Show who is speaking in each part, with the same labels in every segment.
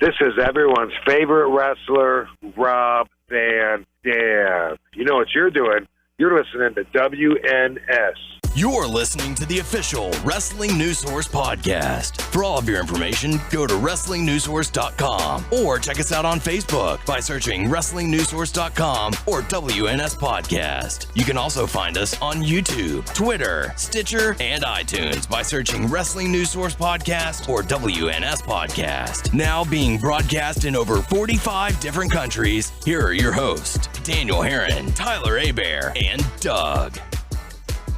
Speaker 1: This is everyone's favorite wrestler, Rob Van Dam. You know what you're doing? You're listening to WNS.
Speaker 2: You're listening to the official Wrestling News Source podcast. For all of your information, go to WrestlingNewsSource.com or check us out on Facebook by searching WrestlingNewsSource.com or WNS Podcast. You can also find us on YouTube, Twitter, Stitcher, and iTunes by searching Wrestling News Source Podcast or WNS Podcast. Now being broadcast in over 45 different countries, here are your hosts, Daniel Herron, Tyler Abear, and Doug.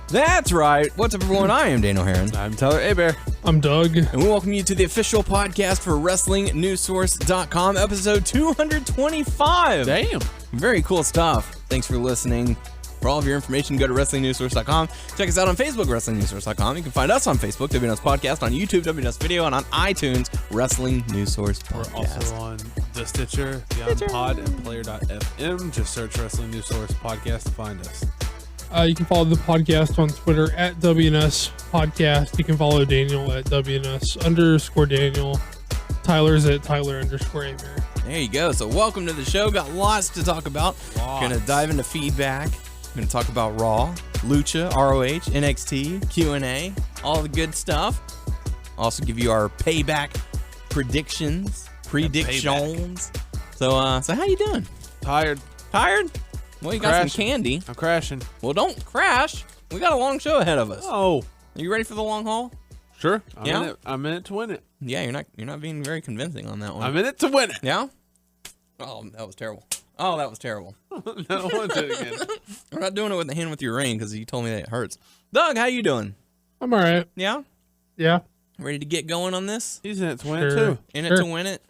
Speaker 3: That's right. What's up, everyone? I am Daniel Herron.
Speaker 4: I'm Tyler Abear.
Speaker 5: I'm Doug.
Speaker 3: And we welcome you to the official podcast for WrestlingNewsSource.com, episode 225.
Speaker 4: Damn.
Speaker 3: Very cool stuff. Thanks for listening. For all of your information, go to WrestlingNewsSource.com. Check us out on Facebook, WrestlingNewsSource.com. You can find us on Facebook, WNS Podcast, on YouTube, WNS Video, and on iTunes, Wrestling News Source Podcast.
Speaker 4: We're also on the Stitcher, Beyond Pod, and Player.fm. Just search Wrestling News Source Podcast to find us.
Speaker 5: You can follow the podcast on Twitter at WNS Podcast. You can follow Daniel at WNS_Daniel. Tyler's at Tyler_Abear.
Speaker 3: There you go. So welcome to the show. Got lots to talk about. Going to dive into feedback. Going to talk about Raw, Lucha, ROH, NXT, Q&A, all the good stuff. Also give you our Payback predictions. So how you doing?
Speaker 4: Tired.
Speaker 3: Well, you got some candy.
Speaker 4: I'm crashing.
Speaker 3: Well, don't crash. We got a long show ahead of us.
Speaker 4: Oh.
Speaker 3: Are you ready for the long haul?
Speaker 4: Sure.
Speaker 3: Yeah?
Speaker 4: I'm in it to win it.
Speaker 3: Yeah, you're not being very convincing on that one.
Speaker 4: I'm in it to win it.
Speaker 3: Yeah? Oh, that was terrible.
Speaker 4: No, I want to do it again.
Speaker 3: We're not doing it with the hand with your ring because you told me that it hurts. Doug, how you doing?
Speaker 5: I'm all right.
Speaker 3: Yeah?
Speaker 5: Yeah.
Speaker 3: Ready to get going on this?
Speaker 4: He's in it to win it, too.
Speaker 3: In it to win it?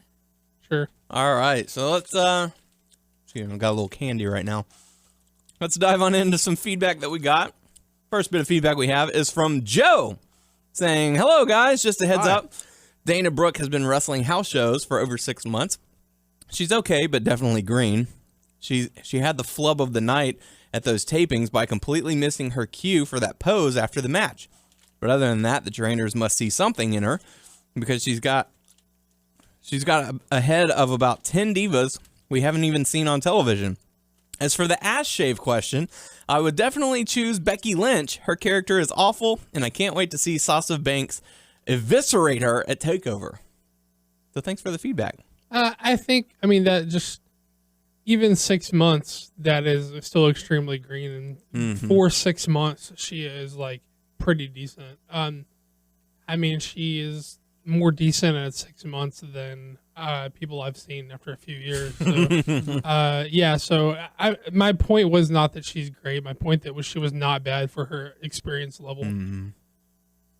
Speaker 5: Sure.
Speaker 3: All right. So let's, I've got a little candy right now. Let's dive on into some feedback that we got. First bit of feedback we have is from Joe saying, hello, guys. Just a heads up. Dana Brooke has been wrestling house shows for over 6 months. She's okay, but definitely green. She had the flub of the night at those tapings by completely missing her cue for that pose after the match. But other than that, the trainers must see something in her because she's got a head of about 10 divas we haven't even seen on television. As for the ass shave question, I would definitely choose Becky Lynch. Her character is awful, and I can't wait to see Sasha Banks eviscerate her at TakeOver. So thanks for the feedback.
Speaker 5: I think, that just, even 6 months, that is still extremely green. And for 6 months, she is, pretty decent. She is more decent at 6 months than people I've seen after a few years. So, my point was not that she's great. My point that was she was not bad for her experience level.
Speaker 3: Mm-hmm.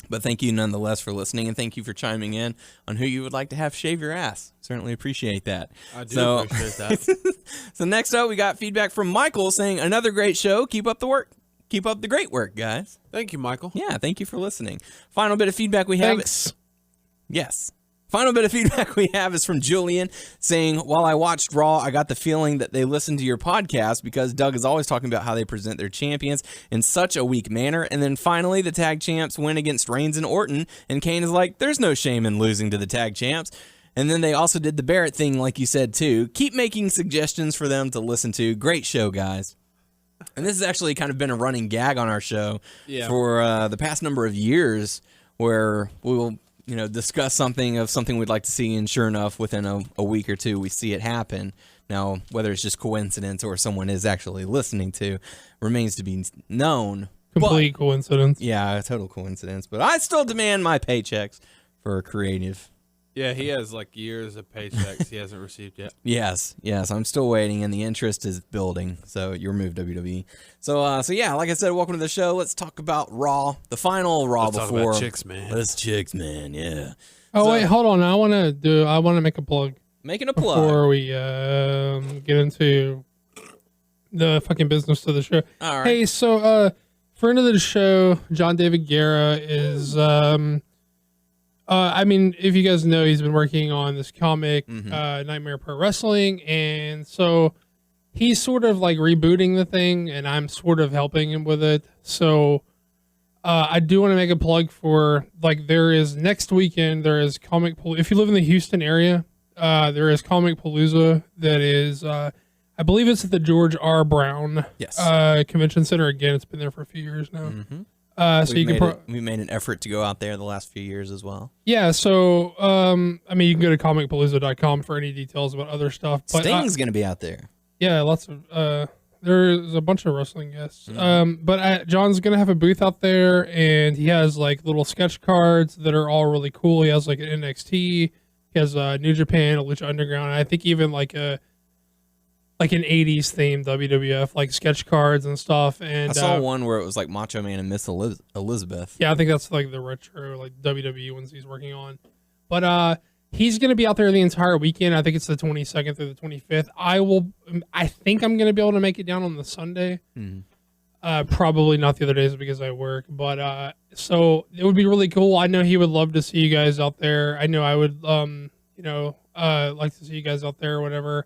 Speaker 3: But thank you nonetheless for listening, and thank you for chiming in on who you would like to have shave your ass. Certainly appreciate that.
Speaker 4: I do appreciate that.
Speaker 3: So next up, we got feedback from Michael saying, another great show. Keep up the work. Keep up the great work, guys.
Speaker 4: Thank you, Michael.
Speaker 3: Yeah, thank you for listening. Final bit of feedback we have.
Speaker 5: Thanks.
Speaker 3: Yes. Final bit of feedback we have is from Julian saying, while I watched Raw, I got the feeling that they listened to your podcast because Doug is always talking about how they present their champions in such a weak manner. And then finally, the tag champs win against Reigns and Orton. And Kane is like, there's no shame in losing to the tag champs. And then they also did the Barrett thing, like you said, too. Keep making suggestions for them to listen to. Great show, guys. And this has actually kind of been a running gag on our show for the past number of years where we will discuss something we'd like to see, and sure enough, within a week or two, we see it happen. Now, whether it's just coincidence or someone is actually listening to remains to be known.
Speaker 5: Complete coincidence.
Speaker 3: Yeah, a total coincidence. But I still demand my paychecks for creative.
Speaker 4: Yeah, he has years of paychecks he hasn't received yet.
Speaker 3: Yes, I'm still waiting, and the interest is building. So your move, WWE. So yeah, like I said, welcome to the show. Let's talk about Raw, the final Raw
Speaker 4: Let's
Speaker 3: before.
Speaker 4: Talk about chicks, man.
Speaker 3: Let's chicks, man. Yeah.
Speaker 5: Oh, wait, hold on. I want to make a plug.
Speaker 3: Making a plug
Speaker 5: before we get into the fucking business of the show.
Speaker 3: All right.
Speaker 5: Hey, so friend of the show, John David Guerra is if you guys know, he's been working on this comic, Nightmare Pro Wrestling, and so he's sort of rebooting the thing, and I'm sort of helping him with it. So I do want to make a plug for there is next weekend there is if you live in the Houston area, There is Comic Palooza that is, I believe it's at the George R. Brown
Speaker 3: Yes.
Speaker 5: Convention Center. Again, it's been there for a few years now. So you can
Speaker 3: we made an effort to go out there the last few years as well.
Speaker 5: yeah. So I mean, you can go to comicpalooza.com for any details about other stuff. But
Speaker 3: Sting's going to be out there.
Speaker 5: yeah, lots of there's a bunch of wrestling guests. But John's gonna have a booth out there, and he has like little sketch cards that are all really cool. He has like an NXT, he has New Japan, a Lucha Underground, and I think even like an 80s themed WWF like sketch cards and stuff. And
Speaker 3: I saw one where it was like Macho Man and Miss Elizabeth.
Speaker 5: yeah, I think that's like the retro like WWE ones he's working on. But he's going to be out there the entire weekend. I think it's the 22nd through the 25th. I think I'm going to be able to make it down on the Sunday. Probably not the other days because I work. But so it would be really cool. I know he would love to see you guys out there. I know I would, like to see you guys out there or whatever.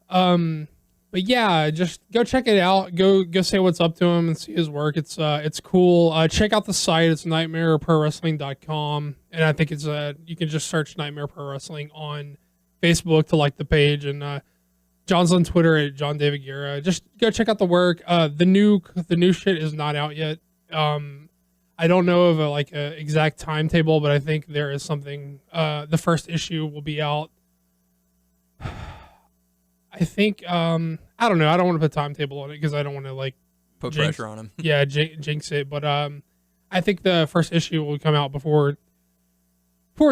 Speaker 5: But yeah, just go check it out. Go say what's up to him and see his work. It's cool. Check out the site. It's nightmareprowrestling.com. And I think it's you can just search Nightmare Pro Wrestling on Facebook to like the page. And John's on Twitter at John David Guerra. Just go check out the work. The new shit is not out yet. I don't know of a exact timetable, but I think there is something. The first issue will be out. I think I don't know. I don't want to put a timetable on it because I don't want to
Speaker 3: Put pressure on him.
Speaker 5: Yeah, jinx it. But I think the first issue will come out before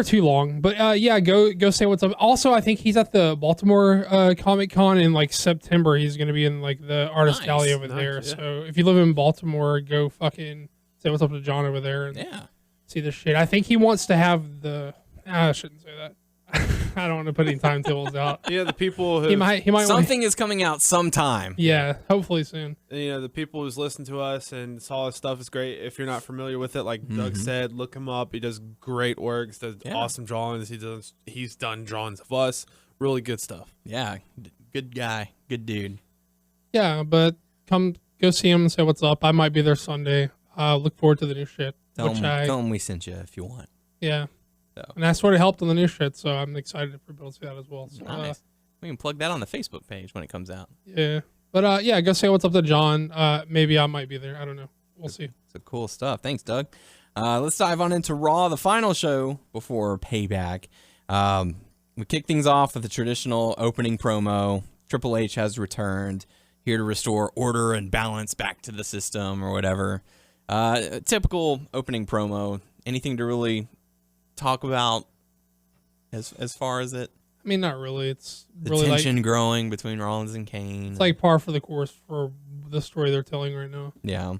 Speaker 5: too long. But yeah, go say what's up. Also, I think he's at the Baltimore Comic Con in September. He's going to be in the Artist Alley over there. Yeah. So if you live in Baltimore, go fucking say what's up to John over there and see this shit. I think he wants to have the. I shouldn't say that. I don't want to put any timetables out.
Speaker 4: Yeah, the people who
Speaker 5: he might
Speaker 3: something is coming out sometime.
Speaker 5: Yeah, hopefully soon.
Speaker 4: The people who's listened to us and saw his stuff is great. If you're not familiar with it, like Doug said, look him up. He does great work. He does awesome drawings. He's done drawings of us. Really good stuff.
Speaker 3: Yeah, good guy, good dude.
Speaker 5: Yeah, but go see him and say what's up. I might be there Sunday. Look forward to the new shit.
Speaker 3: Tell him we sent you if you want.
Speaker 5: Yeah. So. And that sort of helped on the new shit, so I'm excited for people to see that as well. So,
Speaker 3: nice. We can plug that on the Facebook page when it comes out.
Speaker 5: Yeah. But yeah, go say what's up to John. Maybe I might be there. I don't know. We'll see.
Speaker 3: It's cool stuff. Thanks, Doug. Let's dive on into Raw, the final show before Payback. We kick things off with the traditional opening promo. Triple H has returned, here to restore order and balance back to the system or whatever. Typical opening promo. Anything to really talk about as far as it?
Speaker 5: I mean, not really. It's
Speaker 3: the
Speaker 5: really
Speaker 3: tension growing between Rollins and Kane.
Speaker 5: It's par for the course for the story they're telling right now.
Speaker 3: Yeah.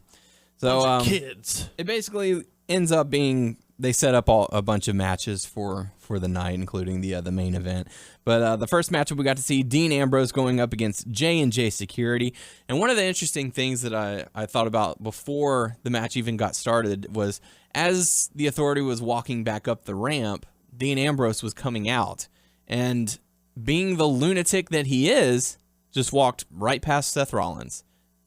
Speaker 3: So
Speaker 4: kids.
Speaker 3: It basically ends up being they set up a bunch of matches for the night, including the main event. But the first matchup we got to see Dean Ambrose going up against J&J Security. And one of the interesting things that I thought about before the match even got started was as the Authority was walking back up the ramp, Dean Ambrose was coming out. And being the lunatic that he is, just walked right past Seth Rollins.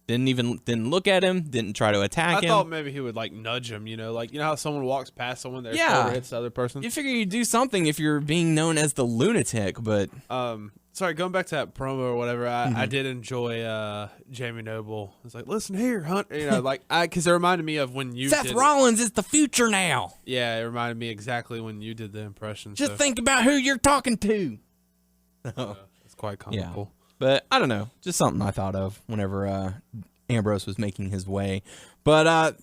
Speaker 3: Didn't look at him, didn't try to attack him.
Speaker 4: I thought maybe he would nudge him, like how someone walks past someone, their shoulder hits the other person.
Speaker 3: You figure you'd do something if you're being known as the lunatic, but
Speaker 4: sorry, going back to that promo or whatever, I did enjoy Jamie Noble. It's listen here, Hunt, because it reminded me of when you
Speaker 3: Seth Rollins is the future now.
Speaker 4: Yeah, it reminded me exactly when you did the impression.
Speaker 3: Just think about who you're talking to.
Speaker 4: It's quite comical.
Speaker 3: Yeah. But I don't know, just something I thought of whenever Ambrose was making his way. But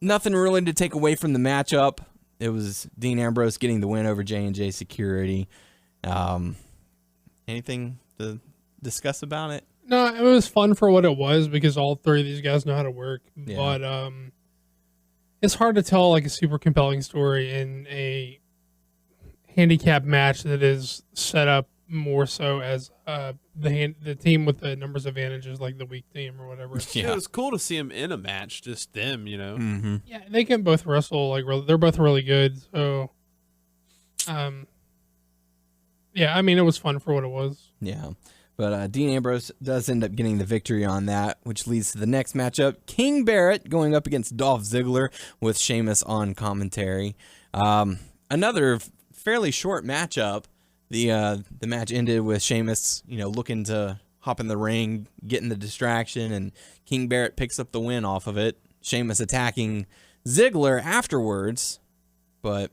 Speaker 3: nothing really to take away from the matchup. It was Dean Ambrose getting the win over J&J Security. Anything to discuss about it?
Speaker 5: No, it was fun for what it was because all three of these guys know how to work.
Speaker 3: Yeah.
Speaker 5: But it's hard to tell a super compelling story in a handicap match that is set up more so as the team with the numbers advantages, like the weak team or whatever.
Speaker 4: Yeah, it was cool to see them in a match, just them,
Speaker 3: Mm-hmm.
Speaker 5: Yeah, they can both wrestle. They're both really good. So, yeah, I mean, it was fun for what it was.
Speaker 3: Yeah, but Dean Ambrose does end up getting the victory on that, which leads to the next matchup: King Barrett going up against Dolph Ziggler with Sheamus on commentary. Another fairly short matchup. the match ended with Sheamus, looking to hop in the ring, getting the distraction, and King Barrett picks up the win off of it. Sheamus attacking Ziggler afterwards, but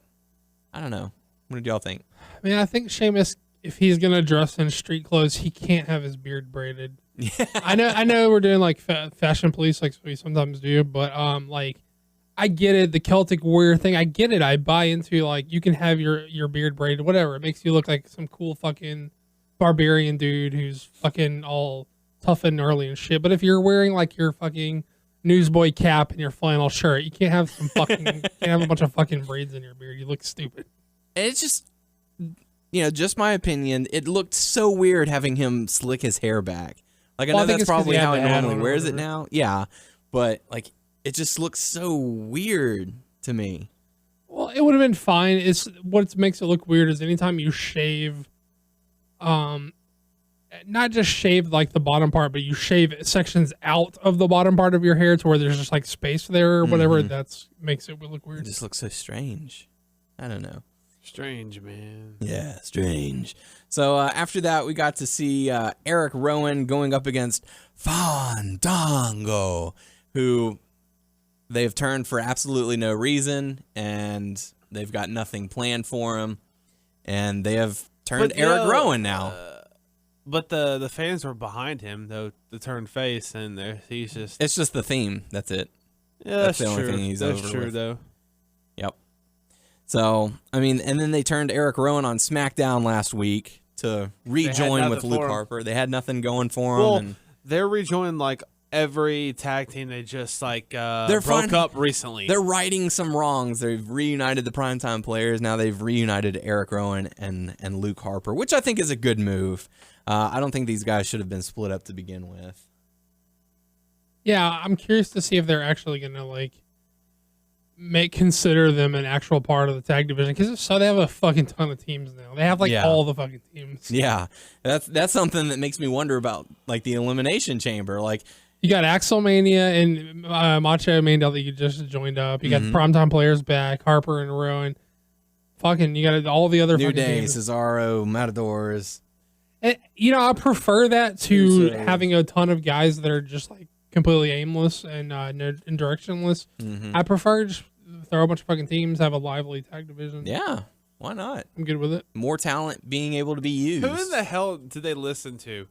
Speaker 3: I don't know. What did y'all think?
Speaker 5: I mean, I think Sheamus, if he's gonna dress in street clothes, he can't have his beard braided. Yeah. I know we're doing like fashion police, like we sometimes do, but like I get it, the Celtic warrior thing. I get it. I buy into like you can have your beard braided, whatever. It makes you look like some cool fucking barbarian dude who's fucking all tough and gnarly and shit. But if you're wearing like your fucking newsboy cap and your flannel shirt, you can't have can't have a bunch of fucking braids in your beard. You look stupid.
Speaker 3: And it's just, just my opinion. It looked so weird having him slick his hair back. Like, I know that's probably how he normally wears it now. Yeah. But, like, it just looks so weird to me.
Speaker 5: Well, it would have been fine. It's what makes it look weird is anytime you shave, not just shave, like, the bottom part, but you shave sections out of the bottom part of your hair to where there's just, like, space there or whatever. That's makes it look weird.
Speaker 3: It just looks so strange. I don't know.
Speaker 4: Strange, man.
Speaker 3: Yeah, strange. So after that, we got to see Eric Rowan going up against Fandango, who they've turned for absolutely no reason, and they've got nothing planned for him, and they have turned Eric Rowan now.
Speaker 4: But the fans were behind him, though, the turned face, and he's just...
Speaker 3: It's just the theme. That's it.
Speaker 4: Yeah,
Speaker 3: that's the only thing he's over
Speaker 4: true,
Speaker 3: with.
Speaker 4: though.
Speaker 3: Yep. So, I mean, and then they turned Eric Rowan on SmackDown last week to rejoin with Luke Harper. They had nothing going for him.
Speaker 4: Well, they're rejoining like every tag team they just like broke up recently.
Speaker 3: They're righting some wrongs. They've reunited the primetime players. Now they've reunited Eric Rowan and Luke Harper, which I think is a good move. I don't think these guys should have been split up to begin with.
Speaker 5: Yeah, I'm curious to see if they're actually going to like consider them an actual part of the tag division, because if so, they have a fucking ton of teams now. They have like all the fucking teams.
Speaker 3: Yeah, that's something that makes me wonder about like the Elimination Chamber. Like
Speaker 5: you got Axelmania and Macho Man that you just joined up. You got the primetime players back, Harper and Rowan. Fucking, you got all the other
Speaker 3: New
Speaker 5: fucking
Speaker 3: Day,
Speaker 5: teams.
Speaker 3: Cesaro, Matadors.
Speaker 5: And, I prefer that to having a ton of guys that are just like completely aimless and directionless. I prefer just throw a bunch of fucking teams, have a lively tag division.
Speaker 3: Yeah, why not?
Speaker 5: I'm good with it.
Speaker 3: More talent being able to be used.
Speaker 4: Who in the hell did they listen to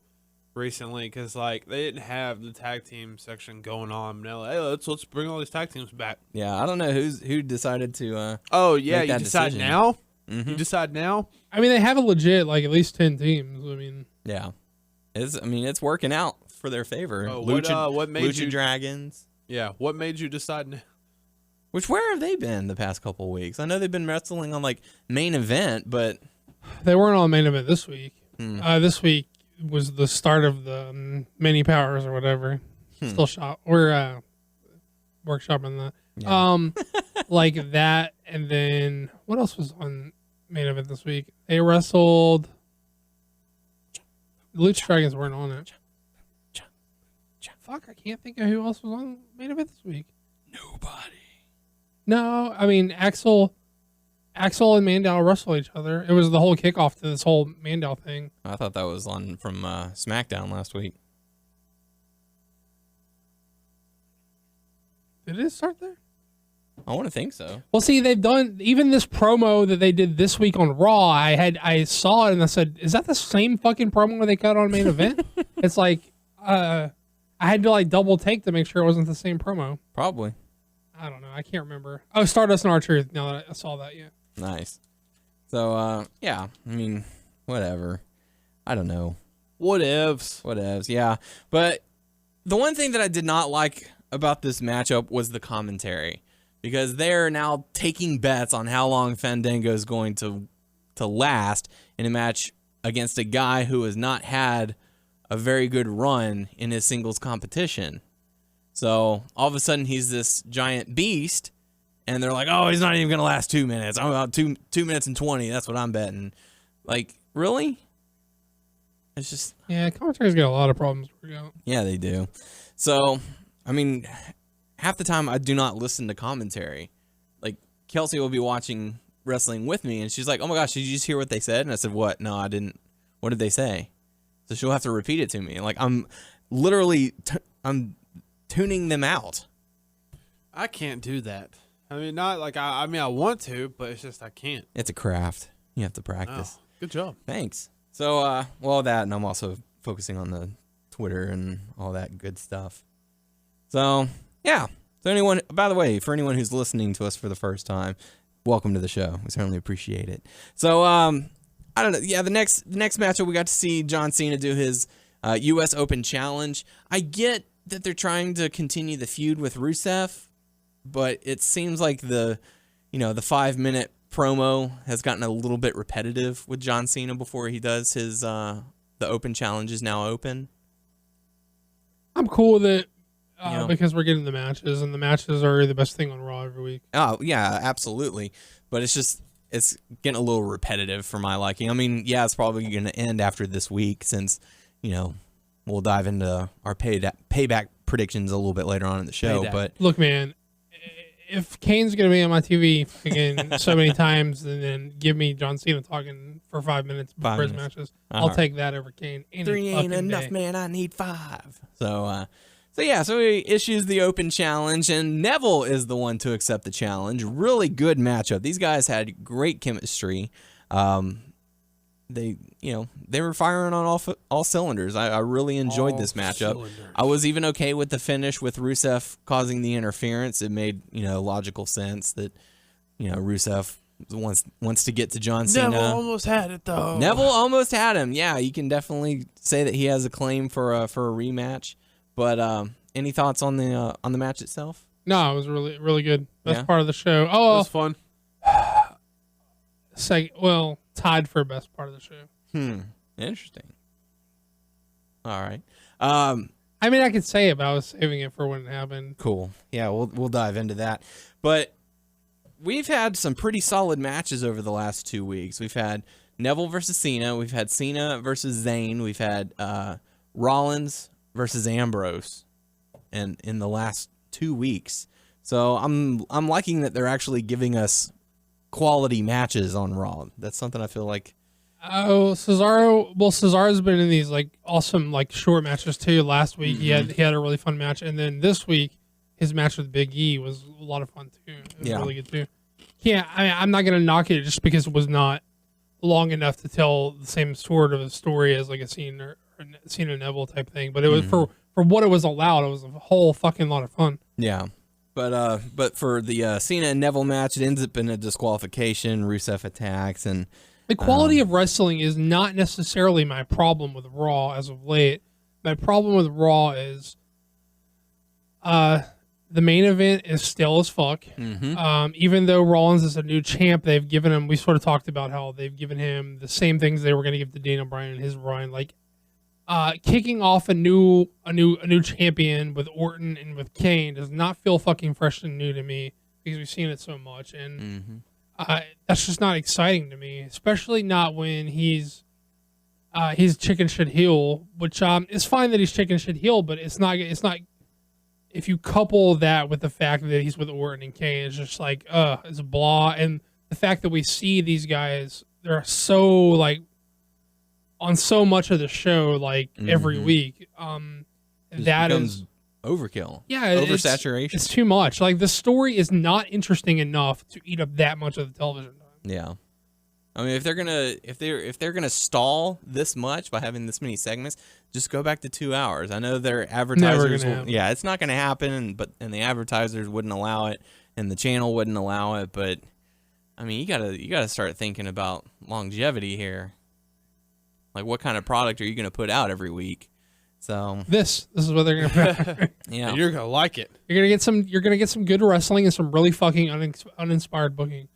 Speaker 4: recently? Because like they didn't have the tag team section going on. Now, hey, let's bring all these tag teams back.
Speaker 3: Yeah, I don't know who decided to.
Speaker 4: Oh yeah,
Speaker 3: make
Speaker 4: you
Speaker 3: that
Speaker 4: decide
Speaker 3: decision.
Speaker 4: now. You decide now.
Speaker 5: I mean, they have a legit like at least 10 teams. I mean,
Speaker 3: yeah, it's working out for their favor.
Speaker 4: Oh,
Speaker 3: what made Lucha Dragons?
Speaker 4: Yeah, what made you decide now?
Speaker 3: Where have they been the past couple of weeks? I know they've been wrestling on like main event, but
Speaker 5: they weren't on main event this week. This week was the start of the mini powers or whatever. We're workshopping that. Yeah. Like that, and then what else was on main event this week? They wrestled. The Lucha Dragons weren't on it. Fuck, I can't think of who else was on main event this week.
Speaker 3: Nobody.
Speaker 5: No, I mean Axel and Mandel wrestle each other. It was the whole kickoff to this whole Mandel thing.
Speaker 3: I thought that was on from SmackDown last week.
Speaker 5: Did it start there?
Speaker 3: I want to think so.
Speaker 5: Well, see, they've done even this promo that they did this week on Raw. I saw it and I said, "Is that the same fucking promo they cut on main event?" It's like I had to like double take to make sure it wasn't the same promo.
Speaker 3: Probably.
Speaker 5: I don't know. I can't remember. Oh, Stardust and R-Truth. Now that I saw that, yeah.
Speaker 3: Nice. So, yeah. I mean, whatever. I don't know.
Speaker 4: Whatevs.
Speaker 3: Yeah. But the one thing that I did not like about this matchup was the commentary, because they're now taking bets on how long Fandango is going to last in a match against a guy who has not had a very good run in his singles competition. So all of a sudden he's this giant beast, and they're like, "Oh, he's not even going to last 2 minutes. I'm about 2 minutes and 20. That's what I'm betting." Like, really? It's just
Speaker 5: commentary's got a lot of problems to work out.
Speaker 3: Yeah, they do. So, I mean, half the time I do not listen to commentary. Like, Kelsey will be watching wrestling with me, and she's like, "Oh my gosh, did you just hear what they said?" And I said, "What? No, I didn't. What did they say?" So she'll have to repeat it to me. Like I'm literally I'm tuning them out.
Speaker 4: I can't do that. I mean, not like I mean, I want to, but it's just I can't.
Speaker 3: It's a craft. You have to practice.
Speaker 4: Oh, good job.
Speaker 3: Thanks. So, well, that, and I'm also focusing on the Twitter and all that good stuff. So, yeah. So anyone, by the way, for anyone who's listening to us for the first time, welcome to the show. We certainly appreciate it. So, I don't know. Yeah, the next matchup, we got to see John Cena do his U.S. Open Challenge. I get that they're trying to continue the feud with Rusev, but it seems like the 5-minute promo has gotten a little bit repetitive with John Cena before he does his the Open Challenge is now open.
Speaker 5: I'm cool with it because we're getting the matches, and the matches are the best thing on Raw every week.
Speaker 3: Oh, yeah, absolutely. But it's getting a little repetitive for my liking. I mean, yeah, it's probably going to end after this week since, we'll dive into our payback predictions a little bit later on in the show. But
Speaker 5: look, man, if Kane's going to be on my TV again so many times and then give me John Cena talking for 5 minutes before his matches, I'll take that over Kane.
Speaker 3: 3 ain't enough, man. I need 5. So he issues the Open Challenge, and Neville is the one to accept the challenge. Really good matchup. These guys had great chemistry. They were firing on all cylinders. I really enjoyed this matchup. Cylinders. I was even okay with the finish with Rusev causing the interference. It made logical sense that Rusev wants to get to John Cena.
Speaker 4: Neville almost had it though.
Speaker 3: Neville almost had him. Yeah, you can definitely say that he has a claim for a rematch. But any thoughts on the match itself?
Speaker 5: No, it was really really good. Best part of the show. Oh,
Speaker 4: it was fun.
Speaker 5: Tied for best part of the show.
Speaker 3: Interesting. All right.
Speaker 5: I mean, I could say it, but I was saving it for when it happened.
Speaker 3: Cool. Yeah, we'll dive into that. But we've had some pretty solid matches over the last 2 weeks. We've had Neville versus Cena. We've had Cena versus Zayn. We've had Rollins versus Ambrose, and in the last 2 weeks. So I'm liking that they're actually giving us quality matches on Raw. That's something I feel like.
Speaker 5: Oh, Cesaro. Well, Cesaro's been in these awesome short matches too. Last week he had a really fun match, and then this week his match with Big E was a lot of fun too. It was really good too. Yeah, I'm not gonna knock it just because it was not long enough to tell the same sort of a story as a Cena Neville type thing. But it was for what it was allowed. It was a whole fucking lot of fun.
Speaker 3: Yeah. But for the Cena and Neville match, it ends up in a disqualification. Rusev attacks, and
Speaker 5: the quality of wrestling is not necessarily my problem with Raw as of late. My problem with Raw is the main event is still as fuck. Even though Rollins is a new champ, they've given him. We sort of talked about how they've given him the same things they were going to give to Daniel Bryan and his run, kicking off a new champion with Orton and with Kane does not feel fucking fresh and new to me because we've seen it so much, and that's just not exciting to me, especially not when he's chicken shit heel, which it's fine that he's chicken shit heel, but it's not if you couple that with the fact that he's with Orton and Kane, it's just it's blah, and the fact that we see these guys, they're so on so much of the show every week, that is
Speaker 3: overkill.
Speaker 5: Yeah,
Speaker 3: oversaturation.
Speaker 5: It's too much. The story is not interesting enough to eat up that much of the television time.
Speaker 3: Yeah, I mean, if they're gonna stall this much by having this many segments, just go back to 2 hours. I know their advertisers. It's not gonna happen, and the advertisers wouldn't allow it, and the channel wouldn't allow it. But I mean, you gotta start thinking about longevity here. What kind of product are you going to put out every week? So
Speaker 5: this is what they're going to put.
Speaker 4: Yeah, you're going to like it.
Speaker 5: You're going to get some good wrestling and some really fucking uninspired booking.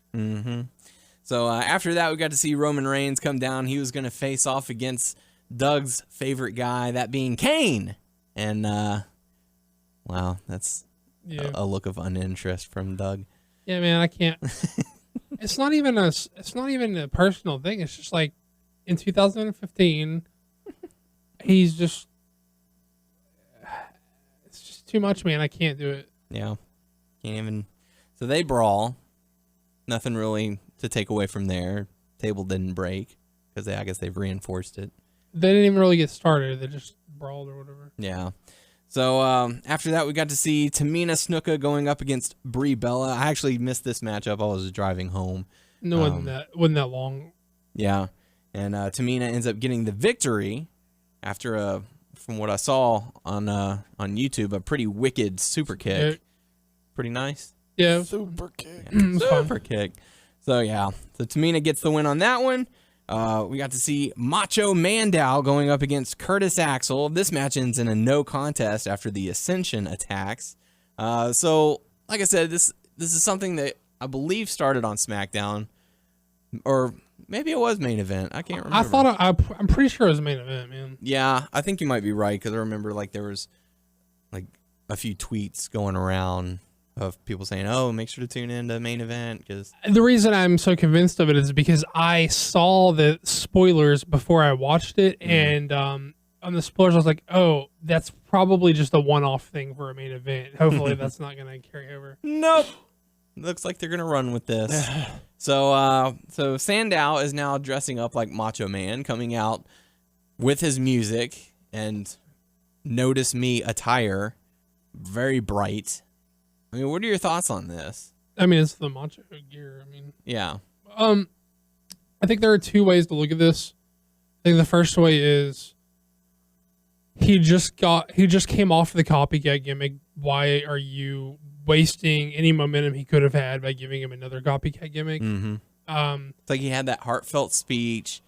Speaker 3: So after that, we got to see Roman Reigns come down. He was going to face off against Doug's favorite guy, that being Kane. And wow, that's a look of uninterest from Doug.
Speaker 5: Yeah, man, I can't. It's not even a personal thing. It's just in 2015, it's just too much, man. I can't do it.
Speaker 3: Yeah. Can't even. So they brawl. Nothing really to take away from there. Table didn't break because I guess they've reinforced it.
Speaker 5: They didn't even really get started. They just brawled or whatever.
Speaker 3: Yeah. So after that, we got to see Tamina Snuka going up against Brie Bella. I actually missed this matchup. I was driving home.
Speaker 5: No, wasn't that long.
Speaker 3: Yeah. And Tamina ends up getting the victory after from what I saw on YouTube, a pretty wicked super kick. Pretty nice.
Speaker 5: Yeah.
Speaker 4: Super kick.
Speaker 3: Yeah. Super kick. So yeah. So Tamina gets the win on that one. We got to see Macho Mandow going up against Curtis Axel. This match ends in a no contest after the Ascension attacks. So, like I said, this is something that I believe started on SmackDown, or maybe it was main event. I can't remember.
Speaker 5: I'm pretty sure it was main event, man.
Speaker 3: Yeah, I think you might be right because I remember like there was like a few tweets going around of people saying, "Oh, make sure to tune in to main event." Because
Speaker 5: the reason I'm so convinced of it is because I saw the spoilers before I watched it, and on the spoilers I was like, "Oh, that's probably just a one-off thing for a main event. Hopefully, that's not going to carry over."
Speaker 3: Nope. Looks like they're gonna run with this. So Sandow is now dressing up like Macho Man, coming out with his music and Notice Me attire, very bright. I mean, what are your thoughts on this?
Speaker 5: I mean, it's the macho gear. I mean,
Speaker 3: yeah.
Speaker 5: I think there are two ways to look at this. I think the first way is he just came off the copycat gimmick. Why are you wasting any momentum he could have had by giving him another copycat gimmick?
Speaker 3: Mm-hmm. It's like he had that heartfelt speech,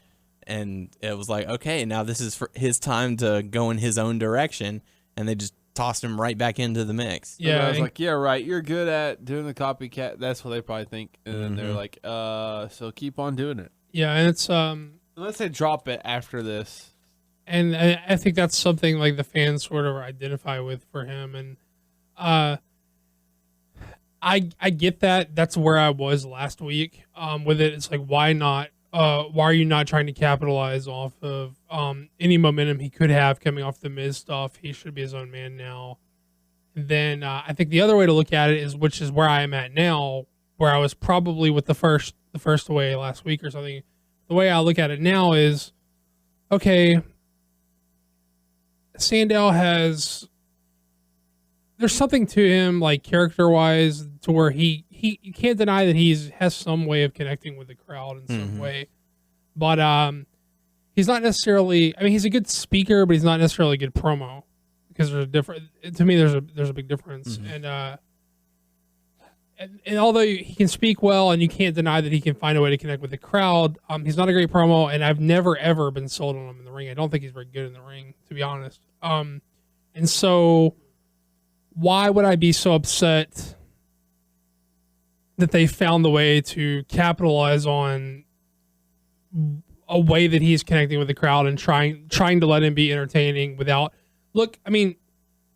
Speaker 3: and it was like, okay, now this is for his time to go in his own direction, and they just tossed him right back into the mix.
Speaker 4: Yeah, I was like, yeah, right. You're good at doing the copycat. That's what they probably think, and then they're like, so keep on doing it.
Speaker 5: Yeah, and it's
Speaker 4: unless they drop it after this.
Speaker 5: And I think that's something like the fans sort of identify with for him, and I get that. That's where I was last week with it. It's like, why not? Why are you not trying to capitalize off of any momentum he could have coming off the Miz stuff? He should be his own man now. And then I think the other way to look at it is, which is where I am at now, where I was probably with the first way last week or something. The way I look at it now is, okay, Sandow there's something to him, like character-wise, to where you can't deny that has some way of connecting with the crowd in some way. But he's not necessarily, I mean, he's a good speaker, but he's not necessarily a good promo, because to me, there's a big difference. And although he can speak well, and you can't deny that he can find a way to connect with the crowd, he's not a great promo, and I've never, ever been sold on him in the ring. I don't think he's very good in the ring, to be honest. And so why would I be so upset that they found the way to capitalize on a way that he's connecting with the crowd and trying to let him be entertaining without... Look, I mean,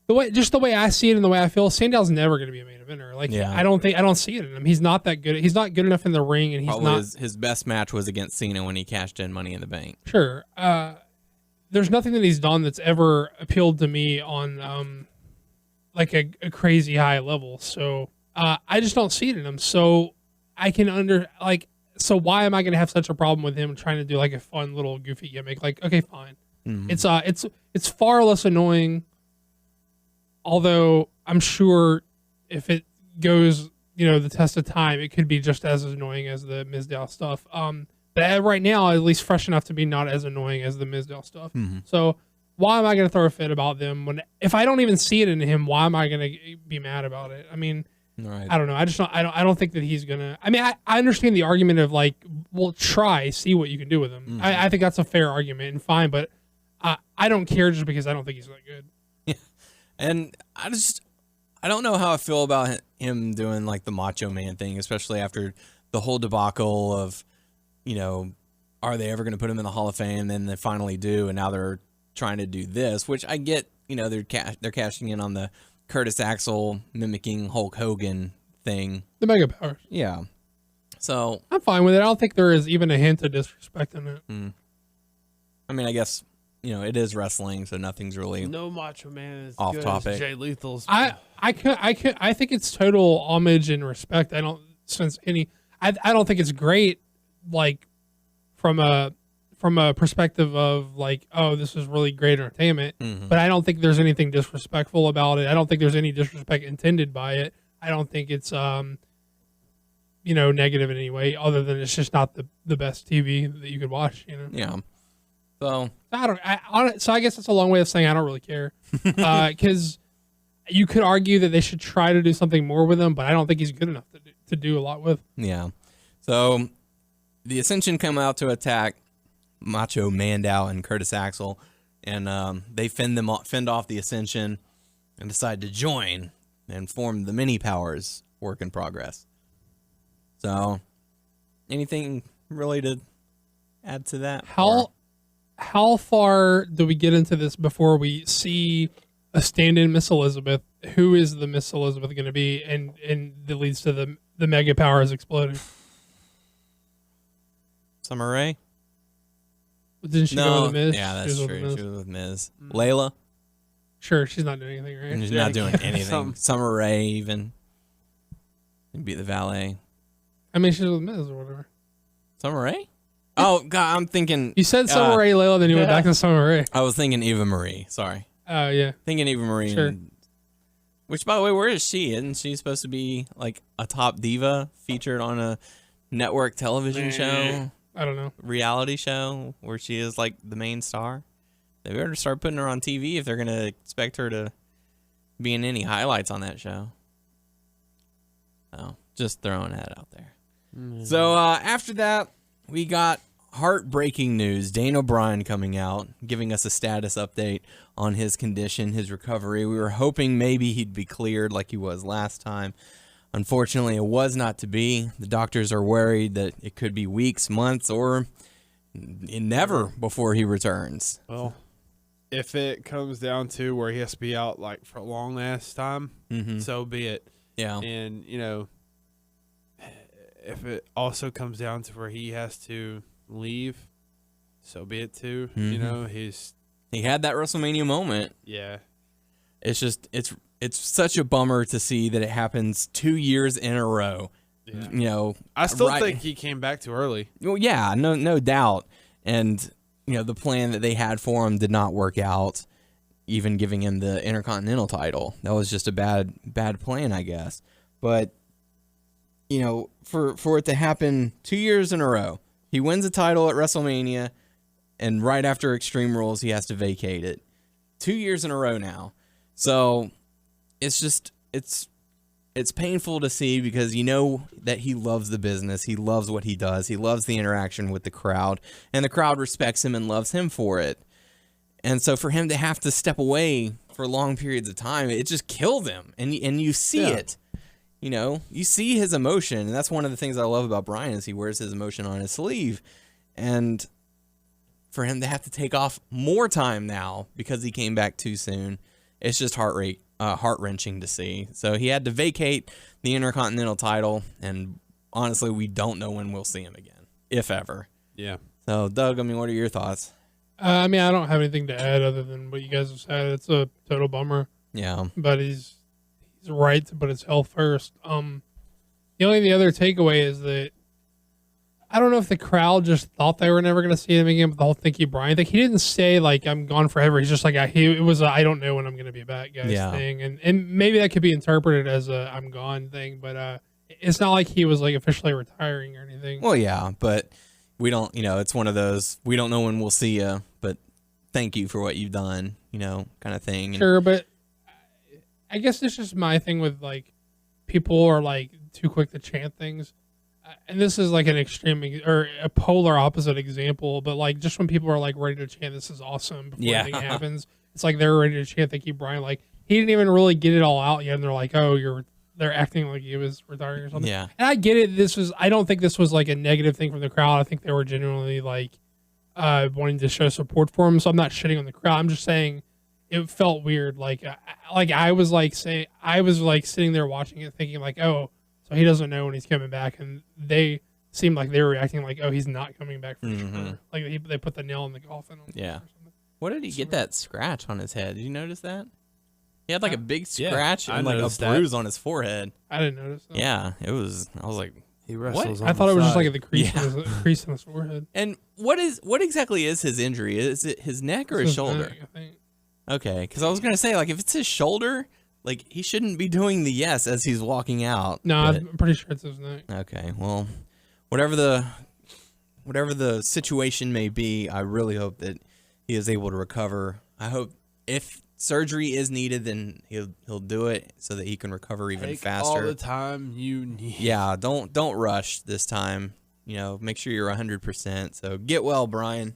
Speaker 5: the way I see it and the way I feel, Sandow's never going to be a main eventer. Like, yeah. I don't see it in him. He's not that good. He's not good enough in the ring, and he's
Speaker 3: probably
Speaker 5: not...
Speaker 3: His best match was against Cena when he cashed in Money in the Bank.
Speaker 5: Sure. There's nothing that he's done that's ever appealed to me on like a crazy high level. So I just don't see it in him. So I can so why am I going to have such a problem with him trying to do like a fun little goofy gimmick? Like, okay, fine. It's far less annoying. Although I'm sure if it goes, the test of time, it could be just as annoying as the Mizdow stuff. But right now, at least fresh enough to be not as annoying as the Mizdow stuff. So why am I going to throw a fit about them if I don't even see it in him? Why am I going to be mad about it? I mean,
Speaker 3: right.
Speaker 5: I don't know. I don't think that he's gonna. I mean, I understand the argument of like, well, see what you can do with him. I think that's a fair argument and fine, but I don't care just because I don't think he's that good.
Speaker 3: Yeah, and I don't know how I feel about him doing like the Macho Man thing, especially after the whole debacle of, are they ever going to put him in the Hall of Fame? And then they finally do, and now they're trying to do this, which I get. They're cashing in on the Curtis Axel mimicking Hulk Hogan thing.
Speaker 5: The Mega Powers.
Speaker 3: Yeah. So
Speaker 5: I'm fine with it. I don't think there is even a hint of disrespect in it.
Speaker 3: I mean, I guess, it is wrestling, so nothing's really
Speaker 4: No Macho Man is
Speaker 3: off
Speaker 4: good
Speaker 3: topic.
Speaker 4: as Jay Lethal's.
Speaker 5: I think it's total homage and respect. I don't sense any. I don't think it's great, like from a perspective of like, oh, this is really great entertainment. But I don't think there's anything disrespectful about it. I don't think there's any disrespect intended by it. I don't think it's negative in any way, other than it's just not the best TV that you could watch.
Speaker 3: Yeah. So
Speaker 5: I guess that's a long way of saying I don't really care, because you could argue that they should try to do something more with him, but I don't think he's good enough to do a lot with.
Speaker 3: Yeah. So the Ascension come out to attack Macho Mandow and Curtis Axel, and they fend off the Ascension and decide to join and form the Mini Powers Work in Progress. So, anything really to add to that?
Speaker 5: How far do we get into this before we see a stand-in Miss Elizabeth? Who is the Miss Elizabeth going to be, and that leads to the Mega Powers exploding?
Speaker 3: Summer Rae?
Speaker 5: Didn't she go with the Miz?
Speaker 3: Yeah, that's true. She was with Miz. Layla?
Speaker 5: Sure, she's not doing anything, right?
Speaker 3: She's not doing anything. Summer Rae even. Beat the valet.
Speaker 5: I mean, she's with Miz or whatever.
Speaker 3: Summer Rae? Oh, God, I'm thinking...
Speaker 5: You said Summer Rae, Layla, then you went back to Summer Rae.
Speaker 3: I was thinking Eva Marie. Sorry.
Speaker 5: Oh, yeah.
Speaker 3: Thinking Eva Marie.
Speaker 5: Sure.
Speaker 3: Which, by the way, where is she? Isn't she supposed to be like a top diva featured on a network television show?
Speaker 5: I don't know.
Speaker 3: Reality show where she is like the main star? They better start putting her on TV if they're going to expect her to be in any highlights on that show. Oh, just throwing that out there. So after that, we got heartbreaking news. Dane O'Brien coming out, giving us a status update on his condition, his recovery. We were hoping maybe he'd be cleared like he was last time. Unfortunately, it was not to be. The doctors are worried that it could be weeks, months, or never before he returns.
Speaker 4: Well, if it comes down to where he has to be out like for a long ass time, so be it.
Speaker 3: Yeah.
Speaker 4: And, if it also comes down to where he has to leave, so be it too. He
Speaker 3: had that WrestleMania moment.
Speaker 4: Yeah.
Speaker 3: It's just it's such a bummer to see that it happens 2 years in a row. Yeah.
Speaker 4: I still think he came back too early.
Speaker 3: Well, yeah, no doubt. And the plan that they had for him did not work out. Even giving him the Intercontinental title, that was just a bad plan, I guess. But for it to happen 2 years in a row, he wins a title at WrestleMania, and right after Extreme Rules, he has to vacate it. 2 years in a row now. So it's just it's painful to see, because that he loves the business. He loves what he does. He loves the interaction with the crowd, and the crowd respects him and loves him for it. And so for him to have to step away for long periods of time, it just killed him. And you see it. You see his emotion, and that's one of the things I love about Brian is he wears his emotion on his sleeve. And for him to have to take off more time now because he came back too soon, it's just heart-wrenching to see. So he had to vacate the Intercontinental title, and honestly, we don't know when we'll see him again, if ever.
Speaker 4: Yeah.
Speaker 3: So, Doug, what are your thoughts?
Speaker 5: I don't have anything to add other than what you guys have said. It's a total bummer.
Speaker 3: Yeah.
Speaker 5: But he's right to put his health first. The other takeaway is that I don't know if the crowd just thought they were never going to see him again, but the whole Thank You Brian thing, he didn't say like I'm gone forever. He's just like it was I don't know when I'm going to be back guys thing, and maybe that could be interpreted as a I'm gone thing, but it's not like he was like officially retiring or anything.
Speaker 3: Well, yeah, but we don't. It's one of those we don't know when we'll see you, but thank you for what you've done, kind of thing.
Speaker 5: Sure, but I guess it's just my thing with like people are like too quick to chant things. And this is like an extreme or a polar opposite example, but like just when people are like ready to chant "This is awesome" before anything happens, it's like they're ready to chant "Thank You, Brian." Like he didn't even really get it all out yet, and they're like, "Oh, they're acting like he was retiring or something."
Speaker 3: Yeah,
Speaker 5: and I get it. I don't think this was like a negative thing from the crowd. I think they were genuinely like wanting to show support for him. So I'm not shitting on the crowd. I'm just saying it felt weird. I was sitting there watching it, thinking like, "Oh." So he doesn't know when he's coming back, and they seemed like they were reacting like, "Oh, he's not coming back for sure." Like they put the nail in the coffin.
Speaker 3: Yeah. What did he get that scratch on his head? Did you notice that? He had like a big scratch and like a bruise on his forehead.
Speaker 5: I didn't notice that.
Speaker 3: Yeah, it was. I was like,
Speaker 4: He wrestles. On
Speaker 5: I thought it was just
Speaker 4: side.
Speaker 5: like the crease, crease in his forehead.
Speaker 3: And what exactly is his injury? Is it his neck or his shoulder?
Speaker 5: Neck, I think.
Speaker 3: Okay, because I was gonna say, like, if it's his shoulder, like, he shouldn't be doing the yes as he's walking out.
Speaker 5: No,
Speaker 3: but-
Speaker 5: I'm pretty sure it's his neck.
Speaker 3: Okay, well, whatever the situation may be, I really hope that he is able to recover. I hope if surgery is needed, then he'll do it so that he can recover even
Speaker 4: Take
Speaker 3: faster.
Speaker 4: all the time you need.
Speaker 3: Yeah, don't rush this time. You know, make sure you're 100%. So get well, Brian.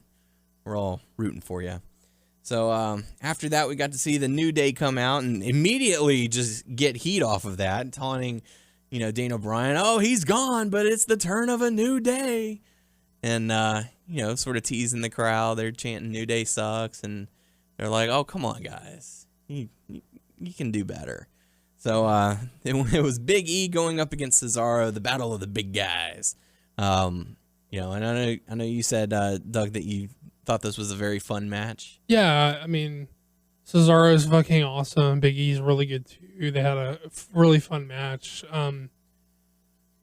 Speaker 3: We're all rooting for you. So after that, we got to see the New Day come out and immediately just get heat off of that, taunting, Daniel Bryan, oh, he's gone, but it's the turn of a new day. And, sort of teasing the crowd. They're chanting New Day sucks. And they're like, oh, come on, guys. You can do better. So it was Big E going up against Cesaro, the battle of the big guys. And I know you said, Doug, that you thought this was a very fun match.
Speaker 5: Yeah, I mean, Cesaro's fucking awesome. Big E's really good too. They had a really fun match. And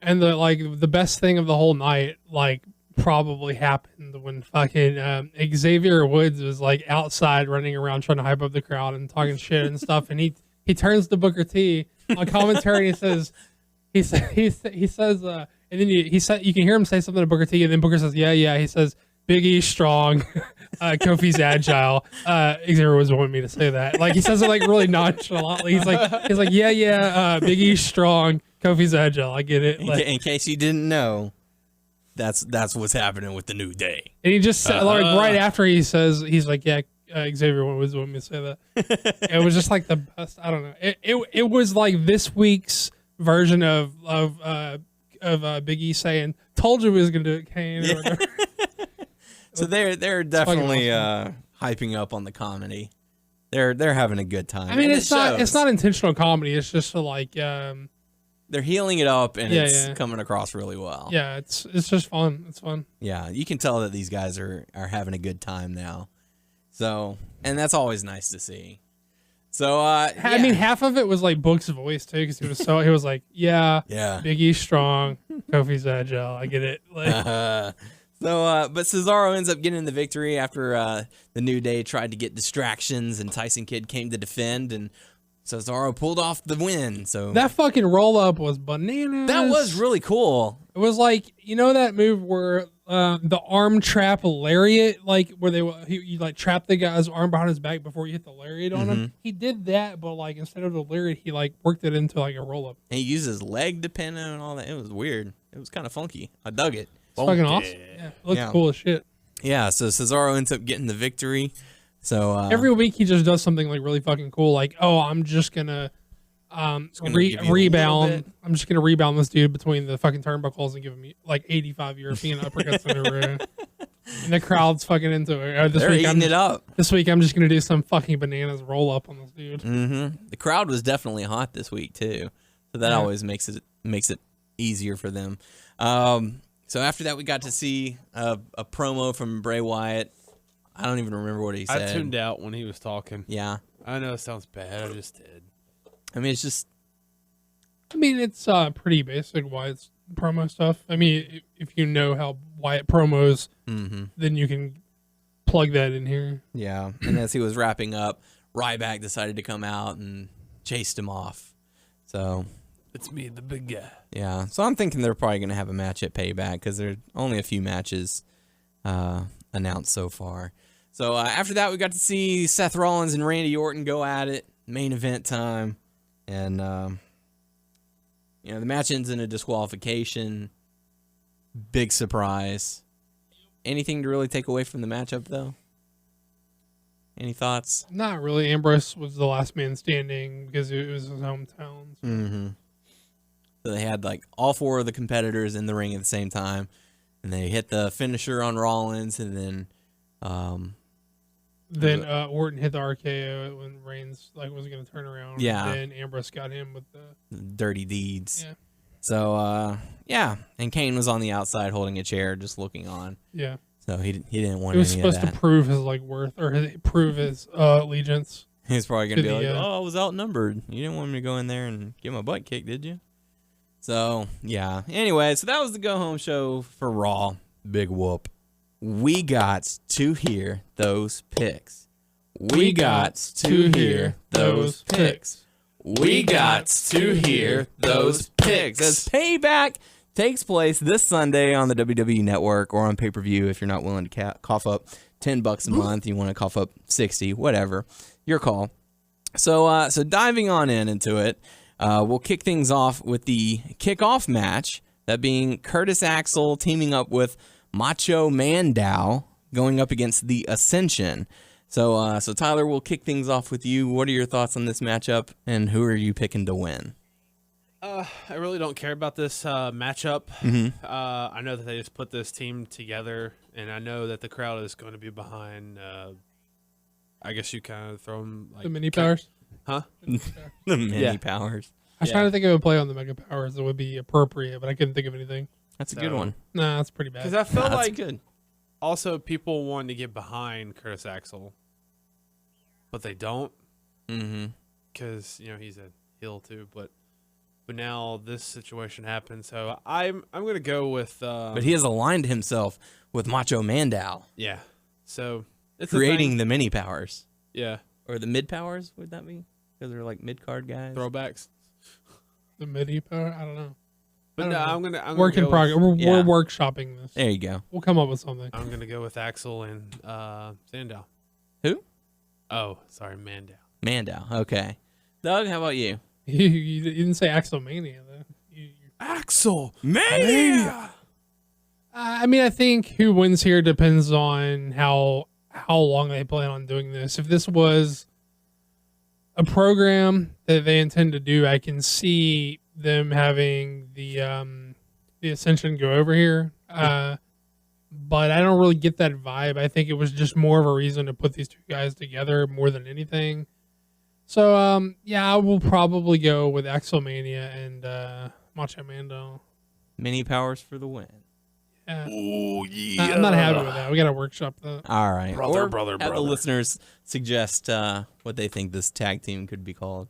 Speaker 5: the best thing of the whole night, probably happened when fucking Xavier Woods was outside running around trying to hype up the crowd and talking shit and stuff. And he turns to Booker T on commentary and he says, and then you can hear him say something to Booker T, and then Booker says, yeah. He says, Big E's strong, Kofi's agile. Xavier was wanting me to say that. He says it really nonchalantly. He's like, yeah. Big E's strong, Kofi's agile. I get it.
Speaker 3: In case you didn't know, that's what's happening with the New Day.
Speaker 5: And he just said, right after he says, he's like, yeah, Xavier was wanting me to say that. It was just the best. I don't know. It was like this week's version of Big E saying, "Told you we was gonna do it, Kane." Or whatever.
Speaker 3: So they're definitely hyping up on the comedy. They're having a good time.
Speaker 5: I mean, it's not intentional comedy. It's just
Speaker 3: they're healing it up and it's coming across really well.
Speaker 5: Yeah, it's just fun. It's fun.
Speaker 3: Yeah, you can tell that these guys are having a good time now. So, and that's always nice to see. So,
Speaker 5: I mean, half of it was Book's voice too, because he was like, yeah, Big E's strong, Kofi's agile. I get it.
Speaker 3: But Cesaro ends up getting the victory after the New Day tried to get distractions and Tyson Kidd came to defend and Cesaro pulled off the win. So
Speaker 5: that fucking roll up was bananas.
Speaker 3: That was really cool.
Speaker 5: It was that move where the arm trap lariat, where you trap the guy's arm behind his back before you hit the lariat on him. He did that, but instead of the lariat, he worked it into a roll up.
Speaker 3: And he used his leg to pin it and all that. It was weird. It was kind of funky. I dug it.
Speaker 5: It's fucking awesome. Yeah, it looks cool as shit.
Speaker 3: Yeah, so Cesaro ends up getting the victory. So
Speaker 5: every week he just does something really fucking cool. I'm just gonna rebound. I'm just gonna rebound this dude between the fucking turnbuckles and give him 85 European uppercuts in a row. And the crowd's fucking into it.
Speaker 3: They're eating it up.
Speaker 5: This week I'm just gonna do some fucking bananas roll up on this dude.
Speaker 3: Mm-hmm. The crowd was definitely hot this week too, so that always makes it easier for them. So after that, we got to see a promo from Bray Wyatt. I don't even remember what he said.
Speaker 4: I tuned out when he was talking.
Speaker 3: Yeah.
Speaker 4: I know it sounds bad. I just did.
Speaker 3: I mean, it's
Speaker 5: pretty basic Wyatt's promo stuff. I mean, if you know how Wyatt promos, then you can plug that in here.
Speaker 3: Yeah. And as he was wrapping up, Ryback decided to come out and chased him off. So
Speaker 4: it's me, the big guy.
Speaker 3: Yeah. So I'm thinking they're probably going to have a match at Payback because there are only a few matches announced so far. So after that, we got to see Seth Rollins and Randy Orton go at it. Main event time. And, the match ends in a disqualification. Big surprise. Anything to really take away from the matchup, though? Any thoughts?
Speaker 5: Not really. Ambrose was the last man standing because it was his hometown. So.
Speaker 3: Mm-hmm. So they had all four of the competitors in the ring at the same time. And they hit the finisher on Rollins, and then
Speaker 5: Orton hit the RKO when Reigns was going to turn around.
Speaker 3: Yeah.
Speaker 5: And then Ambrose got him with the
Speaker 3: dirty deeds.
Speaker 5: Yeah.
Speaker 3: So and Kane was on the outside holding a chair, just looking on.
Speaker 5: Yeah.
Speaker 3: So he didn't want.
Speaker 5: He was
Speaker 3: any of
Speaker 5: supposed
Speaker 3: that.
Speaker 5: to prove his worth or prove his allegiance.
Speaker 3: He's probably gonna be I was outnumbered. You didn't want me to go in there and get my butt kicked, did you? So, yeah. Anyway, so that was the go-home show for Raw. Big whoop. We got to hear those picks. We got to hear those picks. We got to hear those picks. As Payback takes place this Sunday on the WWE Network or on pay-per-view if you're not willing to cough up $10 a month, you want to cough up 60, whatever. Your call. So diving on into it, we'll kick things off with the kickoff match, that being Curtis Axel teaming up with Macho Mandow going up against the Ascension. So Tyler, we'll kick things off with you. What are your thoughts on this matchup, and who are you picking to win?
Speaker 4: I really don't care about this matchup.
Speaker 3: Mm-hmm.
Speaker 4: I know that they just put this team together, and I know that the crowd is going to be behind. I guess you kind of throw them like
Speaker 5: The mini powers?
Speaker 4: huh?
Speaker 3: The mini powers.
Speaker 5: I was trying to think of a play on the mega powers that would be appropriate, but I couldn't think of anything.
Speaker 3: That's a good one.
Speaker 5: Nah, that's pretty bad.
Speaker 4: Because I feel
Speaker 3: That's
Speaker 4: like
Speaker 3: good.
Speaker 4: also people want to get behind Curtis Axel, but they don't.
Speaker 3: Mm-hmm.
Speaker 4: Because he's a heel too, but now this situation happened, so I'm gonna go with.
Speaker 3: But he has aligned himself with Macho Mandow,
Speaker 4: Yeah, so it's
Speaker 3: creating the mini powers.
Speaker 4: Yeah,
Speaker 3: Or the mid powers, would that be? Because they're like mid card guys.
Speaker 4: throwbacks.
Speaker 5: The midi power? I don't know.
Speaker 4: But
Speaker 5: I
Speaker 4: no,
Speaker 5: don't know.
Speaker 4: I'm gonna
Speaker 5: Work in
Speaker 4: go
Speaker 5: progress.
Speaker 4: with-
Speaker 5: We're workshopping this.
Speaker 3: There you go.
Speaker 5: We'll come up with something.
Speaker 4: I'm gonna go with Axel and Sandow.
Speaker 3: Who?
Speaker 4: Oh, sorry, Mandow.
Speaker 3: Mandow. Okay. Doug, how about you?
Speaker 5: You didn't say Axelmania, though.
Speaker 4: Axel
Speaker 3: Mania!
Speaker 5: I mean, I think who wins here depends on how long they plan on doing this. If this was a program that they intend to do, I can see them having the Ascension go over here. But I don't really get that vibe. I think it was just more of a reason to put these two guys together more than anything. So, I will probably go with Axelmania and Macho Mando.
Speaker 3: Mini powers for the win.
Speaker 5: Yeah.
Speaker 3: Oh, yeah.
Speaker 5: I'm not happy with that. We got to workshop that.
Speaker 3: All right.
Speaker 4: Brother,
Speaker 3: Or
Speaker 4: brother,
Speaker 3: have
Speaker 4: brother.
Speaker 3: the listeners suggest what they think this tag team could be called.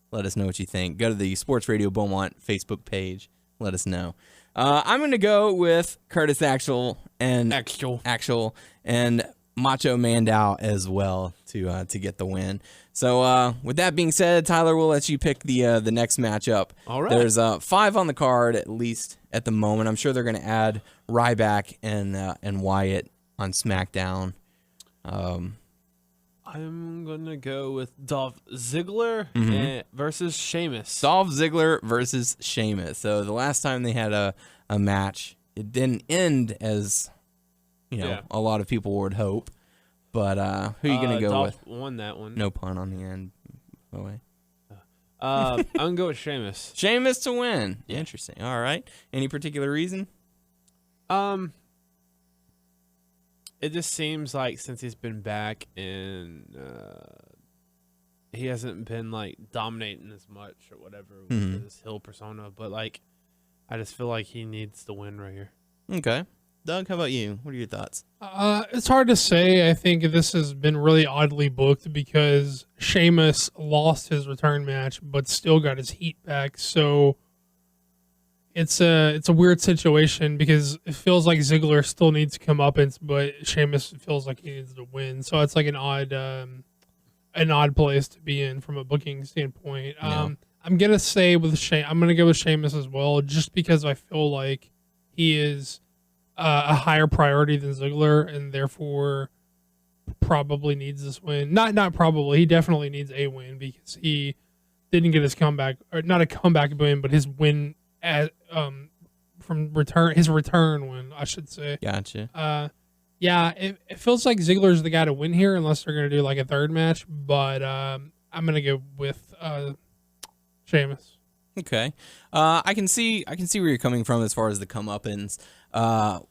Speaker 3: Let us know what you think. Go to the Sports Radio Beaumont Facebook page. Let us know. I'm going to go with Curtis Axel and Macho Mandow as well to get the win. So with that being said, Tyler, we'll let you pick the next matchup.
Speaker 4: All right.
Speaker 3: There's 5 on the card at least at the moment. I'm sure they're going to add Ryback and Wyatt on SmackDown.
Speaker 4: I'm gonna go with Dolph Ziggler versus Sheamus.
Speaker 3: Dolph Ziggler versus Sheamus. So the last time they had a match, it didn't end as a lot of people would hope. But who are you gonna go
Speaker 4: Dolph
Speaker 3: with?
Speaker 4: won that one.
Speaker 3: No pun on the end. By the way.
Speaker 4: I'm gonna go with Sheamus.
Speaker 3: Sheamus to win. Interesting. All right. Any particular reason?
Speaker 4: It just seems like since he's been back and he hasn't been like dominating as much or whatever with his heel persona, but like I just feel like he needs the win right here.
Speaker 3: Okay. Doug, how about you? What are your thoughts?
Speaker 5: It's hard to say. I think this has been really oddly booked because Sheamus lost his return match, but still got his heat back. So it's a weird situation because it feels like Ziggler still needs to come up, but Sheamus feels like he needs to win. So it's like an odd place to be in from a booking standpoint.
Speaker 3: Yeah.
Speaker 5: I'm gonna say I'm gonna go with Sheamus as well, just because I feel like he is a higher priority than Ziggler, and therefore probably needs this win. Not probably. He definitely needs a win because he didn't get his comeback, or not a comeback win, but his win from his return win, I should say.
Speaker 3: Gotcha.
Speaker 5: It feels like Ziggler's the guy to win here, unless they're gonna do like a third match. But I'm gonna go with Sheamus.
Speaker 3: Okay. I can see where you're coming from as far as the comeuppance,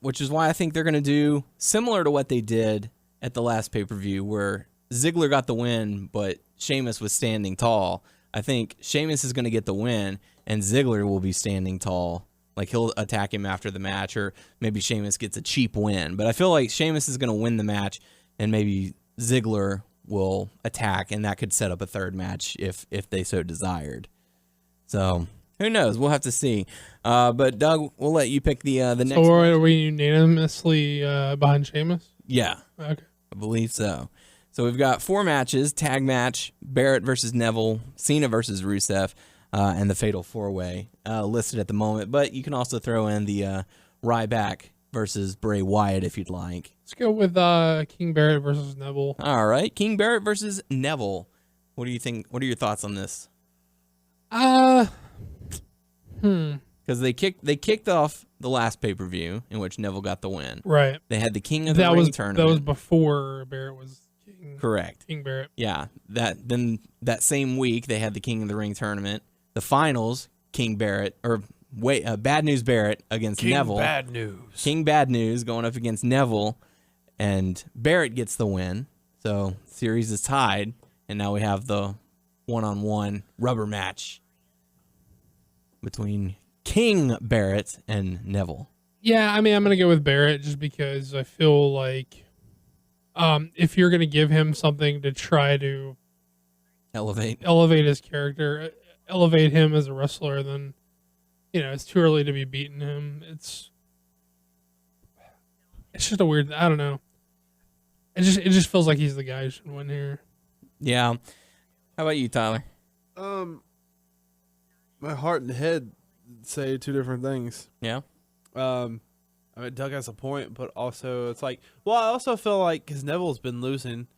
Speaker 3: which is why I think they're going to do similar to what they did at the last pay-per-view where Ziggler got the win, but Sheamus was standing tall. I think Sheamus is going to get the win, and Ziggler will be standing tall. Like, he'll attack him after the match, or maybe Sheamus gets a cheap win. But I feel like Sheamus is going to win the match, and maybe Ziggler will attack, and that could set up a third match if they so desired. So Who knows? We'll have to see. But Doug, we'll let you pick the next.
Speaker 5: So are we unanimously behind Sheamus?
Speaker 3: Yeah,
Speaker 5: Okay.
Speaker 3: I believe so. So we've got 4 matches: tag match, Barrett versus Neville, Cena versus Rusev, and the Fatal 4-Way listed at the moment. But you can also throw in the Ryback versus Bray Wyatt if you'd like.
Speaker 5: Let's go with King Barrett versus Neville.
Speaker 3: All right, King Barrett versus Neville. What do you think? What are your thoughts on this? Because they kicked off the last pay-per-view in which Neville got the win.
Speaker 5: Right.
Speaker 3: They had the King of the Ring tournament.
Speaker 5: That was before Barrett was King.
Speaker 3: Correct.
Speaker 5: King Barrett.
Speaker 3: Yeah. Then that same week they had the King of the Ring tournament. The finals, King Barrett Bad News Barrett against
Speaker 4: King
Speaker 3: Neville.
Speaker 4: Bad News.
Speaker 3: King Bad News going up against Neville, and Barrett gets the win. So series is tied, and now we have the one-on-one rubber match between King Barrett and Neville.
Speaker 5: Yeah, I mean, I'm going to go with Barrett just because I feel like if you're going to give him something to try to elevate his character, elevate him as a wrestler, then, it's too early to be beating him. It's just a weird, I don't know. It just feels like he's the guy who should win here.
Speaker 3: Yeah. How about you, Tyler?
Speaker 4: My heart and head say 2 different things.
Speaker 3: Yeah.
Speaker 4: I mean, Doug has a point, but also it's like, well, I also feel like because Neville's been losing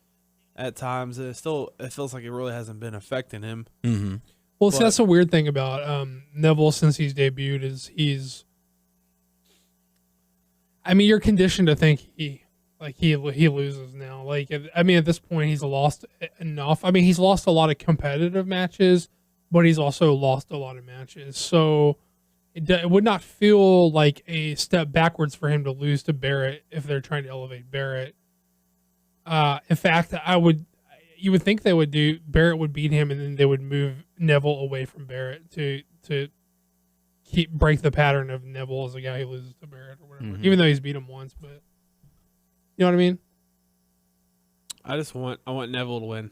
Speaker 4: at times, and it feels like it really hasn't been affecting him.
Speaker 3: Mm-hmm.
Speaker 5: Well, see, that's a weird thing about Neville since he's debuted is I mean, you're conditioned to think he loses now. Like, I mean, at this point, he's lost enough. I mean, he's lost a lot of competitive matches, but he's also lost a lot of matches. So it would not feel like a step backwards for him to lose to Barrett if they're trying to elevate Barrett. In fact, you would think Barrett would beat him, and then they would move Neville away from Barrett to break the pattern of Neville as a guy who loses to Barrett or whatever. Even though he's beat him once, but you know what I mean?
Speaker 4: I want Neville to win.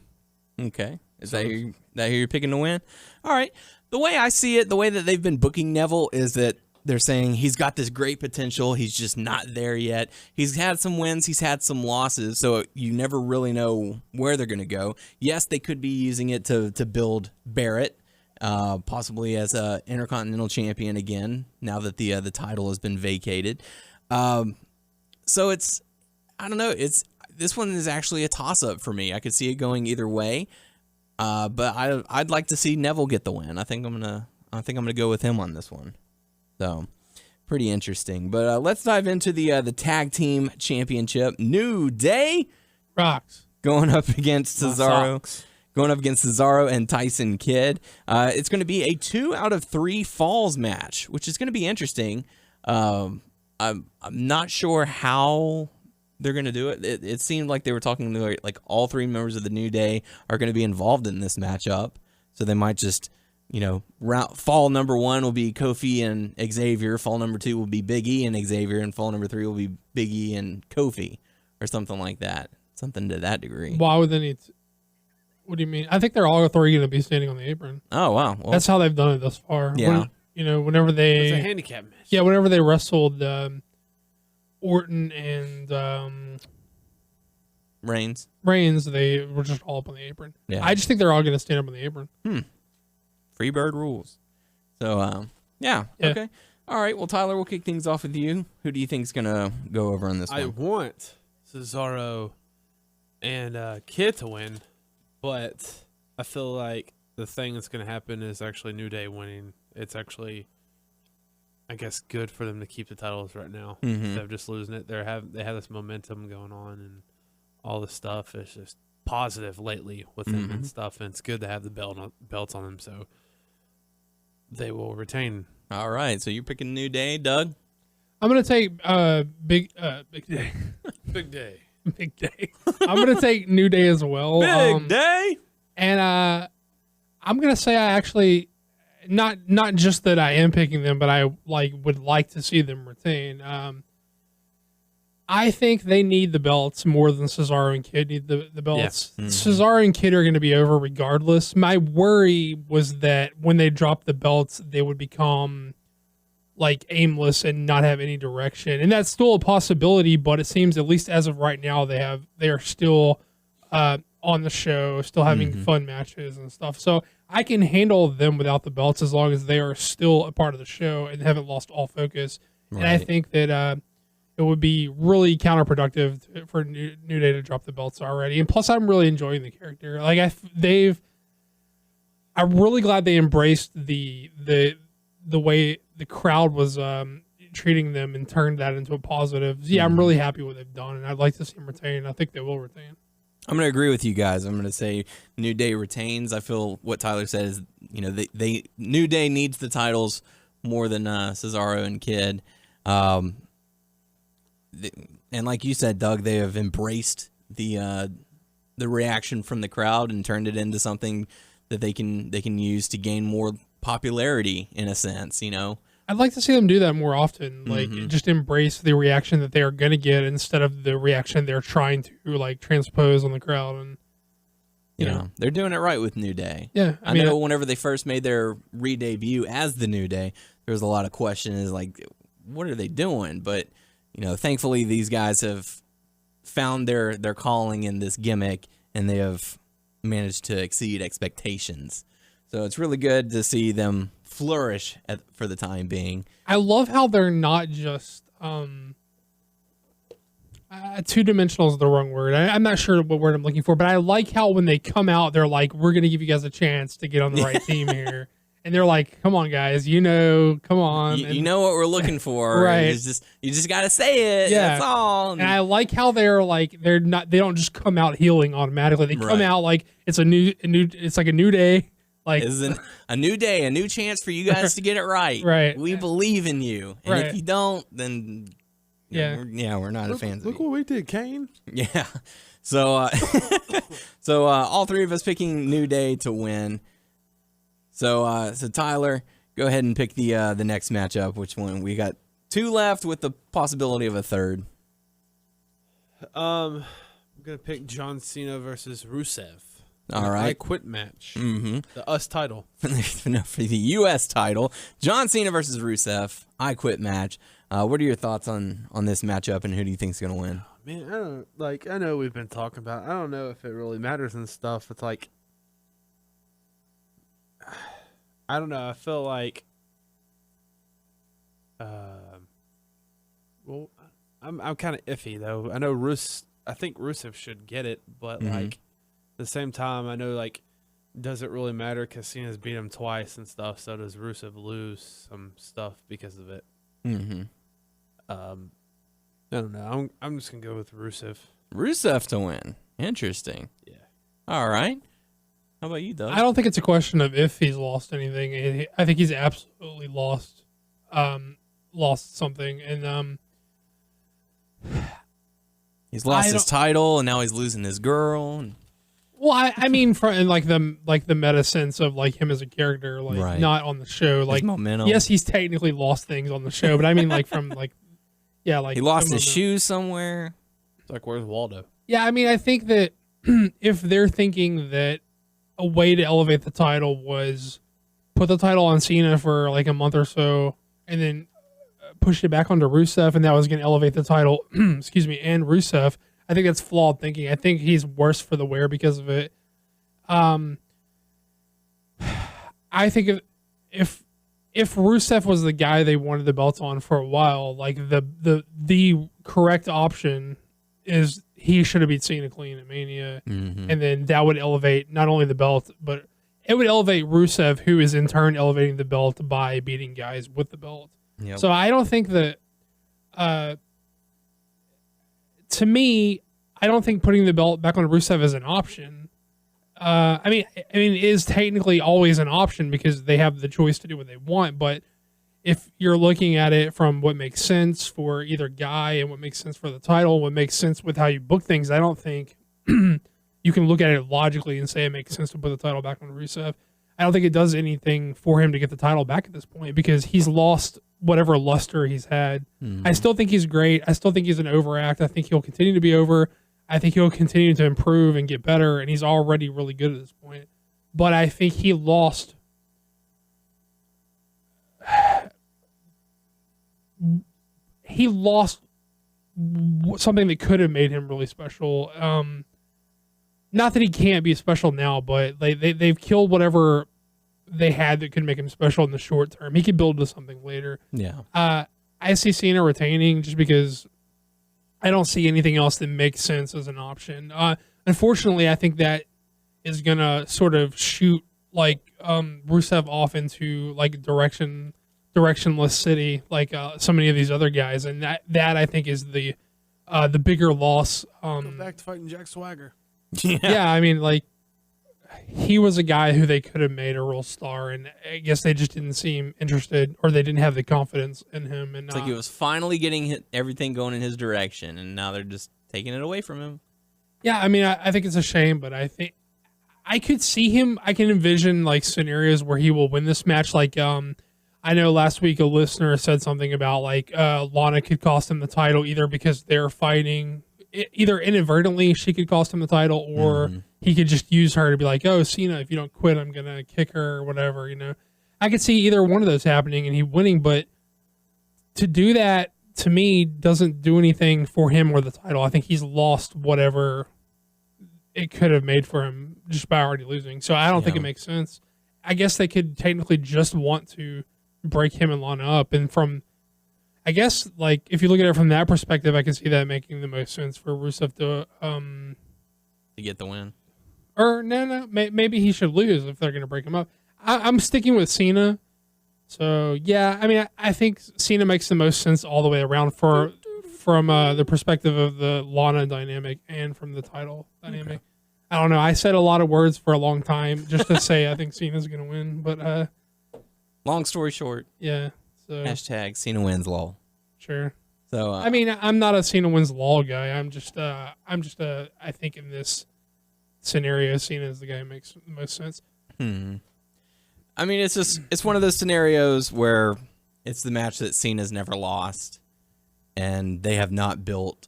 Speaker 3: Okay. Is that who you're picking to win? All right. The way I see it, the way that they've been booking Neville is that they're saying he's got this great potential. He's just not there yet. He's had some wins. He's had some losses. So you never really know where they're going to go. Yes, they could be using it to build Barrett, possibly as a Intercontinental Champion again, now that the title has been vacated. So it's, I don't know. This one is actually a toss-up for me. I could see it going either way. But I'd like to see Neville get the win. I think I'm gonna go with him on this one. So pretty interesting. But let's dive into the tag team championship. New Day
Speaker 5: rocks
Speaker 3: going up against Cesaro. Going up against Cesaro and Tyson Kidd. It's going to be a 2 out of 3 falls match, which is going to be interesting. I'm not sure how they're going to do it. It seemed like they were talking to like all 3 members of the New Day are going to be involved in this matchup. So they might just, fall number 1 will be Kofi and Xavier. Fall number 2 will be Big E and Xavier. And fall number 3 will be Big E and Kofi or something like that. Something to that degree.
Speaker 5: Why would they need to? What do you mean? I think they're all 3 going to be standing on the apron.
Speaker 3: Oh, wow. Well,
Speaker 5: that's how they've done it thus far.
Speaker 3: Yeah.
Speaker 5: Whenever they...
Speaker 4: It's a handicap match.
Speaker 5: Yeah, whenever they wrestled Orton and
Speaker 3: Reigns,
Speaker 5: they were just all up on the apron.
Speaker 3: Yeah.
Speaker 5: I just think they're all going to stand up on the apron.
Speaker 3: Free bird rules. So, yeah. Okay. All right. Well, Tyler, we'll kick things off with you. Who do you think is going to go over on this one?
Speaker 4: I want Cesaro and Kidd to win, but I feel like the thing that's going to happen is actually New Day winning. It's actually, I guess, good for them to keep the titles right now instead of just losing it. They have this momentum going on, and all this stuff is just positive lately with them and stuff. And it's good to have the belts on them, so they will retain.
Speaker 3: All right. So you're picking New Day, Doug?
Speaker 5: I'm gonna take Big Day.
Speaker 4: Big Day.
Speaker 5: Big Day. I'm gonna take New Day as well.
Speaker 3: Big Day.
Speaker 5: And I'm gonna say I actually not just that I am picking them, but I would like to see them retain. I think they need the belts more than Cesaro and Kid need the belts.
Speaker 3: Yeah.
Speaker 5: Cesaro and Kid are going to be over regardless. My worry was that when they drop the belts, they would become like aimless and not have any direction. And that's still a possibility, but it seems at least as of right now they are still on the show, still having fun matches and stuff. So I can handle them without the belts as long as they are still a part of the show and haven't lost all focus. Right. And I think that it would be really counterproductive for New Day to drop the belts already. And plus, I'm really enjoying the character. Like I'm really glad they embraced the way the crowd was treating them and turned that into a positive. Yeah, I'm really happy with what they've done, and I'd like to see them retain. I think they will retain.
Speaker 3: I'm going to agree with you guys. I'm going to say New Day retains. I feel what Tyler said is, they New Day needs the titles more than Cesaro and Kid. And like you said, Doug, they have embraced the reaction from the crowd and turned it into something that they can use to gain more popularity in a sense,
Speaker 5: I'd like to see them do that more often, like just embrace the reaction that they are going to get instead of the reaction they're trying to like transpose on the crowd. And you know,
Speaker 3: they're doing it right with New Day.
Speaker 5: Yeah,
Speaker 3: I know whenever they first made their re-debut as the New Day, there was a lot of questions like, what are they doing? But thankfully these guys have found their calling in this gimmick, and they have managed to exceed expectations. So it's really good to see them flourish for the time being.
Speaker 5: I love how they're not just two-dimensional is the wrong word. I'm not sure what word I'm looking for, but I like how when they come out, they're like, we're going to give you guys a chance to get on the right team here. And they're like, come on, guys, come on.
Speaker 3: You know what we're looking for.
Speaker 5: Right.
Speaker 3: You just got to say it. Yeah. That's all.
Speaker 5: And I like how they don't just come out healing automatically. They come out like it's it's like a new day. Like,
Speaker 3: this is a new day, a new chance for you guys to get it right.
Speaker 5: Right.
Speaker 3: We believe in you. And if you don't, then we're not a fan of you.
Speaker 4: Look what we did, Kane.
Speaker 3: Yeah. So all three of us picking New Day to win. So Tyler, go ahead and pick the next matchup. Which one? We got two left with the possibility of a third.
Speaker 4: I'm gonna pick John Cena versus Rusev.
Speaker 3: All right.
Speaker 4: I Quit match. Mm-hmm. The US title.
Speaker 3: For the U.S. title, John Cena versus Rusev. I Quit match. What are your thoughts on this matchup, and who do you think is gonna win?
Speaker 4: Man, I know we've been talking about it. I don't know if it really matters and stuff. It's like, I don't know. I feel like, well, I'm kind of iffy though. I know I think Rusev should get it, but like at the same time, I know like, does it really matter? Because Cena's beat him twice and stuff. So does Rusev lose some stuff because of it?
Speaker 3: Mm-hmm.
Speaker 4: I don't know. I'm just gonna go with Rusev.
Speaker 3: Rusev to win. Interesting.
Speaker 4: Yeah.
Speaker 3: All right. How about you, Doug?
Speaker 5: I don't think it's a question of if he's lost anything. I think he's absolutely lost something, and
Speaker 3: he's lost his title, and now he's losing his girl. And...
Speaker 5: Well, I mean, in like the meta sense of like him as a character, like not on the show. Like,
Speaker 3: momentum.
Speaker 5: Yes, he's technically lost things on the show, but I mean, like from like, yeah, like
Speaker 3: he lost his shoes somewhere.
Speaker 4: It's like, where's Waldo?
Speaker 5: Yeah, I mean, I think that if they're thinking that a way to elevate the title was put the title on Cena for like a month or so, and then push it back onto Rusev, and that was going to elevate the title, excuse me, and Rusev. I think that's flawed thinking. I think he's worse for the wear because of it. I think if Rusev was the guy they wanted the belt on for a while, like the correct option is he should have beat Cena clean at Mania, and then that would elevate not only the belt, but it would elevate Rusev, who is in turn elevating the belt by beating guys with the belt.
Speaker 3: Yep.
Speaker 5: So I don't think that. To me, I don't think putting the belt back on Rusev is an option. I mean, it is technically always an option because they have the choice to do what they want. But if you're looking at it from what makes sense for either guy and what makes sense for the title, what makes sense with how you book things, I don't think you can look at it logically and say it makes sense to put the title back on Rusev. I don't think it does anything for him to get the title back at this point because he's lost whatever luster he's had. I still think he's great. I still think he's an overact. I think he'll continue to be over. I think he'll continue to improve and get better, and he's already really good at this point. But I think he lost something that could have made him really special. Not that he can't be special now, but they've killed whatever they had that could make him special in the short term. He could build to something later.
Speaker 3: Yeah.
Speaker 5: I see Cena retaining just because I don't see anything else that makes sense as an option. Unfortunately, I think that is gonna sort of shoot like Rusev off into like directionless city, like so many of these other guys, and that I think is the bigger loss.
Speaker 4: Go back to fighting Jack Swagger.
Speaker 5: Yeah, I mean, like he was a guy who they could have made a real star, and I guess they just didn't seem interested, or they didn't have the confidence in him. And
Speaker 3: It's like he was finally getting everything going in his direction, and now they're just taking it away from him.
Speaker 5: Yeah, I mean, I think it's a shame, but I think I could see him. I can envision like scenarios where he will win this match. Like, I know last week a listener said something about like Lana could cost him the title either because they're fighting. Either inadvertently she could cost him the title, or he could just use her to be like, "Oh, Cena, if you don't quit, I'm gonna kick her," or whatever. You know, I could see either one of those happening and he winning, but to do that to me doesn't do anything for him or the title. I think he's lost whatever it could have made for him just by already losing. So I don't think it makes sense. I guess they could technically just want to break him and Lana up, and from I guess, like, if you look at it from that perspective, I can see that making the most sense for Rusev to
Speaker 3: get the win.
Speaker 5: Or, no, maybe he should lose if they're going to break him up. I'm sticking with Cena. So, yeah, I mean, I think Cena makes the most sense all the way around from the perspective of the Lana dynamic and from the title dynamic. Okay. I don't know. I said a lot of words for a long time just to say I think Cena's going to win. But
Speaker 3: long story short.
Speaker 5: Yeah. So,
Speaker 3: hashtag Cena wins lol.
Speaker 5: Sure.
Speaker 3: So
Speaker 5: I mean, I'm not a Cena wins lol guy. I think in this scenario, Cena is the guy who makes the most sense.
Speaker 3: I mean, it's one of those scenarios where it's the match that Cena's never lost, and they have not built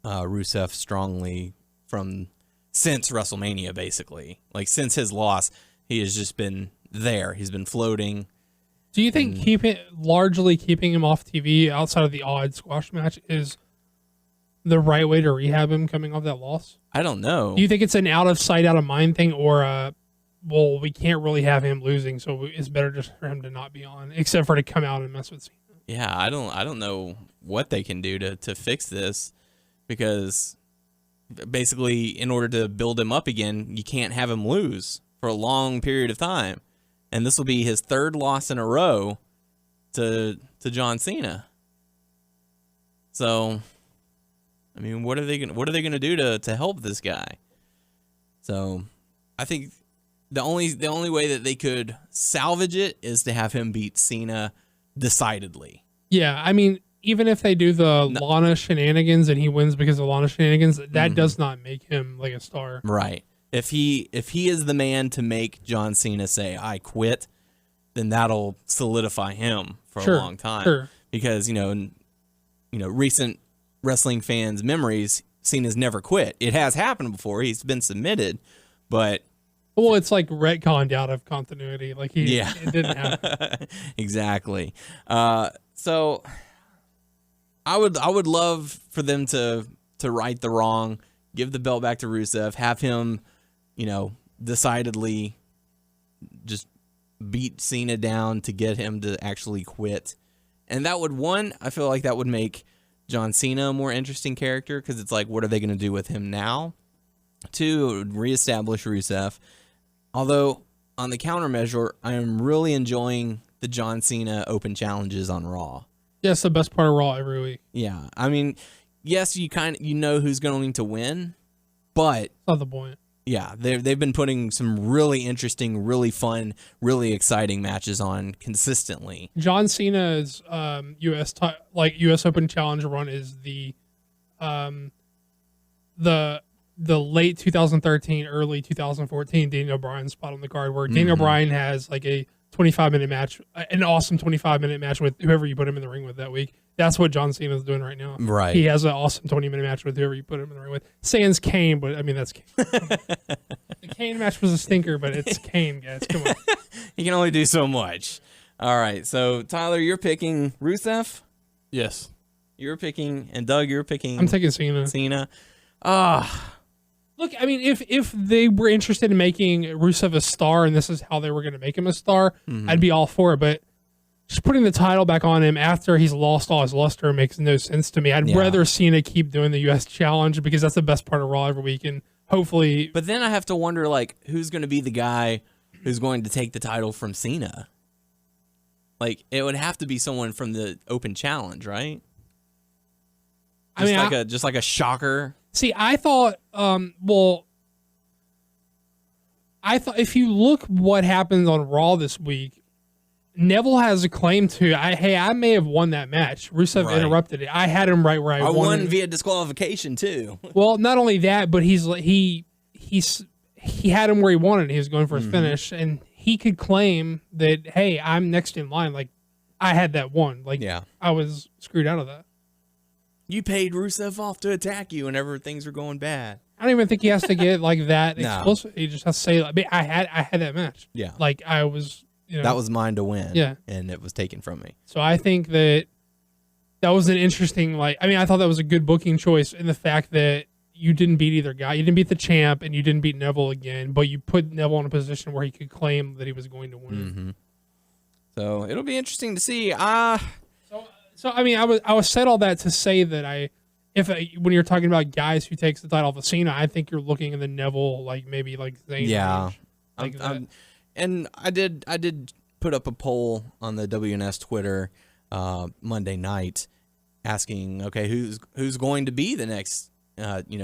Speaker 3: Rusev strongly since WrestleMania, basically. Like since his loss, he has just been there. He's been floating.
Speaker 5: Do you think largely keeping him off TV outside of the odd squash match is the right way to rehab him coming off that loss?
Speaker 3: I don't know.
Speaker 5: Do you think it's an out of sight, out of mind thing, or well, we can't really have him losing, so it's better just for him to not be on, except for to come out and mess with Cena?
Speaker 3: Yeah, I don't know what they can do to fix this, because basically, in order to build him up again, you can't have him lose for a long period of time. And this will be his third loss in a row to John Cena. So, I mean, what are they gonna do to help this guy? So, I think the only way that they could salvage it is to have him beat Cena decidedly.
Speaker 5: Yeah, I mean, even if they do the Lana shenanigans and he wins because of Lana shenanigans, that does not make him like a star.
Speaker 3: Right. If he is the man to make John Cena say I quit, then that'll solidify him for a long time.
Speaker 5: Sure.
Speaker 3: Because recent wrestling fans' memories, Cena's never quit. It has happened before. He's been submitted, but
Speaker 5: it's like retconned out of continuity. Like it didn't happen.
Speaker 3: Exactly. So I would love for them to right the wrong, give the belt back to Rusev, have him, decidedly just beat Cena down to get him to actually quit. And that would, I feel like that would make John Cena a more interesting character, because it's like, what are they going to do with him now? 2, it would reestablish Rusev. Although, on the countermeasure, I am really enjoying the John Cena open challenges on Raw.
Speaker 5: Yeah, it's the best part of Raw every week.
Speaker 3: Yeah. I mean, yes, you know who's going to win, but
Speaker 5: that's not the point.
Speaker 3: Yeah, they've been putting some really interesting, really fun, really exciting matches on consistently.
Speaker 5: John Cena's US Open Challenge run is the the late 2013, early 2014 Daniel Bryan spot on the card where Daniel Bryan has like a 25-minute match, an awesome 25-minute match with whoever you put him in the ring with that week. That's what John Cena is doing right now.
Speaker 3: Right.
Speaker 5: He has an awesome 20-minute match with whoever you put him in the ring with. Sans Kane, but I mean, that's Kane. The Kane match was a stinker, but it's Kane, guys. Come on.
Speaker 3: He can only do so much. All right. So, Tyler, you're picking Rusev.
Speaker 4: Yes.
Speaker 3: You're picking, and Doug, you're picking.
Speaker 5: I'm taking Cena.
Speaker 3: Cena.
Speaker 5: Look, I mean, if they were interested in making Rusev a star and this is how they were going to make him a star, I'd be all for it. But just putting the title back on him after he's lost all his luster makes no sense to me. I'd rather Cena keep doing the U.S. Challenge because that's the best part of Raw every week. And hopefully.
Speaker 3: But then I have to wonder, like, who's going to be the guy who's going to take the title from Cena? Like, it would have to be someone from the Open Challenge, right? Just like a shocker.
Speaker 5: See, I thought, if you look what happened on Raw this week, Neville has a claim to, I may have won that match. Rusev interrupted it. I had him right where I
Speaker 3: won via disqualification too.
Speaker 5: Well, not only that, but he had him where he wanted. He was going for his finish, and he could claim that, hey, I'm next in line. Like, I had that one. Like, I was screwed out of that.
Speaker 3: You paid Rusev off to attack you whenever things were going bad.
Speaker 5: I don't even think he has to get like that explicit. He just has to say, like, I had that match.
Speaker 3: Yeah.
Speaker 5: Like, I was,
Speaker 3: that was mine to win.
Speaker 5: Yeah.
Speaker 3: And it was taken from me.
Speaker 5: So I think that was an interesting, I thought that was a good booking choice in the fact that you didn't beat either guy. You didn't beat the champ and you didn't beat Neville again, but you put Neville in a position where he could claim that he was going to win.
Speaker 3: So it'll be interesting to see.
Speaker 5: So I mean, I was said all that to say that when you're talking about guys who takes the title off of Cena, I think you're looking at the Neville, like maybe like Zayn.
Speaker 3: Yeah,
Speaker 5: range, like
Speaker 3: and I did put up a poll on the WNS Twitter Monday night, asking, okay, who's going to be the next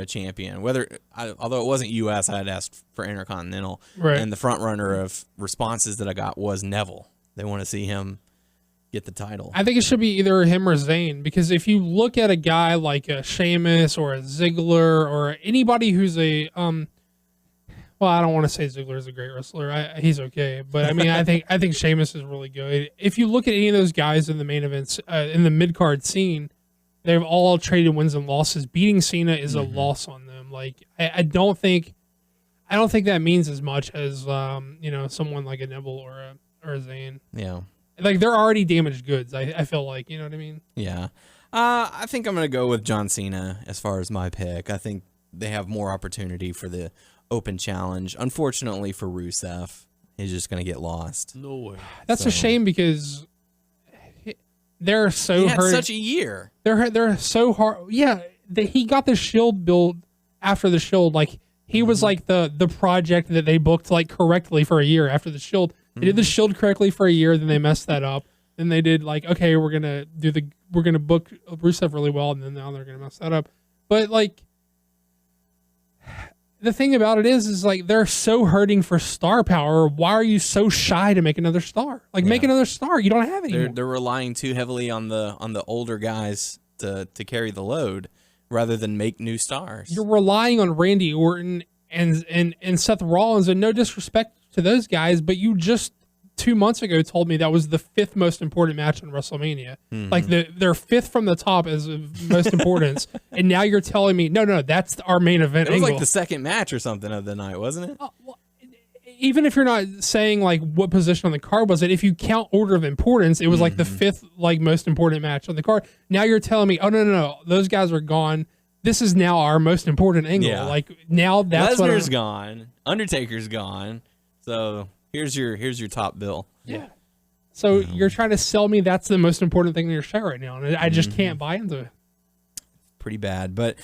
Speaker 3: champion? Although it wasn't US, I had asked for Intercontinental, and the front runner of responses that I got was Neville. They want to see him get the title.
Speaker 5: I think it should be either him or Zayn, because if you look at a guy like a Sheamus or a Ziggler or anybody who's a well, I don't want to say Ziggler's a great wrestler. He's okay, but I mean, I think Sheamus is really good. If you look at any of those guys in the main events, in the mid card scene, they've all traded wins and losses. Beating Cena is a loss on them. Like, I don't think that means as much as someone like a Neville or a Zayn.
Speaker 3: Yeah.
Speaker 5: Like, they're already damaged goods, I feel like. You know what I mean?
Speaker 3: Yeah. I think I'm going to go with John Cena as far as my pick. I think they have more opportunity for the Open Challenge. Unfortunately for Rusev, he's just going to get lost.
Speaker 4: No way.
Speaker 5: That's a shame because they're so
Speaker 3: he had
Speaker 5: hurt.
Speaker 3: Such a year.
Speaker 5: They're so hard. Yeah, he got the Shield build after the Shield. Like, he was like the project that they booked like correctly for a year after the Shield. They did the Shield correctly for a year, then they messed that up. Then they did like, okay, we're gonna book Rusev really well, and then now they're gonna mess that up. But like, the thing about it is like they're so hurting for star power. Why are you so shy to make another star? Like, make another star. You don't have any.
Speaker 3: They're relying too heavily on the older guys to carry the load rather than make new stars.
Speaker 5: You're relying on Randy Orton and Seth Rollins, and no disrespect to those guys, but you just 2 months ago told me that was the 5th most important match in WrestleMania. Like, they're 5th from the top as of most importance, and now you're telling me no, that's our main event.
Speaker 3: It was
Speaker 5: angle.
Speaker 3: like the second match or something of the night, wasn't it?
Speaker 5: Well, even if you're not saying like what position on the card was it, if you count order of importance, it was like the 5th like most important match on the card. Now you're telling me, oh no, those guys are gone. This is now our most important angle.
Speaker 3: Yeah.
Speaker 5: Like, now that's what
Speaker 3: Lesnar's gone. Undertaker's gone. So here's your top bill.
Speaker 5: Yeah. So you're trying to sell me that's the most important thing in your show right now, and I just can't buy into it.
Speaker 3: Pretty bad. But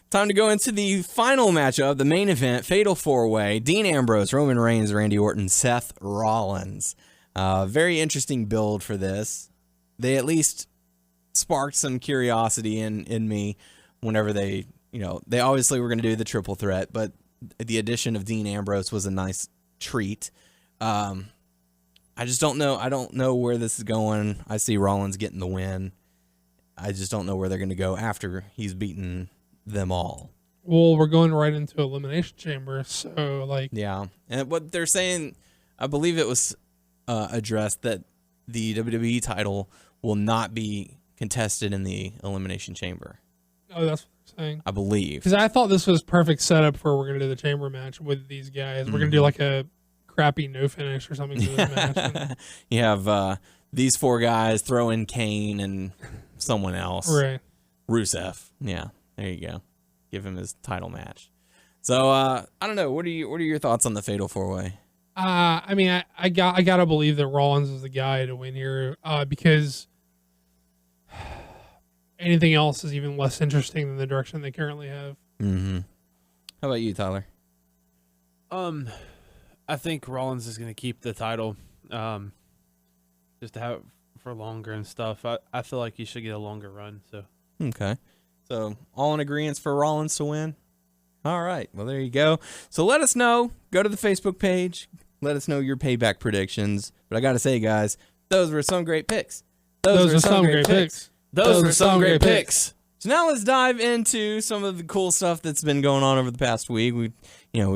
Speaker 3: time to go into the final matchup, the main event, Fatal 4-Way, Dean Ambrose, Roman Reigns, Randy Orton, Seth Rollins. Very interesting build for this. They at least sparked some curiosity in me whenever they obviously were going to do the triple threat, but the addition of Dean Ambrose was a nice treat. I just don't know. I don't know where this is going. I see Rollins getting the win. I just don't know where they're going to go after he's beaten them all.
Speaker 5: Well, we're going right into Elimination Chamber, so like,
Speaker 3: Yeah, and what they're saying, I believe it was addressed that the WWE title will not be contested in the Elimination Chamber.
Speaker 5: oh, that's what they're saying.
Speaker 3: I believe.
Speaker 5: Because I thought this was perfect setup for we're gonna do the chamber match with these guys. We're gonna do like a crappy no finish or something for this match. And,
Speaker 3: You have these 4 guys, throw in Kane and someone else.
Speaker 5: right.
Speaker 3: Rusev. Yeah, there you go. Give him his title match. So I don't know. What are your thoughts on the Fatal 4-Way?
Speaker 5: I mean, I gotta believe that Rollins is the guy to win here, because anything else is even less interesting than the direction they currently have.
Speaker 3: Mm-hmm. How about you, Tyler?
Speaker 4: I think Rollins is going to keep the title, just to have it for longer and stuff. I feel like he should get a longer run. So
Speaker 3: Okay. So all in agreement for Rollins to win? All right. Well, there you go. So let us know. Go to the Facebook page. Let us know your payback predictions. But I got to say, guys, those were some great picks.
Speaker 5: Those are some great picks.
Speaker 4: those were some great picks.
Speaker 3: So now let's dive into some of the cool stuff that's been going on over the past week. We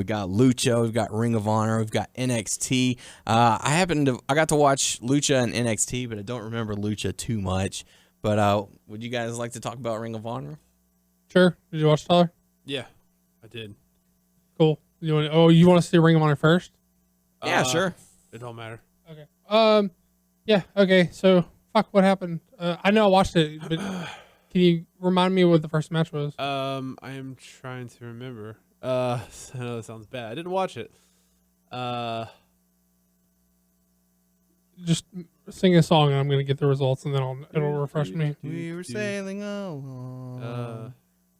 Speaker 3: got Lucha, we've got Ring of Honor, we've got NXT. I got to watch Lucha and NXT, but I don't remember Lucha too much. But would you guys like to talk about Ring of Honor?
Speaker 5: Sure. Did you watch, Tyler?
Speaker 4: Yeah, I did.
Speaker 5: Cool. You want to see Ring of Honor first?
Speaker 3: Yeah, sure.
Speaker 4: It don't matter.
Speaker 5: Okay. Yeah. Okay. So, fuck. What happened? I know I watched it, but can you remind me what the first match was?
Speaker 4: I am trying to remember. I know that sounds bad. I didn't watch it.
Speaker 5: Just sing a song, and I'm gonna get the results, and then it'll refresh me.
Speaker 3: We were sailing along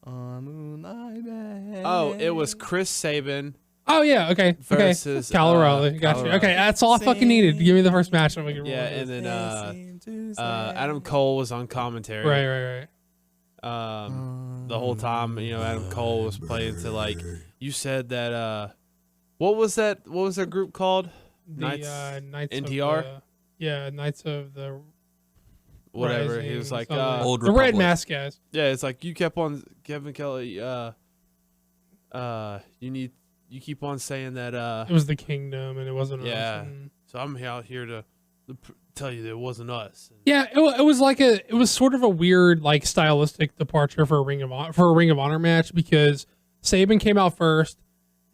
Speaker 3: on Moonlight Bay.
Speaker 4: Oh, it was Chris Sabin.
Speaker 5: Oh yeah. Okay.
Speaker 4: Versus,
Speaker 5: Kyle O'Reilly. Gotcha.
Speaker 4: Kyle
Speaker 5: Okay, that's all I fucking needed. Give me the first match, and we can.
Speaker 4: Yeah, and then Adam Cole was on commentary.
Speaker 5: Right.
Speaker 4: The whole time, Adam Cole was playing to, like, you said that. What was that? What was their group called?
Speaker 5: Knights
Speaker 4: NTR?
Speaker 5: Knights of the
Speaker 4: Whatever.
Speaker 5: Rising,
Speaker 4: He was like,
Speaker 5: something.
Speaker 3: Old
Speaker 5: the Red
Speaker 3: Republic.
Speaker 5: Mask guys.
Speaker 4: yeah, it's like you kept on Kevin Kelly. You keep on saying that.
Speaker 5: It was the Kingdom, and it wasn't us.
Speaker 4: Yeah.
Speaker 5: And-
Speaker 4: So I'm out here to tell you that it wasn't us.
Speaker 5: yeah, it was sort of a weird, like, stylistic departure for a Ring of Honor match, because Sabin came out first,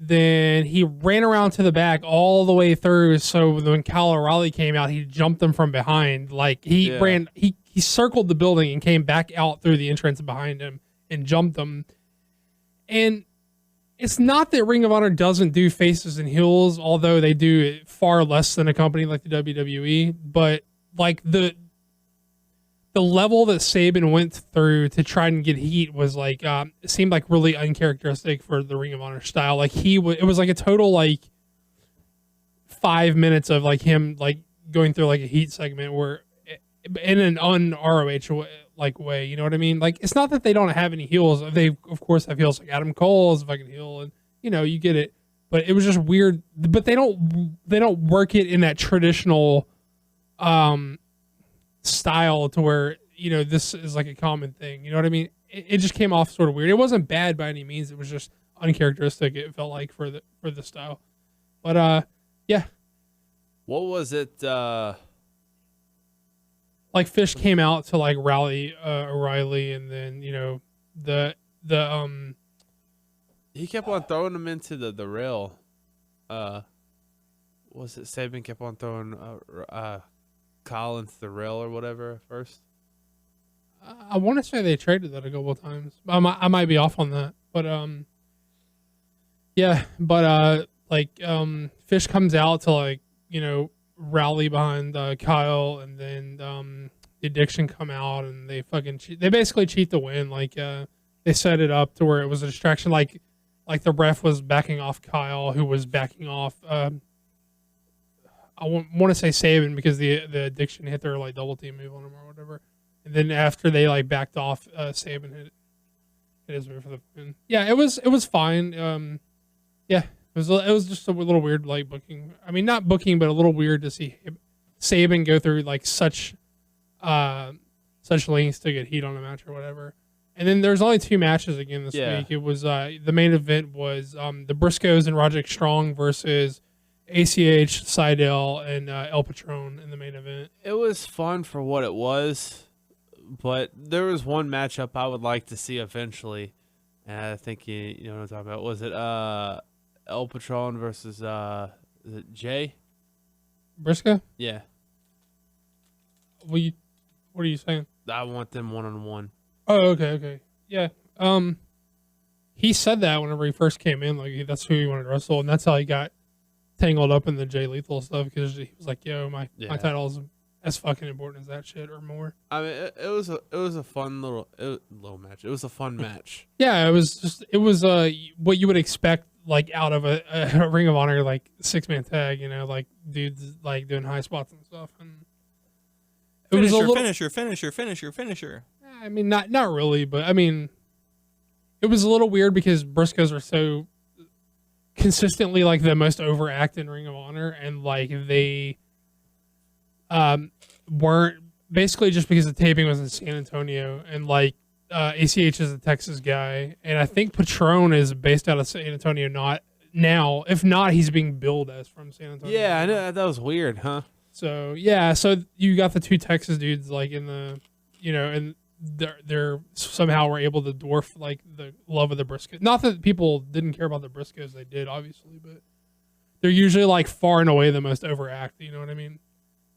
Speaker 5: then he ran around to the back all the way through. So when Kyle O'Reilly came out, he jumped them from behind. Like he circled the building and came back out through the entrance behind him and jumped them. And it's not that Ring of Honor doesn't do faces and heels, although they do it far less than a company like the WWE. But like the level that Sabin went through to try and get heat was like, it seemed like really uncharacteristic for the Ring of Honor style. Like it was like a total like 5 minutes of like him like going through like a heat segment where in an un-ROH like way, you know what I mean? Like, it's not that they don't have any heels. They of course have heels, like Adam Cole is a fucking heel, and you get it. But it was just weird. But they don't work it in that traditional style to where this is like a common thing. You know what I mean? It just came off sort of weird. It wasn't bad by any means. It was just uncharacteristic. It felt like for the style. But yeah.
Speaker 4: What was it?
Speaker 5: Like Fish came out to like rally O'Reilly, and then the
Speaker 4: He kept on throwing them into the rail. Was it Sabin kept on throwing Kyle into the rail or whatever at first?
Speaker 5: I want to say they traded that a couple of times. I might be off on that, but yeah. But Fish comes out to like rally behind Kyle, and then the Addiction come out, and they fucking they basically cheat the win. Like they set it up to where it was a distraction. Like the ref was backing off Kyle, who was backing off. I want to say Sabin, because the Addiction hit their like double team move on him or whatever. And then after they like backed off, Sabin hit his move for the win. Yeah, it was fine. Yeah, it was just a little weird like booking. I mean, not booking, but a little weird to see Sabin go through like such lengths to get heat on a match or whatever. And then there's only 2 matches again this week. It was the main event was the Briscoes and Roderick Strong versus ACH, Seidel, and El Patron in the main event.
Speaker 4: It was fun for what it was, but there was one matchup I would like to see eventually, and I think you know what I'm talking about. Was it El Patron versus is it Jay
Speaker 5: Briscoe?
Speaker 4: Yeah,
Speaker 5: What are you saying?
Speaker 4: I want them 1-on-1.
Speaker 5: Oh, okay. Yeah. He said that whenever he first came in, like that's who he wanted to wrestle, and that's how he got tangled up in the Jay Lethal stuff, because he was like, "Yo, my title is as fucking important as that shit or more."
Speaker 4: I mean, it was a fun little match. It was a fun match.
Speaker 5: Yeah, it was what you would expect like out of a Ring of Honor like 6-man tag, you know, like dudes like doing high spots and stuff, and it was a little
Speaker 3: finisher.
Speaker 5: I mean, not really, but I mean, it was a little weird because Briscoes are so consistently like the most overact in Ring of Honor, and like they weren't, basically just because the taping was in San Antonio, and like ACH is a Texas guy, and I think Patron is based out of San Antonio. Not now, if not, he's being billed as from San Antonio.
Speaker 4: Yeah, I know that was weird, huh?
Speaker 5: So yeah, so you got the 2 Texas dudes like in the, you know, and they're somehow were able to dwarf like the love of the Briscoes. Not that people didn't care about the Briscoes, they did obviously, but they're usually like far and away the most overact. You know what I mean?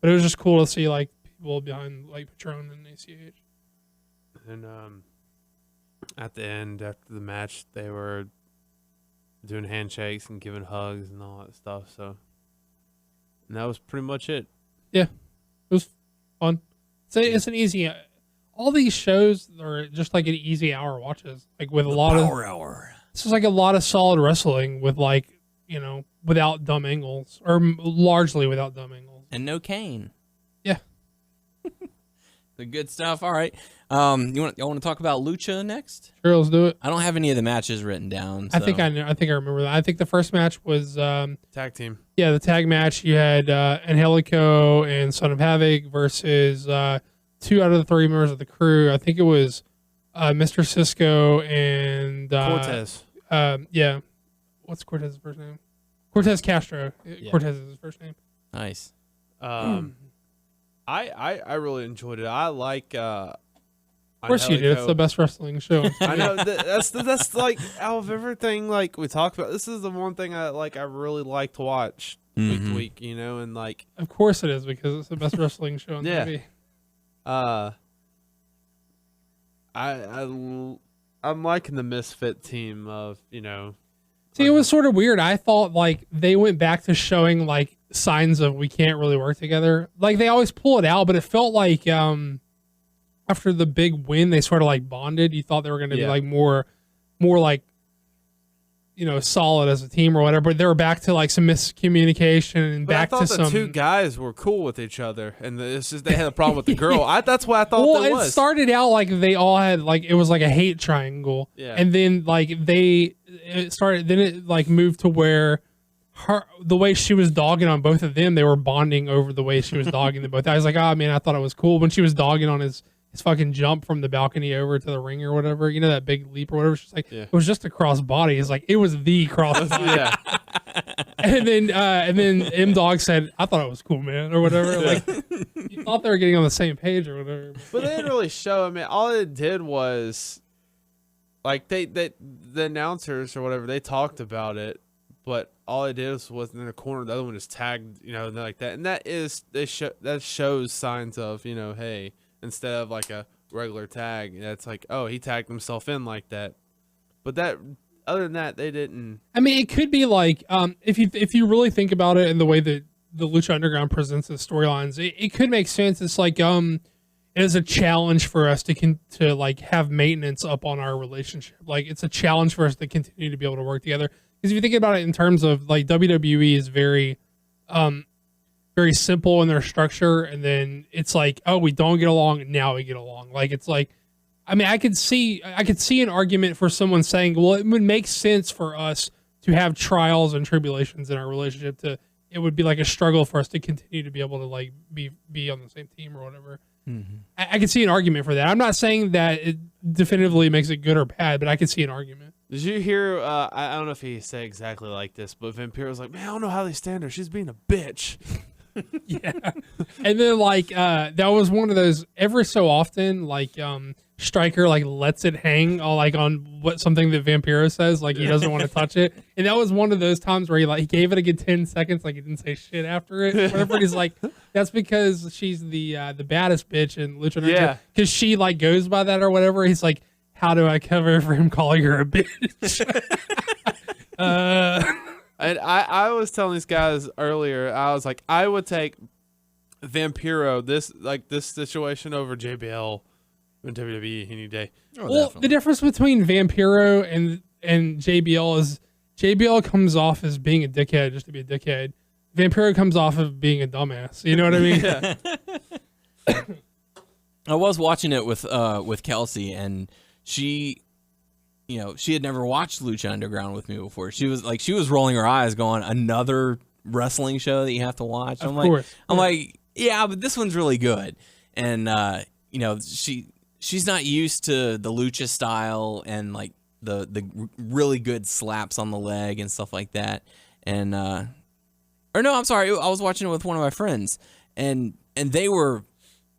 Speaker 5: But it was just cool to see like people behind like Patron and ACH.
Speaker 4: And at the end, after the match, they were doing handshakes and giving hugs and all that stuff. So, and that was pretty much it.
Speaker 5: Yeah, it was fun. It's an easy. All these shows are just like an easy hour watches, like with a lot of
Speaker 3: Power Hour.
Speaker 5: This is like a lot of solid wrestling with like, you know, without dumb angles, or largely without dumb angles.
Speaker 3: And no Kane.
Speaker 5: Yeah.
Speaker 3: The good stuff. All right. You want to talk about Lucha next?
Speaker 5: Sure, let's do it.
Speaker 3: I don't have any of the matches written down. So.
Speaker 5: I think I remember that. I think the first match was
Speaker 4: Tag team.
Speaker 5: Yeah, the tag match. You had Angelico and Son of Havoc versus 2 out of the 3 members of the crew. I think it was Mr. Cisco and
Speaker 4: Cortez.
Speaker 5: Yeah. What's Cortez's first name? Cortez Castro.
Speaker 3: Yeah.
Speaker 5: Cortez is his first name.
Speaker 3: Nice.
Speaker 4: I really enjoyed it. I like.
Speaker 5: Of course you do. It's the best wrestling show.
Speaker 4: I know that's like out of everything like we talked about. This is the one thing I really like to watch week to week. You know, and like.
Speaker 5: Of course it is, because it's the best wrestling show on TV.
Speaker 4: I'm liking the misfit team of, you know.
Speaker 5: See, it was sort of weird. I thought like they went back to showing like signs of we can't really work together. Like they always pull it out, but it felt like after the big win, they sort of like bonded. You thought they were going to be like more like, you know, solid as a team or whatever. But they were back to like some miscommunication and back to some.
Speaker 4: The 2 guys were cool with each other, and it's just they had a problem with the girl. That's what I thought.
Speaker 5: Well,
Speaker 4: it was.
Speaker 5: It started out like they all had like it was like a hate triangle, and then like it like moved to where the way she was dogging on both of them, they were bonding over the way she was dogging them both. I was like, oh man, I thought it was cool when she was dogging on his fucking jump from the balcony over to the ring or whatever, you know, that big leap or whatever. She's like, it was just a cross body. It's like, it was the cross body. And then M Dog said, I thought it was cool, man, or whatever. Like, you thought they were getting on the same page or whatever.
Speaker 4: But they didn't really show. I mean, all it did was, like, the announcers or whatever, they talked about it, but all it did was in the corner, the other one just tagged, you know, like that. And that shows signs of, you know, hey, instead of like a regular tag, that's like, oh, he tagged himself in like that. But that, other than that, they didn't.
Speaker 5: I mean, it could be like, if you really think about it in the way that the Lucha Underground presents the storylines, it could make sense. It's like, it is a challenge for us to like have maintenance up on our relationship. Like it's a challenge for us to continue to be able to work together. Because if you think about it in terms of like WWE is very simple in their structure, and then it's like, oh, we don't get along, now we get along. Like it's like, I mean, I could see an argument for someone saying, well, it would make sense for us to have trials and tribulations in our relationship. It would be like a struggle for us to continue to be able to like be on the same team or whatever. Mm-hmm. I could see an argument for that. I'm not saying that definitively makes it good or bad, but I can see an argument.
Speaker 4: Did you hear? I don't know if he said exactly like this, but Vampiro's like, man, I don't know how they stand her. She's being a bitch.
Speaker 5: Yeah. And then like that was one of those every so often like Stryker like lets it hang on something that Vampiro says, like he doesn't want to touch it. And that was one of those times where he gave it a good 10 seconds, like he didn't say shit after it. Whatever. He's like, that's because she's the baddest bitch in Lucha Underground.
Speaker 4: Yeah.
Speaker 5: Because she like goes by that or whatever. He's like, how do I cover for him calling her a bitch?
Speaker 4: And I was telling these guys earlier, I was like, I would take Vampiro this situation over JBL in WWE any day.
Speaker 3: Oh,
Speaker 5: Well,
Speaker 3: definitely.
Speaker 5: the difference between Vampiro and JBL is JBL comes off as being a dickhead just to be a dickhead. Vampiro comes off of being a dumbass. You know what I mean?
Speaker 4: Yeah.
Speaker 3: I was watching it with Kelsey, and she had never watched Lucha Underground with me before. She was rolling her eyes, going, "Another wrestling show that you have to watch." I'm like, yeah, but this one's really good. And she's not used to the lucha style and like the really good slaps on the leg and stuff like that. And or no, I'm sorry, I was watching it with one of my friends, and they were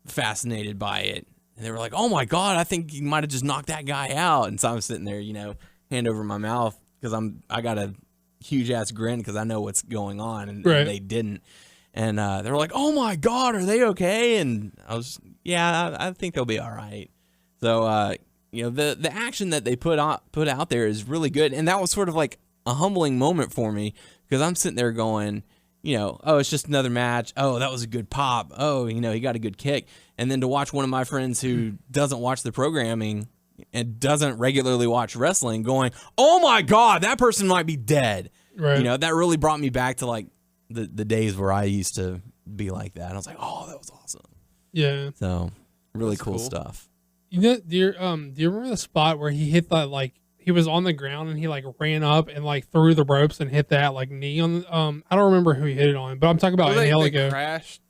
Speaker 3: fascinated by it. And they were like, "Oh my God, I think you might have just knocked that guy out." And so I'm sitting there, hand over my mouth because I got a huge ass grin because I know what's going on, and they didn't. And they were like, "Oh my God, are they okay?" And I was, "Yeah, I think they'll be all right." So the action that they put out there is really good, and that was sort of like a humbling moment for me because I'm sitting there going, oh, it's just another match. Oh, that was a good pop. Oh, he got a good kick. And then to watch one of my friends who doesn't watch the programming and doesn't regularly watch wrestling going, "Oh my God, that person might be dead."
Speaker 5: Right.
Speaker 3: That really brought me back to like the days where I used to be like that. And I was like, "Oh, that was awesome."
Speaker 5: Yeah.
Speaker 3: So really
Speaker 4: That's
Speaker 3: cool
Speaker 4: cool
Speaker 3: stuff.
Speaker 5: Do you remember the spot where he hit that like he was on the ground and he like ran up and like threw the ropes and hit that like knee on I don't remember who he hit it on, but I'm talking about
Speaker 4: They crashed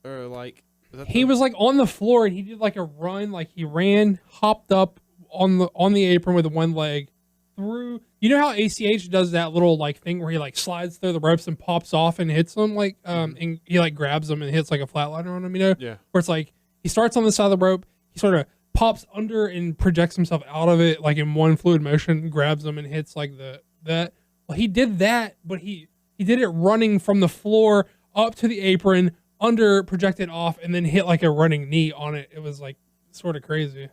Speaker 4: or like
Speaker 5: he was like on the floor and he did like a run, like he ran, hopped up on the apron with one leg, through. You know how ACH does that little like thing where he like slides through the ropes and pops off and hits them like and he like grabs them and hits like a flatliner on them,
Speaker 4: Yeah.
Speaker 5: where it's like he starts on the side of the rope, he sort of pops under and projects himself out of it like in one fluid motion, grabs them and hits like that. Well, he did that, but he did it running from the floor up to the apron, under, projected off, and then hit like a running knee on it. It was like sort of crazy.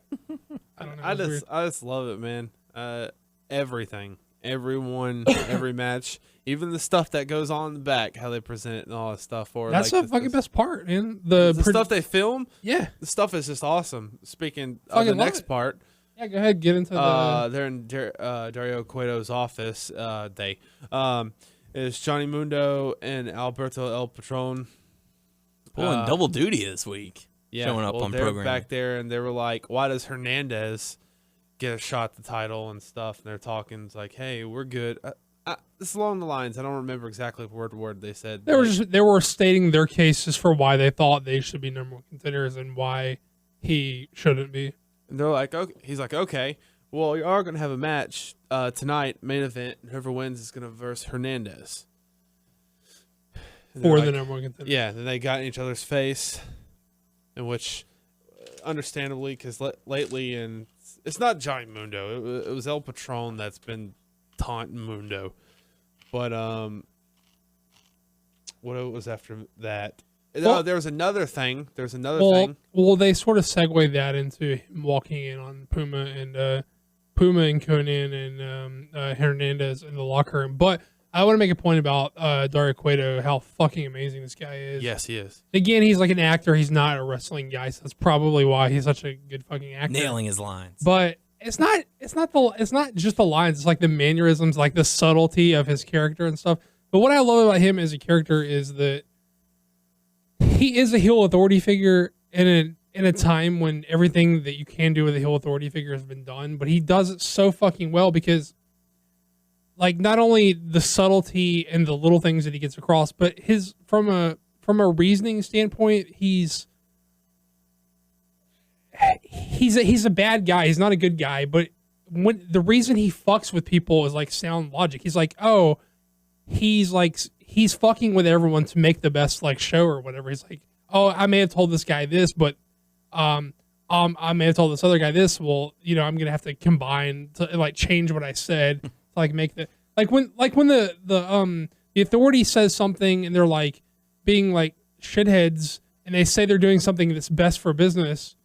Speaker 5: I don't know.
Speaker 4: I just love it, man. Everything, everyone, every match, even the stuff that goes on in the back, how they present it and all that stuff. For
Speaker 5: that's
Speaker 4: like,
Speaker 5: the fucking best part, man.
Speaker 4: The stuff they film,
Speaker 5: yeah,
Speaker 4: the stuff is just awesome. Speaking of
Speaker 5: Fucking
Speaker 4: the
Speaker 5: love
Speaker 4: next
Speaker 5: it.
Speaker 4: part,
Speaker 5: yeah. Go ahead, get into the.
Speaker 4: they're in Dario Cueto's office. Is Johnny Mundo and Alberto El Patron
Speaker 3: Pulling double duty this week. Showing up on
Speaker 4: they're
Speaker 3: program.
Speaker 4: back there, and they were like, "Why does Hernandez get a shot at the title and stuff?" And they're talking, it's like, "Hey, we're good." It's along the lines. I don't remember exactly word to word they said.
Speaker 5: They were stating their cases for why they thought they should be number one contenders and why he shouldn't be.
Speaker 4: And they're like, "Okay." He's like, "Okay, well, you are going to have a match tonight, main event. And whoever wins is going to verse Hernandez
Speaker 5: For the number one contender.
Speaker 4: Yeah, then they got in each other's face, in which, understandably, because lately, and it's not Johnny Mundo, it was El Patron that's been taunting Mundo. But what was after that?
Speaker 5: Well,
Speaker 4: there was another thing. There's another thing.
Speaker 5: Well, they sort of segued that into him walking in on Puma and Conan and Hernandez in the locker room. But I want to make a point about Dario Cueto, how fucking amazing this guy is.
Speaker 4: Yes, he is.
Speaker 5: Again, he's like an actor. He's not a wrestling guy, so that's probably why he's such a good fucking actor.
Speaker 3: Nailing his lines.
Speaker 5: But it's not just the lines. It's like the mannerisms, like the subtlety of his character and stuff. But what I love about him as a character is that he is a heel authority figure in a time when everything that you can do with a heel authority figure has been done. But he does it so fucking well because, like, not only the subtlety and the little things that he gets across, but from a reasoning standpoint, he's a bad guy. He's not a good guy, but when the reason he fucks with people is like sound logic. He's like, oh, he's fucking with everyone to make the best like show or whatever. He's like, oh, I may have told this guy this, but I may have told this other guy this. Well, I'm gonna have to combine to like change what I said to like make the when the authority says something and they're like being like shitheads and they say they're doing something that's best for business.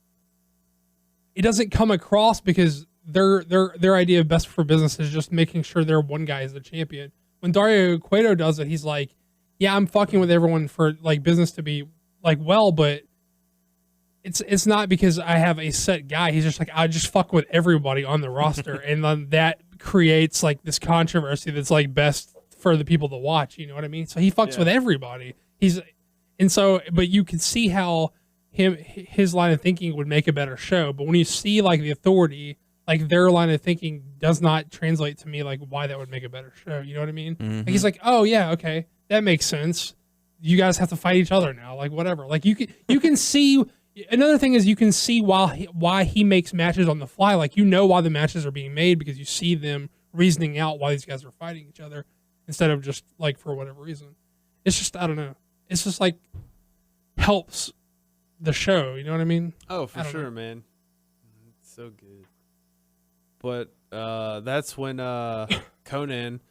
Speaker 5: It doesn't come across because their idea of best for business is just making sure their one guy is the champion. When Dario Cueto does it, he's like, yeah, I'm fucking with everyone for like business to be like well, but it's not because I have a set guy. He's just like, I just fuck with everybody on the roster, and then that creates like this controversy that's like best for the people to watch. You know what I mean? So he fucks with everybody. But you can see how his line of thinking would make a better show. But when you see like the authority, like their line of thinking does not translate to me like why that would make a better show. You know what I mean? Mm-hmm. Like he's like, oh yeah, okay, that makes sense. You guys have to fight each other now, like whatever. Like you can see. Another thing is you can see why he makes matches on the fly. Like why the matches are being made because you see them reasoning out why these guys are fighting each other instead of just like for whatever reason. It's just I don't know. It's just like helps the show. You know what I mean?
Speaker 4: Oh, for sure, man. It's so good. But that's when Conan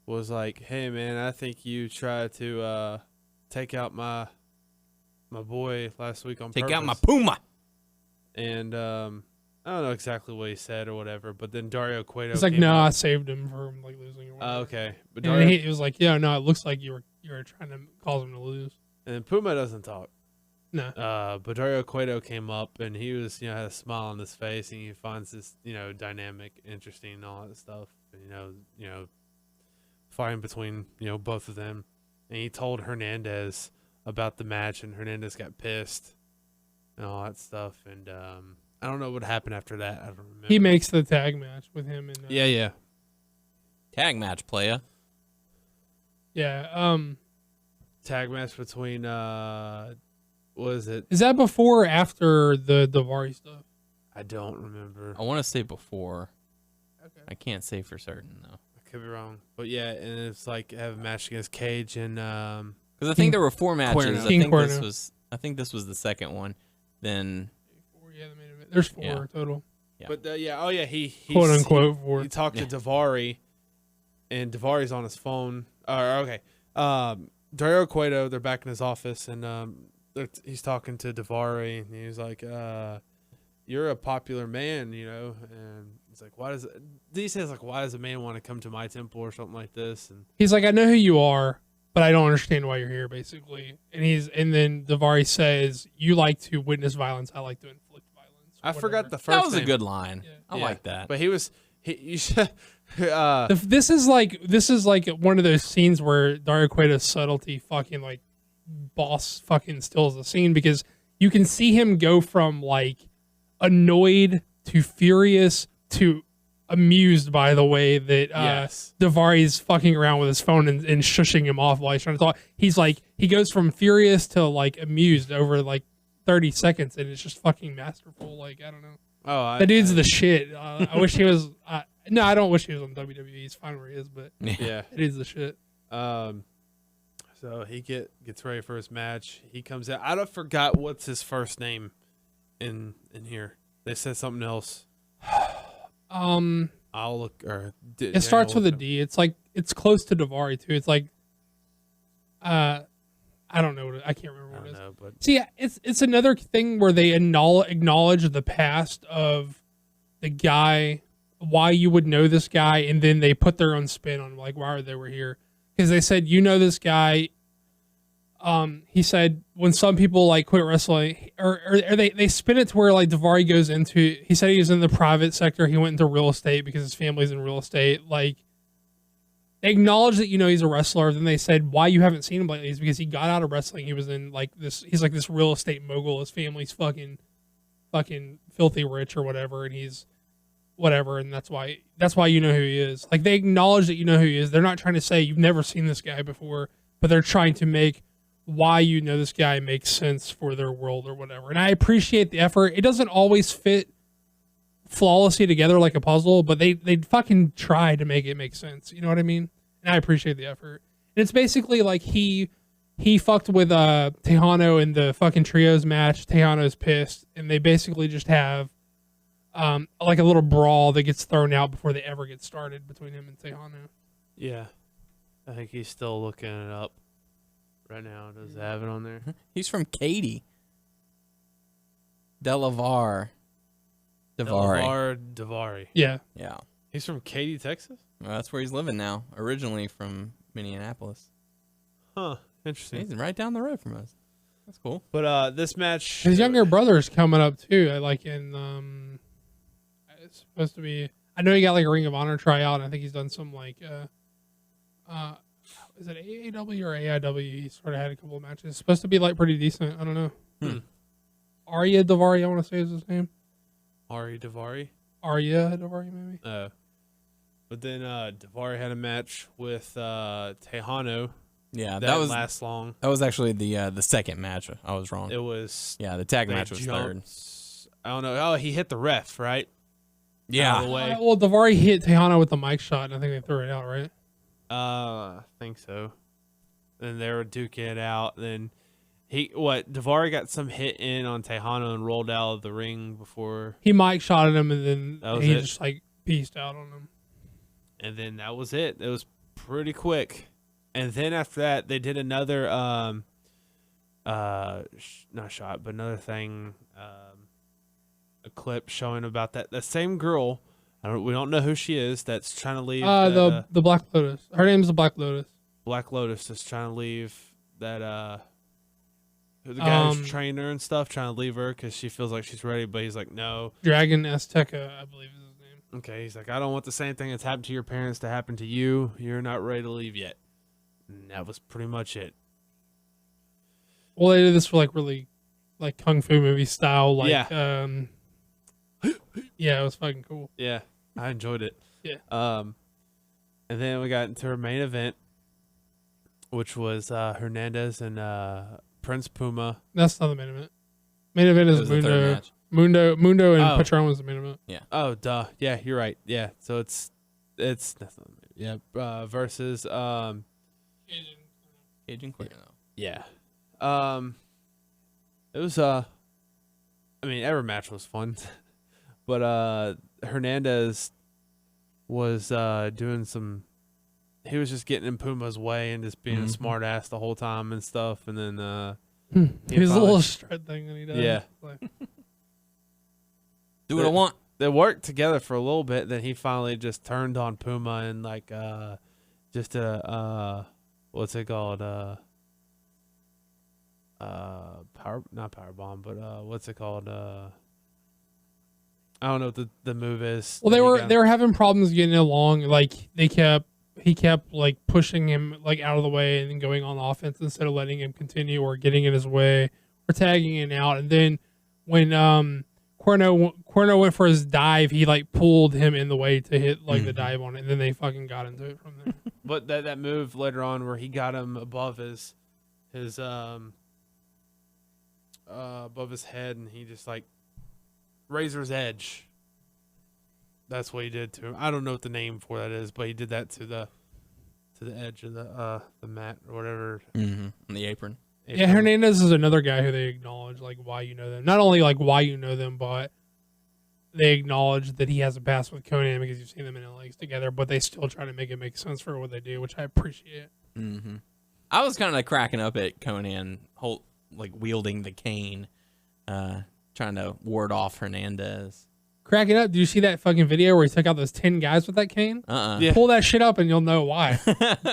Speaker 4: was like, "Hey, man, I think you tried to take out my boy last week on purpose.
Speaker 3: Take out my Puma."
Speaker 4: And I don't know exactly what he said or whatever, but then Dario Cueto.
Speaker 5: It's like, no, I saved him from like losing.
Speaker 4: Okay, but
Speaker 5: he was like, yeah, no, it looks like you were trying to cause him to lose.
Speaker 4: And Puma doesn't talk.
Speaker 5: No.
Speaker 4: But Dario Cueto came up and he was, had a smile on his face and he finds this, dynamic, interesting and all that stuff. And, fighting between, both of them. And he told Hernandez about the match and Hernandez got pissed and all that stuff. And I don't know what happened after that. I don't remember.
Speaker 5: He makes the tag match with him. And
Speaker 4: yeah.
Speaker 3: Tag match, playa.
Speaker 5: Yeah.
Speaker 4: Tag match between, what is it?
Speaker 5: Is that before or after the Davari stuff?
Speaker 4: I don't remember.
Speaker 3: I want to say before.
Speaker 5: Okay.
Speaker 3: I can't say for certain though.
Speaker 4: I could be wrong, but yeah, and it's like have a match against Cage and
Speaker 3: because I think there were 4 matches. I think this was the second one. Then
Speaker 5: there's 4 total.
Speaker 3: Yeah.
Speaker 4: But he
Speaker 5: quote unquote 4.
Speaker 4: He talked to Davari, and Davari's on his phone. Okay, Dario Cueto, they're back in his office, and he's talking to Davari, and he's like, "You're a popular man, and he's like, why does a man want to come to my temple or something like this?" And
Speaker 5: he's like, "I know who you are, but I don't understand why you're here," basically. And then Davari says, "You like to witness violence. I like to inflict violence."
Speaker 4: I forgot the first.
Speaker 3: That was
Speaker 4: name.
Speaker 3: a good line.
Speaker 5: Yeah.
Speaker 3: I like that.
Speaker 4: But you should.
Speaker 5: This is like one of those scenes where Dario Cueto's subtlety fucking like boss fucking steals the scene, because you can see him go from like annoyed to furious to amused by the way that Davari's fucking around with his phone and shushing him off while he's trying to talk. He's like, he goes from furious to like amused over like 30 seconds, and it's just fucking masterful. Like, I don't know. The dude's the shit. I wish he was. No, I don't wish he was on WWE. He's fine where he is, but
Speaker 4: yeah,
Speaker 5: it is the shit.
Speaker 4: So he gets ready for his match. He comes out. I forgot what's his first name in here. They said something else. I'll look.
Speaker 5: It starts with a D. It's like it's close to Davari too. It's like, I don't know. I can't remember what it is.
Speaker 4: But
Speaker 5: see, it's another thing where they acknowledge the past of the guy, why you would know this guy, and then they put their own spin on like why they were here. Because they said, this guy. He said when some people like quit wrestling, or they spin it to where like Davari goes into. He said he was in the private sector. He went into real estate because his family's in real estate. Like, they acknowledge that he's a wrestler. Then they said why you haven't seen him lately is because he got out of wrestling. He was in like this. He's like this real estate mogul. His family's fucking filthy rich or whatever, and he's whatever, and that's why you know who he is. Like, they acknowledge that you know who he is. They're not trying to say you've never seen this guy before, but they're trying to make why you know this guy makes sense for their world or whatever. And I appreciate the effort. It doesn't always fit flawlessly together like a puzzle, but they fucking try to make it make sense. You know what I mean? And I appreciate the effort. And it's basically like he fucked with Tejano in the fucking trios match. Tejano's pissed, and they basically just have like a little brawl that gets thrown out before they ever get started between him and Tejano.
Speaker 4: Yeah. I think he's still looking it up right now. Does it have it on there?
Speaker 3: He's from Katy. Davari.
Speaker 4: Davari.
Speaker 5: Yeah.
Speaker 3: Yeah.
Speaker 4: He's from Katy, Texas?
Speaker 3: Well, that's where he's living now. Originally from Minneapolis.
Speaker 4: Huh. Interesting.
Speaker 3: He's right down the road from us. That's cool.
Speaker 4: But this match,
Speaker 5: His younger brother's coming up too. Like in it's supposed to be. I know he got like a Ring of Honor tryout. And I think he's done some like is it AAW or AIW? He sort of had a couple of matches. It's supposed to be like pretty decent. I don't know. Arya Davari, I want to say is his name.
Speaker 4: Ari Davari.
Speaker 5: Arya Davari, maybe.
Speaker 4: But then Davari had a match with Tejano.
Speaker 3: Yeah,
Speaker 4: That was last long.
Speaker 3: That was actually the second match. I was wrong.
Speaker 4: It was.
Speaker 3: Yeah, the tag match was third.
Speaker 4: I don't know. Oh, he hit the ref, right?
Speaker 3: Yeah.
Speaker 4: Out of the way.
Speaker 5: Well, Davari hit Tejano with the mic shot, and I think they threw it out, right?
Speaker 4: I think so. Then they were duking it out. Then Davari got some hit in on Tejano and rolled out of the ring before.
Speaker 5: He mic shotted him, and then
Speaker 4: That was
Speaker 5: he
Speaker 4: it?
Speaker 5: just like pieced out on him.
Speaker 4: And then that was it. It was pretty quick. And then after that, they did another, not shot, but another thing, a clip showing about the same girl. We don't know who she is. That's trying to leave.
Speaker 5: The Black Lotus. Her name's the Black Lotus.
Speaker 4: Black Lotus is trying to leave that. The guy who's trained her and stuff, trying to leave her because she feels like she's ready, but he's like, no.
Speaker 5: Dragon Azteca, I believe is his name.
Speaker 4: Okay, he's like, I don't want the same thing that's happened to your parents to happen to you. You're not ready to leave yet. And that was pretty much it.
Speaker 5: Well, they did this for like really, like kung fu movie style. Like,
Speaker 4: Yeah.
Speaker 5: Yeah, it was fucking cool.
Speaker 4: Yeah, I enjoyed it.
Speaker 5: Yeah.
Speaker 4: And then we got into our main event, which was Hernandez and Prince Puma.
Speaker 5: That's not the main event. Main event
Speaker 3: It
Speaker 5: is
Speaker 3: was the third match.
Speaker 5: Mundo and
Speaker 4: Oh.
Speaker 5: Patron was the main event.
Speaker 4: Oh, duh. Yeah, you're right. Yeah, so it's that's not versus
Speaker 3: Agent Quinn.
Speaker 4: yeah. It was I mean, every match was fun. But Hernandez was doing some. He was just getting in Puma's way and just being a smart ass the whole time and stuff. And then
Speaker 5: His little strut thing that he does.
Speaker 4: Yeah.
Speaker 5: Like,
Speaker 3: Do what I want.
Speaker 4: they worked together for a little bit. Then he finally just turned on Puma and like just what's it called not power bomb, but what's it called I don't know what the move is.
Speaker 5: well, they were having problems getting along. Like he kept like pushing him like out of the way and then going on offense instead of letting him continue or getting in his way or tagging in and out. And then when Cuerno went for his dive, he like pulled him in the way to hit like the dive on it. And then they fucking got into it from there.
Speaker 4: But that move later on where he got him above his above his head and he just like razor's edge. That's what he did to him. I don't know what the name for that is, but he did that to the edge of the mat or whatever.
Speaker 3: On the apron.
Speaker 5: Yeah, Hernandez is another guy who they acknowledge like why you know them. Not only like why you know them, but they acknowledge that he has a past with Conan because you've seen them in LAs together, but they still try to make it make sense for what they do, which I appreciate.
Speaker 3: I was kind of cracking up at Conan wielding the cane, trying to ward off Hernandez.
Speaker 5: Cracking up. Do you see that fucking video where he took out those 10 guys with that cane?
Speaker 4: Yeah.
Speaker 5: Pull that shit up and you'll know why.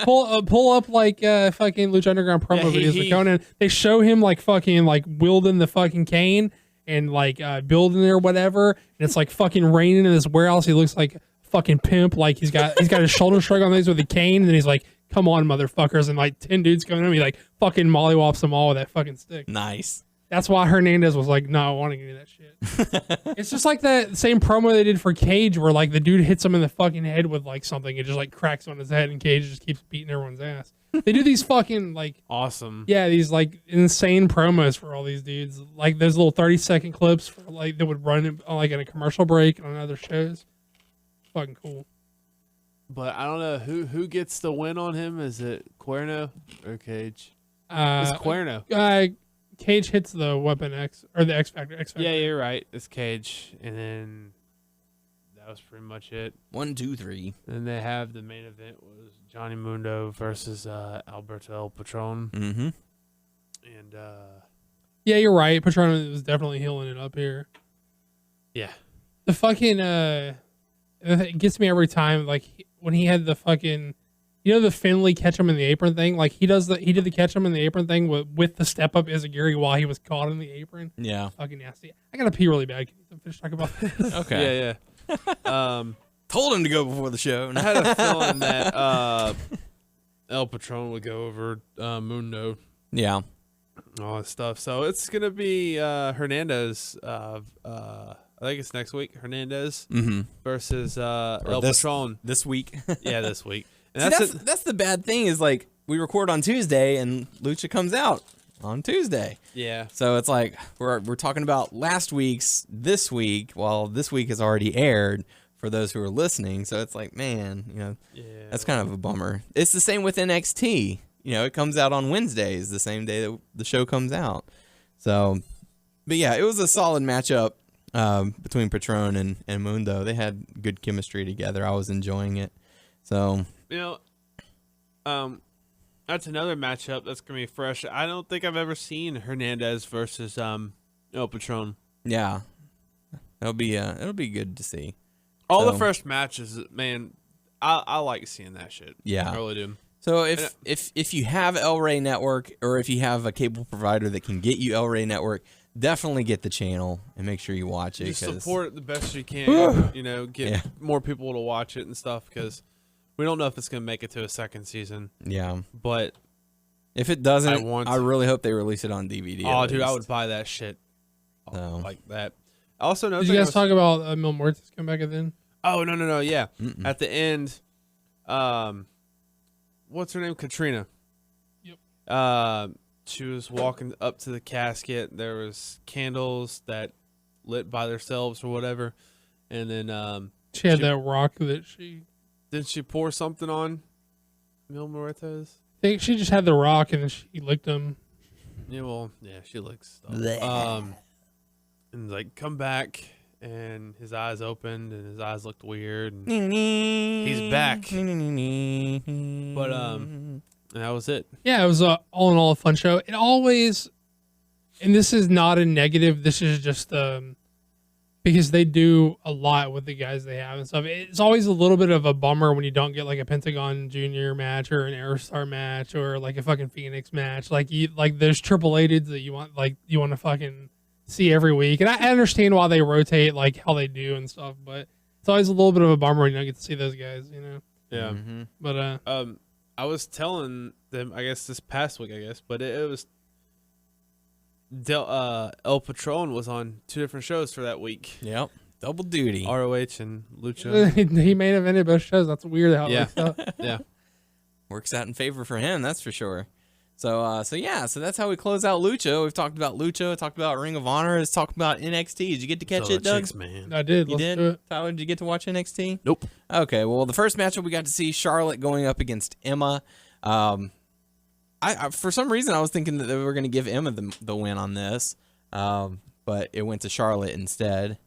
Speaker 5: pull up like fucking Lucha Underground promo videos with Conan. They show him like fucking like wielding the fucking cane and like building it or whatever. And it's like fucking raining in this warehouse. He looks like fucking pimp. Like he's got his shoulder shrug on things with a cane. And then he's like, come on, motherfuckers. And like 10 dudes coming at him. He like fucking mollywops them all with that fucking stick.
Speaker 3: Nice.
Speaker 5: That's why Hernandez was like, no, I want to do that shit. It's just like that same promo they did for Cage where like the dude hits him in the fucking head with like something. It just like cracks on his head and Cage just keeps beating everyone's ass. They do these fucking like
Speaker 4: Awesome.
Speaker 5: yeah, these like insane promos for all these dudes. Like those little 30-second clips for like that would run like in a commercial break on other shows. Fucking cool.
Speaker 4: But I don't know who gets the win on him. Is it Cuerno or Cage?
Speaker 5: It's
Speaker 4: Cuerno.
Speaker 5: Cage hits the Weapon X or the X Factor.
Speaker 4: Yeah, you're right. It's Cage, and then that was pretty much it.
Speaker 3: 1, 2, 3.
Speaker 4: Then they have the main event was Johnny Mundo versus Alberto El Patron.
Speaker 3: Mm-hmm.
Speaker 4: And
Speaker 5: yeah, you're right. Patron was definitely healing it up here.
Speaker 4: yeah,
Speaker 5: The fucking it gets me every time. Like when he had the fucking, you know, the Finley catch him in the apron thing. Like he did the catch him in the apron thing with the step up Izagiri while he was caught in the apron.
Speaker 3: Yeah.
Speaker 5: Fucking nasty. I gotta pee really bad. Can you finish talking about this?
Speaker 3: Okay.
Speaker 4: yeah.
Speaker 3: Told him to go before the show.
Speaker 4: I had a feeling that El Patron would go over Mundo.
Speaker 3: Yeah.
Speaker 4: All that stuff. So it's gonna be Hernandez. I think it's next week. Hernandez versus El Patron
Speaker 3: this week.
Speaker 4: Yeah, this week. And
Speaker 3: That's the bad thing is like we record on Tuesday and Lucha comes out on Tuesday.
Speaker 4: Yeah.
Speaker 3: So it's like we're talking about last week's this week. Well, this week has already aired for those who are listening. So it's like, man, you know, that's kind of a bummer. It's the same with NXT. You know, it comes out on Wednesdays, the same day that the show comes out. So, but yeah, it was a solid matchup between Patron and Mundo. They had good chemistry together. I was enjoying it. So,
Speaker 4: you know, that's another matchup that's gonna be fresh. I don't think I've ever seen Hernandez versus El Patron.
Speaker 3: yeah, it'll be good to see.
Speaker 4: All
Speaker 3: So-
Speaker 4: the fresh matches, man. I like seeing that shit.
Speaker 3: Yeah.
Speaker 4: I really do.
Speaker 3: So if you have El Rey Network or if you have a cable provider that can get you El Rey Network, definitely get the channel and make sure you watch it.
Speaker 4: Just
Speaker 3: 'cause-
Speaker 4: support it the best you can. You know, get more people to watch it and stuff because we don't know if it's gonna make it to a second season.
Speaker 3: Yeah.
Speaker 4: But
Speaker 3: If it doesn't,
Speaker 4: I
Speaker 3: really hope they release it on DVD.
Speaker 4: oh,
Speaker 3: at
Speaker 4: dude, I
Speaker 3: least.
Speaker 4: would buy that shit
Speaker 3: So.
Speaker 4: like that. Also,
Speaker 5: Did you guys talk about Mil Muertes come back at the end?
Speaker 4: Oh no, yeah. At the end, what's her name? Katrina.
Speaker 5: Yep.
Speaker 4: She was walking up to the casket. There was candles that lit by themselves or whatever, and then
Speaker 5: She had that rock that she.
Speaker 4: didn't she pour something on Mil Muertes?
Speaker 5: I think she just had the rock and then she licked him.
Speaker 4: Yeah, well, yeah, she licks stuff. And like, come back, and his eyes opened, and his eyes looked weird. And he's back. But and that was it.
Speaker 5: Yeah, it was all in all a fun show. It always, and this is not a negative. This is just because they do a lot with the guys they have and stuff. It's always a little bit of a bummer when you don't get like a Pentagon Junior match or an Aerostar match or like a fucking Phoenix match. Like there's AAA dudes that you want to fucking see every week. And I understand why they rotate like how they do and stuff, but it's always a little bit of a bummer when you don't get to see those guys, you know.
Speaker 4: Yeah.
Speaker 5: But
Speaker 4: I was telling them, I guess this past week, but it was El Patron was on 2 different shows for that week.
Speaker 3: Yep. Double duty.
Speaker 4: ROH and Lucha.
Speaker 5: he main evented both shows. That's weird how
Speaker 4: Yeah.
Speaker 5: it works out.
Speaker 4: Yeah.
Speaker 3: Works out in favor for him, that's for sure. So that's how we close out Lucha. We've talked about Lucha, talked about Ring of Honor, let's talk about NXT. Did you get to catch it, Doug?
Speaker 4: Chicks, man.
Speaker 5: I did.
Speaker 3: You
Speaker 5: Let's
Speaker 3: did?
Speaker 5: do it.
Speaker 3: Tyler, did you get to watch NXT?
Speaker 4: Nope.
Speaker 3: Okay, well, the first matchup we got to see Charlotte going up against Emma. I for some reason I was thinking that they were going to give Emma the win on this, but it went to Charlotte instead.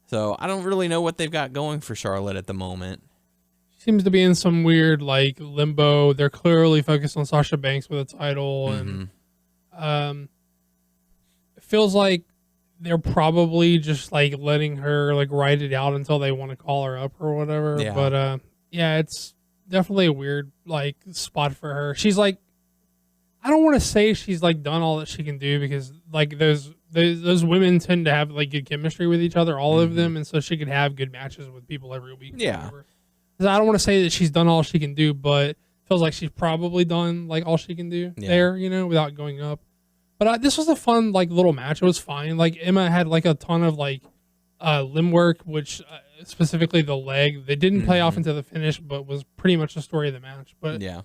Speaker 3: So I don't really know what they've got going for Charlotte at the moment.
Speaker 5: Seems to be in some weird like limbo. They're clearly focused on Sasha Banks with a title, and it feels like they're probably just like letting her like ride it out until they want to call her up or whatever.
Speaker 3: Yeah.
Speaker 5: But yeah, it's definitely a weird like spot for her. She's like, I don't want to say she's like done all that she can do because like those women tend to have like good chemistry with each other, all of them, and so she could have good matches with people every week.
Speaker 3: Yeah.
Speaker 5: Whatever. I don't want to say that she's done all she can do, but it feels like she's probably done like all she can do there, you know, without going up. But this was a fun like little match. It was fine. Like Emma had like a ton of like limb work, which specifically the leg. They didn't play off into the finish, but was pretty much the story of the match. But
Speaker 3: Yeah.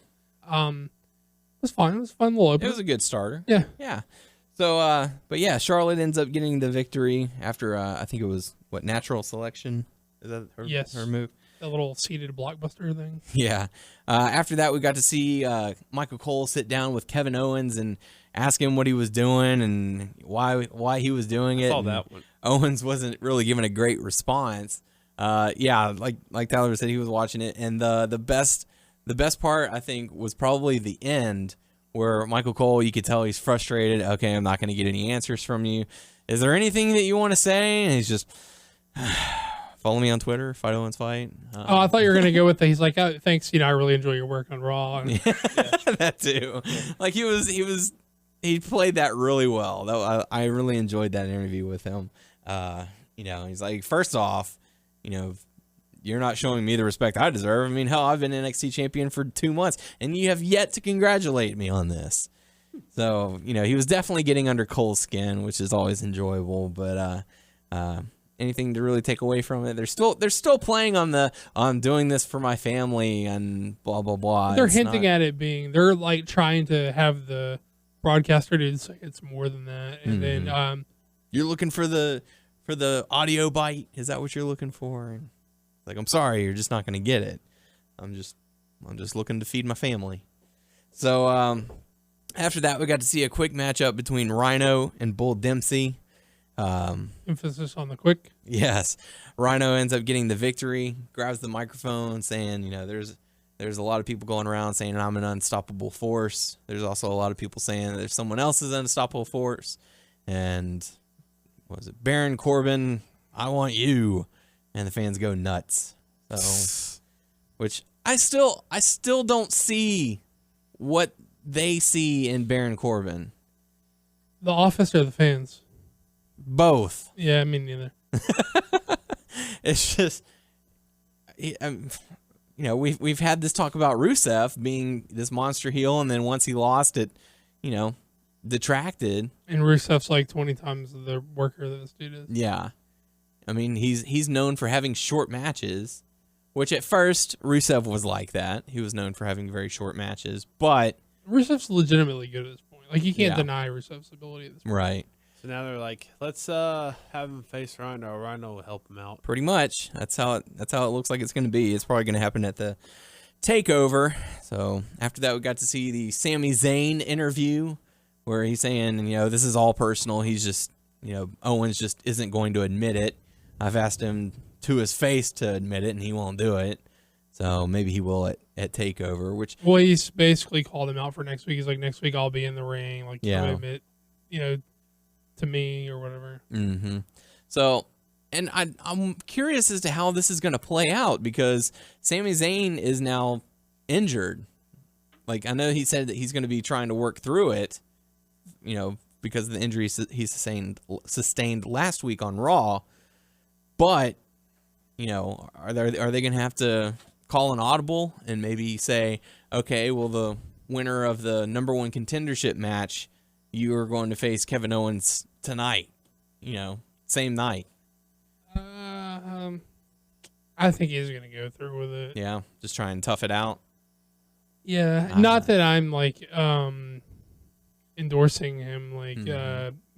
Speaker 5: was fine. It was a fun little opener.
Speaker 3: It was a good starter.
Speaker 5: Yeah.
Speaker 3: Yeah. So, but yeah, Charlotte ends up getting the victory after, I think it was, natural selection? Is that her move?
Speaker 5: The little seated blockbuster thing.
Speaker 3: Yeah. After that, we got to see Michael Cole sit down with Kevin Owens and ask him what he was doing and why he was doing it.
Speaker 4: I saw
Speaker 3: and
Speaker 4: that one.
Speaker 3: Owens wasn't really giving a great response. Yeah, like Tyler said, he was watching it, and the best part I think was probably the end where Michael Cole, you could tell he's frustrated. Okay, I'm not going to get any answers from you. Is there anything that you want to say? And he's just. Follow me on Twitter, Fight Owens Fight.
Speaker 5: I thought you were gonna go with the. He's like, oh, thanks. I really enjoy your work on Raw. And,
Speaker 3: that too. Like he played that really well. I really enjoyed that interview with him. He's like, first off, you're not showing me the respect I deserve. I mean, hell, I've been NXT champion for 2 months, and you have yet to congratulate me on this. So he was definitely getting under Cole's skin, which is always enjoyable. But anything to really take away from it? They're still playing on doing this for my family and blah blah blah.
Speaker 5: They're hinting at it being. They're like trying to have the broadcaster do say it's more than that, and then
Speaker 3: you're looking for the audio bite. Is that what you're looking for? And like, I'm sorry, you're just not going to get it. I'm just looking to feed my family. So after that, we got to see a quick matchup between Rhino and Bull Dempsey.
Speaker 5: Emphasis on the quick.
Speaker 3: Yes. Rhino ends up getting the victory, grabs the microphone saying, there's a lot of people going around saying I'm an unstoppable force. There's also a lot of people saying there's someone else's unstoppable force. And what was it? Baron Corbin, I want you. And the fans go nuts. So, which I still don't see what they see in Baron Corbin.
Speaker 5: The office or the fans?
Speaker 3: Both.
Speaker 5: Yeah, me neither.
Speaker 3: It's just, we've had this talk about Rusev being this monster heel, and then once he lost it, detracted.
Speaker 5: And Rusev's like 20 times the worker that this dude is.
Speaker 3: Yeah, I mean he's known for having short matches, which at first Rusev was like that. He was known for having very short matches, but
Speaker 5: Rusev's legitimately good at this point. Like you can't deny Rusev's ability at this point.
Speaker 3: Right.
Speaker 4: So now they're like, let's have him face Rhino. Rhino will help him out.
Speaker 3: Pretty much. That's how it looks like it's going to be. It's probably going to happen at the Takeover. So after that, we got to see the Sami Zayn interview where he's saying, this is all personal. He's just, Owens just isn't going to admit it. I've asked him to his face to admit it, and he won't do it. So maybe he will at Takeover. Well,
Speaker 5: he's basically called him out for next week. He's like, next week I'll be in the ring. Like, admit, to me or whatever.
Speaker 3: Mm-hmm. So, and I'm curious as to how this is going to play out because Sami Zayn is now injured. Like, I know he said that he's going to be trying to work through it, because of the injury he sustained last week on Raw. But, are they going to have to call an audible and maybe say, okay, well, the winner of the number one contendership match, you are going to face Kevin Owens tonight, same night.
Speaker 5: I think he's going to go through with it.
Speaker 3: Yeah, just try and tough it out.
Speaker 5: Yeah, not that I'm like endorsing him, like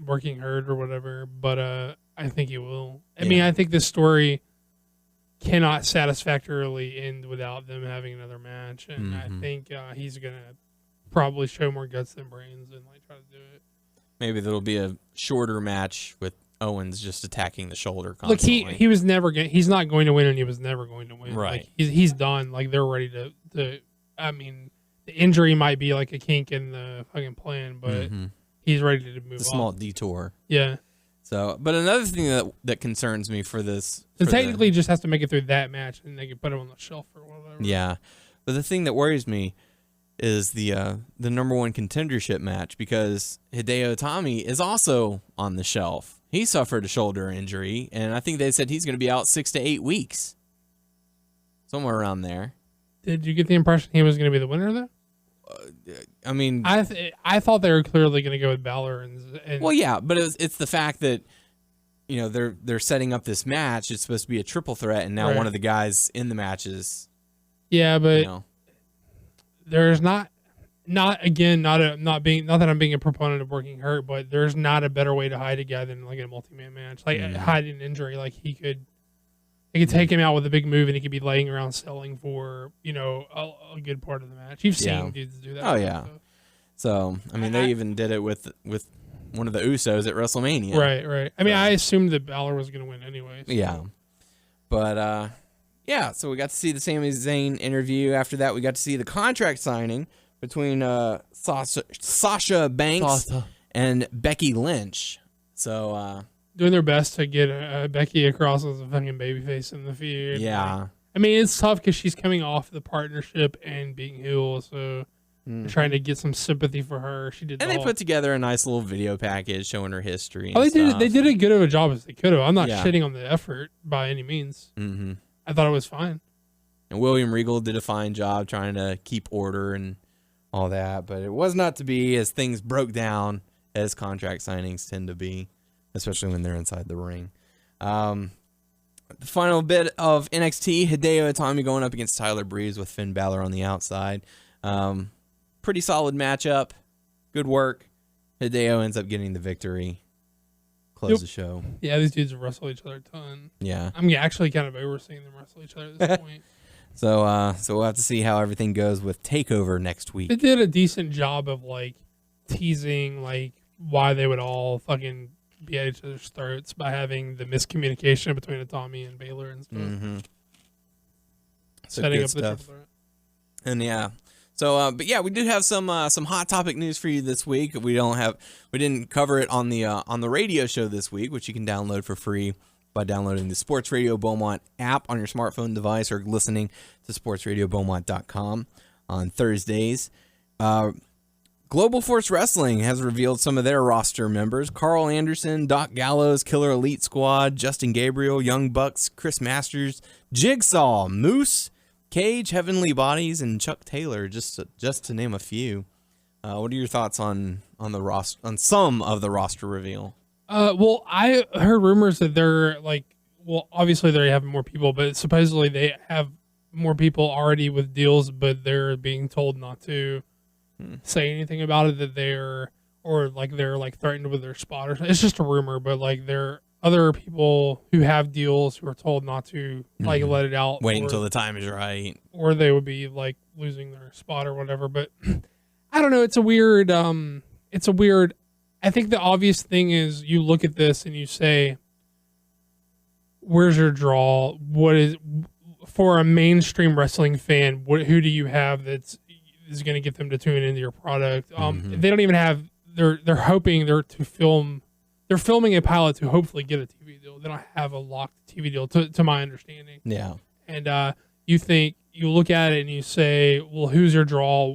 Speaker 5: working hurt or whatever, but I think he will. I mean, I think this story cannot satisfactorily end without them having another match, and I think he's going to probably show more guts than brains and like try to do it.
Speaker 3: Maybe there'll be a shorter match with Owens just attacking the shoulder constantly.
Speaker 5: Look, he was never going. He's not going to win, and he was never going to win.
Speaker 3: Right.
Speaker 5: Like, he's done. Like they're ready to. I mean, the injury might be like a kink in the fucking plan, but he's ready to move.
Speaker 3: It's a small detour.
Speaker 5: Yeah.
Speaker 3: So, but another thing that concerns me for this,
Speaker 5: so technically, he just has to make it through that match, and they can put him on the shelf or whatever.
Speaker 3: Yeah, but the thing that worries me is the number one contendership match because Hideo Itami is also on the shelf. He suffered a shoulder injury, and I think they said he's going to be out 6 to 8 weeks, somewhere around there.
Speaker 5: Did you get the impression he was going to be the winner though?
Speaker 3: I mean,
Speaker 5: I thought they were clearly going to go with Balor and
Speaker 3: well, yeah, but it's the fact that they're setting up this match. It's supposed to be a triple threat, and now one of the guys in the match is
Speaker 5: but there's not. not that I'm being a proponent of working hurt, but there's not a better way to hide a guy than like a multi-man match, like hiding an injury. Like he could take him out with a big move, and he could be laying around selling for a good part of the match. You've seen dudes do that.
Speaker 3: Oh yeah. So I mean, they even did it with one of the Usos at WrestleMania.
Speaker 5: Right. I mean, I assumed that Balor was going to win anyway. So.
Speaker 3: Yeah. But so we got to see the Sami Zayn interview. After that, we got to see the contract signing between Sasha Banks and Becky Lynch. So
Speaker 5: doing their best to get Becky across as a fucking babyface in the feud.
Speaker 3: Yeah.
Speaker 5: Like, I mean, it's tough because she's coming off the partnership and being heel, so they're trying to get some sympathy for her. She did,
Speaker 3: and they put together a nice little video package showing her history.
Speaker 5: They
Speaker 3: stuff.
Speaker 5: They did as good of a job as they could have. I'm not shitting on the effort by any means.
Speaker 3: Mm-hmm.
Speaker 5: I thought it was fine.
Speaker 3: And William Regal did a fine job trying to keep order and all that, but it was not to be, as things broke down as contract signings tend to be, especially when they're inside the ring. The final bit of NXT, Hideo Itami going up against Tyler Breeze with Finn Balor on the outside. Pretty solid matchup. Good work. Hideo ends up getting the victory. Close the show.
Speaker 5: Yeah, these dudes wrestle each other a ton.
Speaker 3: Yeah.
Speaker 5: I'm actually kind of overseeing them wrestle each other at this point.
Speaker 3: So we'll have to see how everything goes with TakeOver next week.
Speaker 5: They did a decent job of like teasing like why they would all fucking be at each other's throats by having the miscommunication between Itami and Baylor and stuff.
Speaker 3: Mm-hmm.
Speaker 5: Setting up the triple threat.
Speaker 3: And yeah. So, but yeah, we do have some hot topic news for you this week. We didn't cover it on the radio show this week, which you can download for free by downloading the Sports Radio Beaumont app on your smartphone device or listening to sportsradiobeaumont.com on Thursdays. Global Force Wrestling has revealed some of their roster members: Carl Anderson, Doc Gallows, Killer Elite Squad, Justin Gabriel, Young Bucks, Chris Masters, Jigsaw, Moose, Cage, Heavenly Bodies, and Chuck Taylor, just to name a few. What are your thoughts on some of the roster reveal?
Speaker 5: Well, I heard rumors that they're like, well, obviously they have more people, but supposedly they have more people already with deals, but they're being told not to say anything about it, that they're threatened with their spot or something. It's just a rumor, but like there are other people who have deals who are told not to like let it out.
Speaker 3: Wait until the time is right.
Speaker 5: Or they would be like losing their spot or whatever. But I don't know. It's a weird, I think the obvious thing is you look at this and you say, where's your draw? What is, for a mainstream wrestling fan, who do you have is going to get them to tune into your product? They don't even have, they're hoping they're filming a pilot to hopefully get a TV deal. They don't have a locked TV deal to my understanding.
Speaker 3: Yeah.
Speaker 5: And you look at it and you say, well, who's your draw?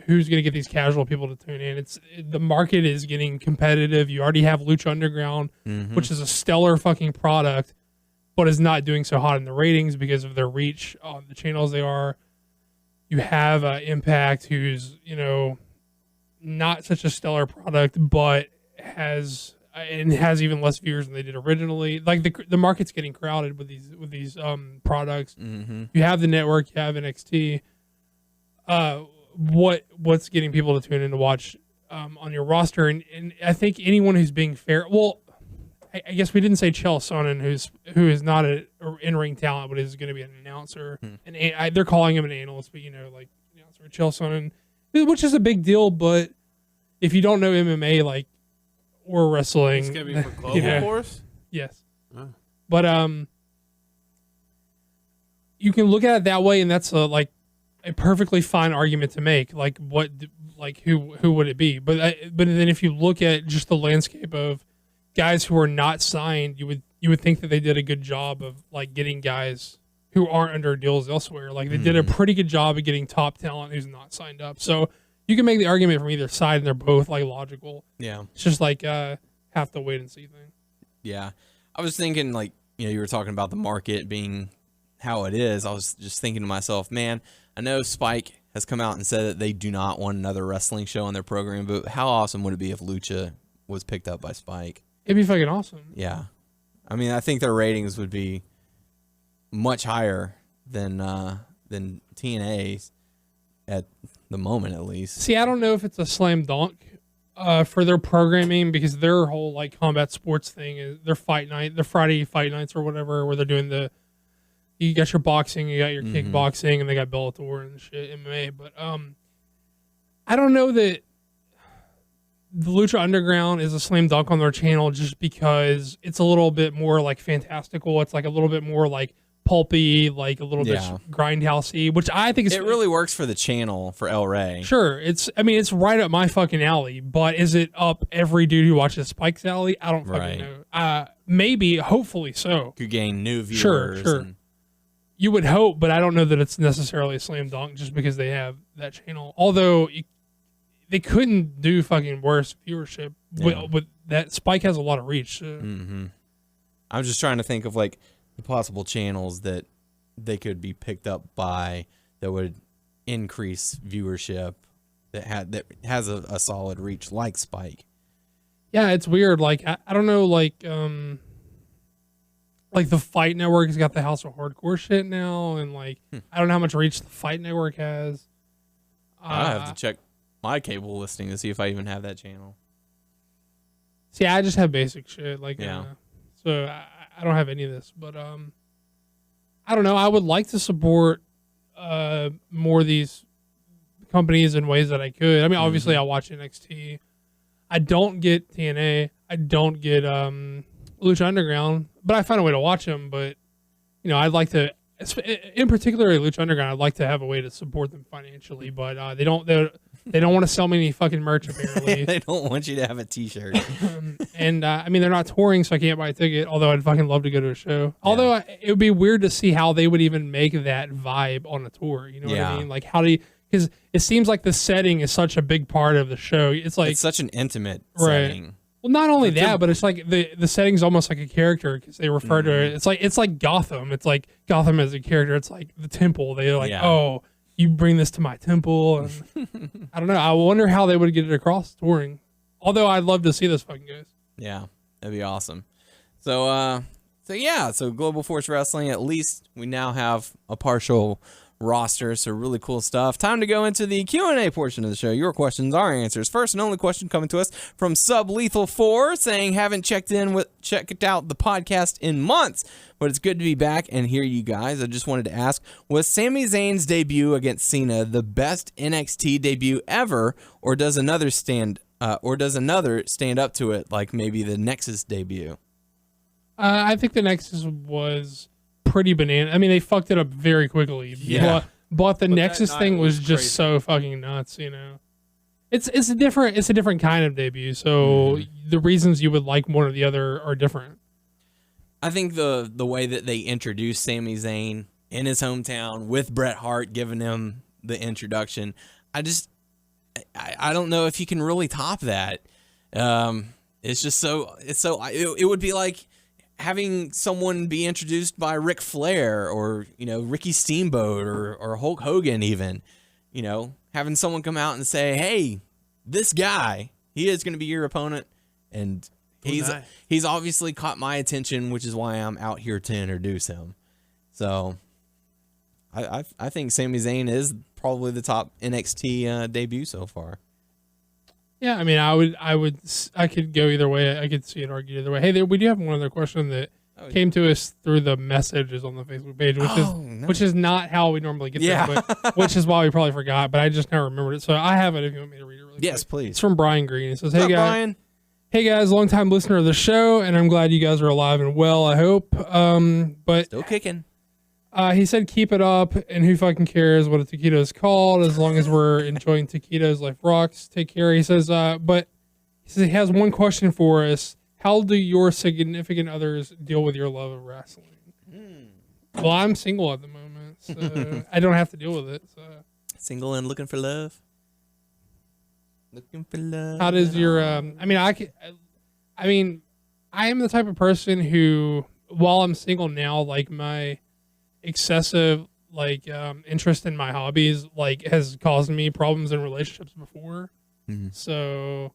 Speaker 5: Who's going to get these casual people to tune in? The market is getting competitive. You already have Lucha Underground, which is a stellar fucking product, but is not doing so hot in the ratings because of their reach on the channels they are. You have Impact, who's, not such a stellar product, but has even less viewers than they did originally. Like the market's getting crowded with these products. You have the network, you have NXT. What's getting people to tune in to watch on your roster? And I think anyone who's being fair. Well, I guess we didn't say Chael Sonnen, who is not an in-ring talent, but is going to be an announcer. And they're calling him an analyst, but like announcer Chael Sonnen, which is a big deal. But if you don't know MMA, or wrestling,
Speaker 4: it's gonna be for Global Force.
Speaker 5: Yes, but you can look at it that way, and that's a perfectly fine argument to make. Who would it be? But then if you look at just the landscape of guys who are not signed, you would think that they did a good job of getting guys who aren't under deals elsewhere. They did a pretty good job of getting top talent who's not signed up. So you can make the argument from either side, and they're both logical.
Speaker 3: Yeah,
Speaker 5: it's just have to wait and see thing.
Speaker 3: Yeah, I was thinking you were talking about the market being how it is. I was just thinking to myself, man, I know Spike has come out and said that they do not want another wrestling show on their program, but how awesome would it be if Lucha was picked up by Spike?
Speaker 5: It'd be fucking awesome.
Speaker 3: Yeah, I mean, I think their ratings would be much higher than TNA's. at the moment, at least.
Speaker 5: See, I don't know if it's a slam dunk for their programming, because their whole like combat sports thing is their fight night, their Friday fight nights or whatever, where they're doing you got your boxing, you got your kickboxing, and they got Bellator and shit, MMA. But I don't know that the Lucha Underground is a slam dunk on their channel, just because it's a little bit more like fantastical. It's like a little bit more like pulpy, like a little bit grindhousey, which I think
Speaker 3: it really works for the channel for El Rey.
Speaker 5: Sure, it's right up my fucking alley. But is it up every dude who watches Spike's alley? I don't fucking know. Maybe, hopefully so.
Speaker 3: Could gain new viewers.
Speaker 5: Sure. You would hope, but I don't know that it's necessarily a slam dunk just because they have that channel. Although they couldn't do fucking worse viewership with that. Spike has a lot of reach.
Speaker 3: I'm just trying to think of like the possible channels that they could be picked up by that would increase viewership that has a solid reach like Spike.
Speaker 5: Yeah, it's weird. Like I don't know, like the Fight Network has got the House of Hardcore shit now, and like I don't know how much reach the Fight Network has.
Speaker 3: I have to check my cable listing to see if I even have that channel.
Speaker 5: See, I just have basic shit, like so I don't have any of this, but I don't know. I would like to support more of these companies in ways that I could. I mean, obviously, I watch NXT. I don't get TNA. I don't get Lucha Underground, but I find a way to watch them. But I'd like to, in particular, Lucha Underground. I'd like to have a way to support them financially, but they don't. They don't want to sell me any fucking merch, apparently.
Speaker 3: They don't want you to have a T-shirt.
Speaker 5: And I mean, they're not touring, so I can't buy a ticket. Although I'd fucking love to go to a show. Although it would be weird to see how they would even make that vibe on a tour. You know what I mean? Like how do you? Because it seems like the setting is such a big part of the show. It's like
Speaker 3: it's such an intimate setting.
Speaker 5: Well, not only that, but it's like the setting's almost like a character, because they refer to it. It's like Gotham. It's like Gotham as a character. It's like the temple. They're like, oh, you bring this to my temple. And I don't know. I wonder how they would get it across touring. Although I'd love to see those fucking guys.
Speaker 3: Yeah, that'd be awesome. So Global Force Wrestling, at least we now have a partial roster, so really cool stuff. Time to go into the Q&A portion of the show. Your questions, our answers. First and only question coming to us from Sublethal4, saying, haven't checked out the podcast in months, but it's good to be back and hear you guys. I just wanted to ask, was Sami Zayn's debut against Cena the best NXT debut ever, or does another stand up to it, like maybe the Nexus debut?
Speaker 5: I think the Nexus was pretty banana. I mean, they fucked it up very quickly.
Speaker 3: Yeah.
Speaker 5: But the Nexus thing was just crazy. So fucking nuts, It's a different kind of debut, so the reasons you would like one or the other are different.
Speaker 3: I think the way that they introduced Sami Zayn in his hometown with Bret Hart giving him the introduction, I don't know if you can really top that. It would be like having someone be introduced by Ric Flair or, Ricky Steamboat or Hulk Hogan even, having someone come out and say, hey, this guy, he is going to be your opponent. And he's obviously caught my attention, which is why I'm out here to introduce him. So I think Sami Zayn is probably the top NXT debut so far.
Speaker 5: Yeah, I mean, I could go either way. I could see it argued either way. Hey, we do have one other question that came to us through the messages on the Facebook page, which is not how we normally get there, but which is why we probably forgot, but I just now remembered it. So I have it if you want me to read it really quick.
Speaker 3: Yes, please.
Speaker 5: It's from Brian Green. It says,
Speaker 3: What's up, Brian?
Speaker 5: Hey guys, long-time listener of the show, and I'm glad you guys are alive and well, I hope. But
Speaker 3: still kicking.
Speaker 5: He said, keep it up, and who fucking cares what a taquito is called, as long as we're enjoying taquitos, life rocks. Take care. He says, but he says he has one question for us. How do your significant others deal with your love of wrestling? Well, I'm single at the moment, so I don't have to deal with it. So.
Speaker 3: Single and looking for love? Looking for love.
Speaker 5: How does your, I am the type of person who, while I'm single now, like my excessive interest in my hobbies has caused me problems in relationships before. So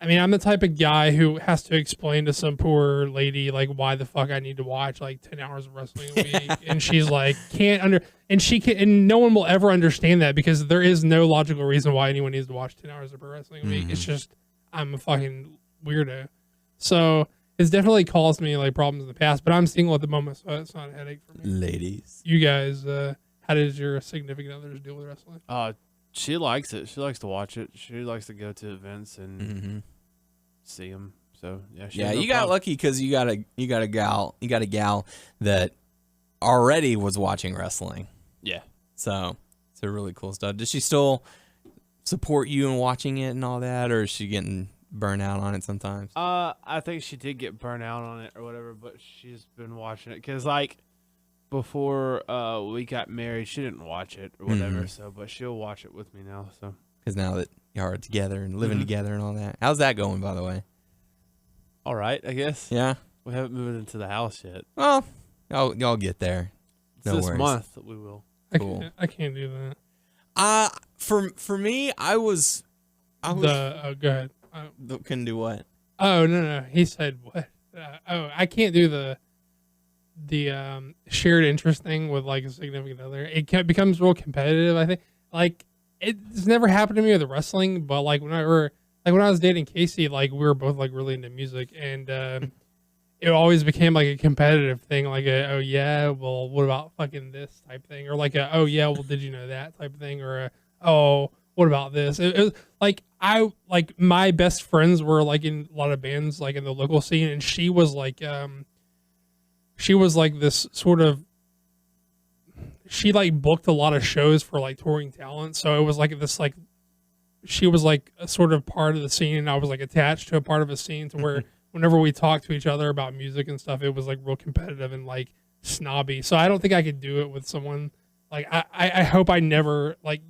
Speaker 5: I mean, I'm the type of guy who has to explain to some poor lady like why the fuck I need to watch like 10 hours of wrestling a week, and she's like and no one will ever understand that because there is no logical reason why anyone needs to watch 10 hours of pro wrestling a week. It's just I'm a fucking weirdo. So it's definitely caused me like problems in the past, but I'm single at the moment, so it's not a headache for me.
Speaker 3: Ladies,
Speaker 5: You guys, how does your significant others deal with wrestling?
Speaker 4: She likes it. She likes to watch it. She likes to go to events and see them. So yeah,
Speaker 3: you got lucky because you got a gal that already was watching wrestling.
Speaker 4: Yeah.
Speaker 3: So it's a really cool stuff. Does she still support you in watching it and all that, or is she getting burnt out on it sometimes?
Speaker 4: I think she did get burnt out on it or whatever, but she's been watching it because like before we got married, she didn't watch it or whatever. So, but she'll watch it with me now. So
Speaker 3: because now that you are together and living together and all that, how's that going, by the way?
Speaker 4: all right, I guess.
Speaker 3: Yeah.
Speaker 4: We haven't moved into the house yet.
Speaker 3: Well, y'all get there. No
Speaker 4: This
Speaker 3: worries.
Speaker 4: month we will.
Speaker 3: Cool.
Speaker 5: I can't do that.
Speaker 3: For me, I was
Speaker 5: Go ahead.
Speaker 3: couldn't do what?
Speaker 5: Oh no, he said what? I can't do the shared interest thing with like a significant other. It becomes real competitive. I think like it's never happened to me with wrestling, but like when I was dating Casey, like we were both like really into music, and it always became like a competitive thing, like oh yeah, well what about fucking this type thing, or like oh yeah, well did you know that type thing, or oh what about this? It was like my best friends were like in a lot of bands like in the local scene, and she was like this sort of, she like booked a lot of shows for like touring talent, so it was like this like she was like a sort of part of the scene, and I was like attached to a part of a scene to where whenever we talked to each other about music and stuff, it was like real competitive and like snobby. So I don't think I could do it with someone like I hope I never like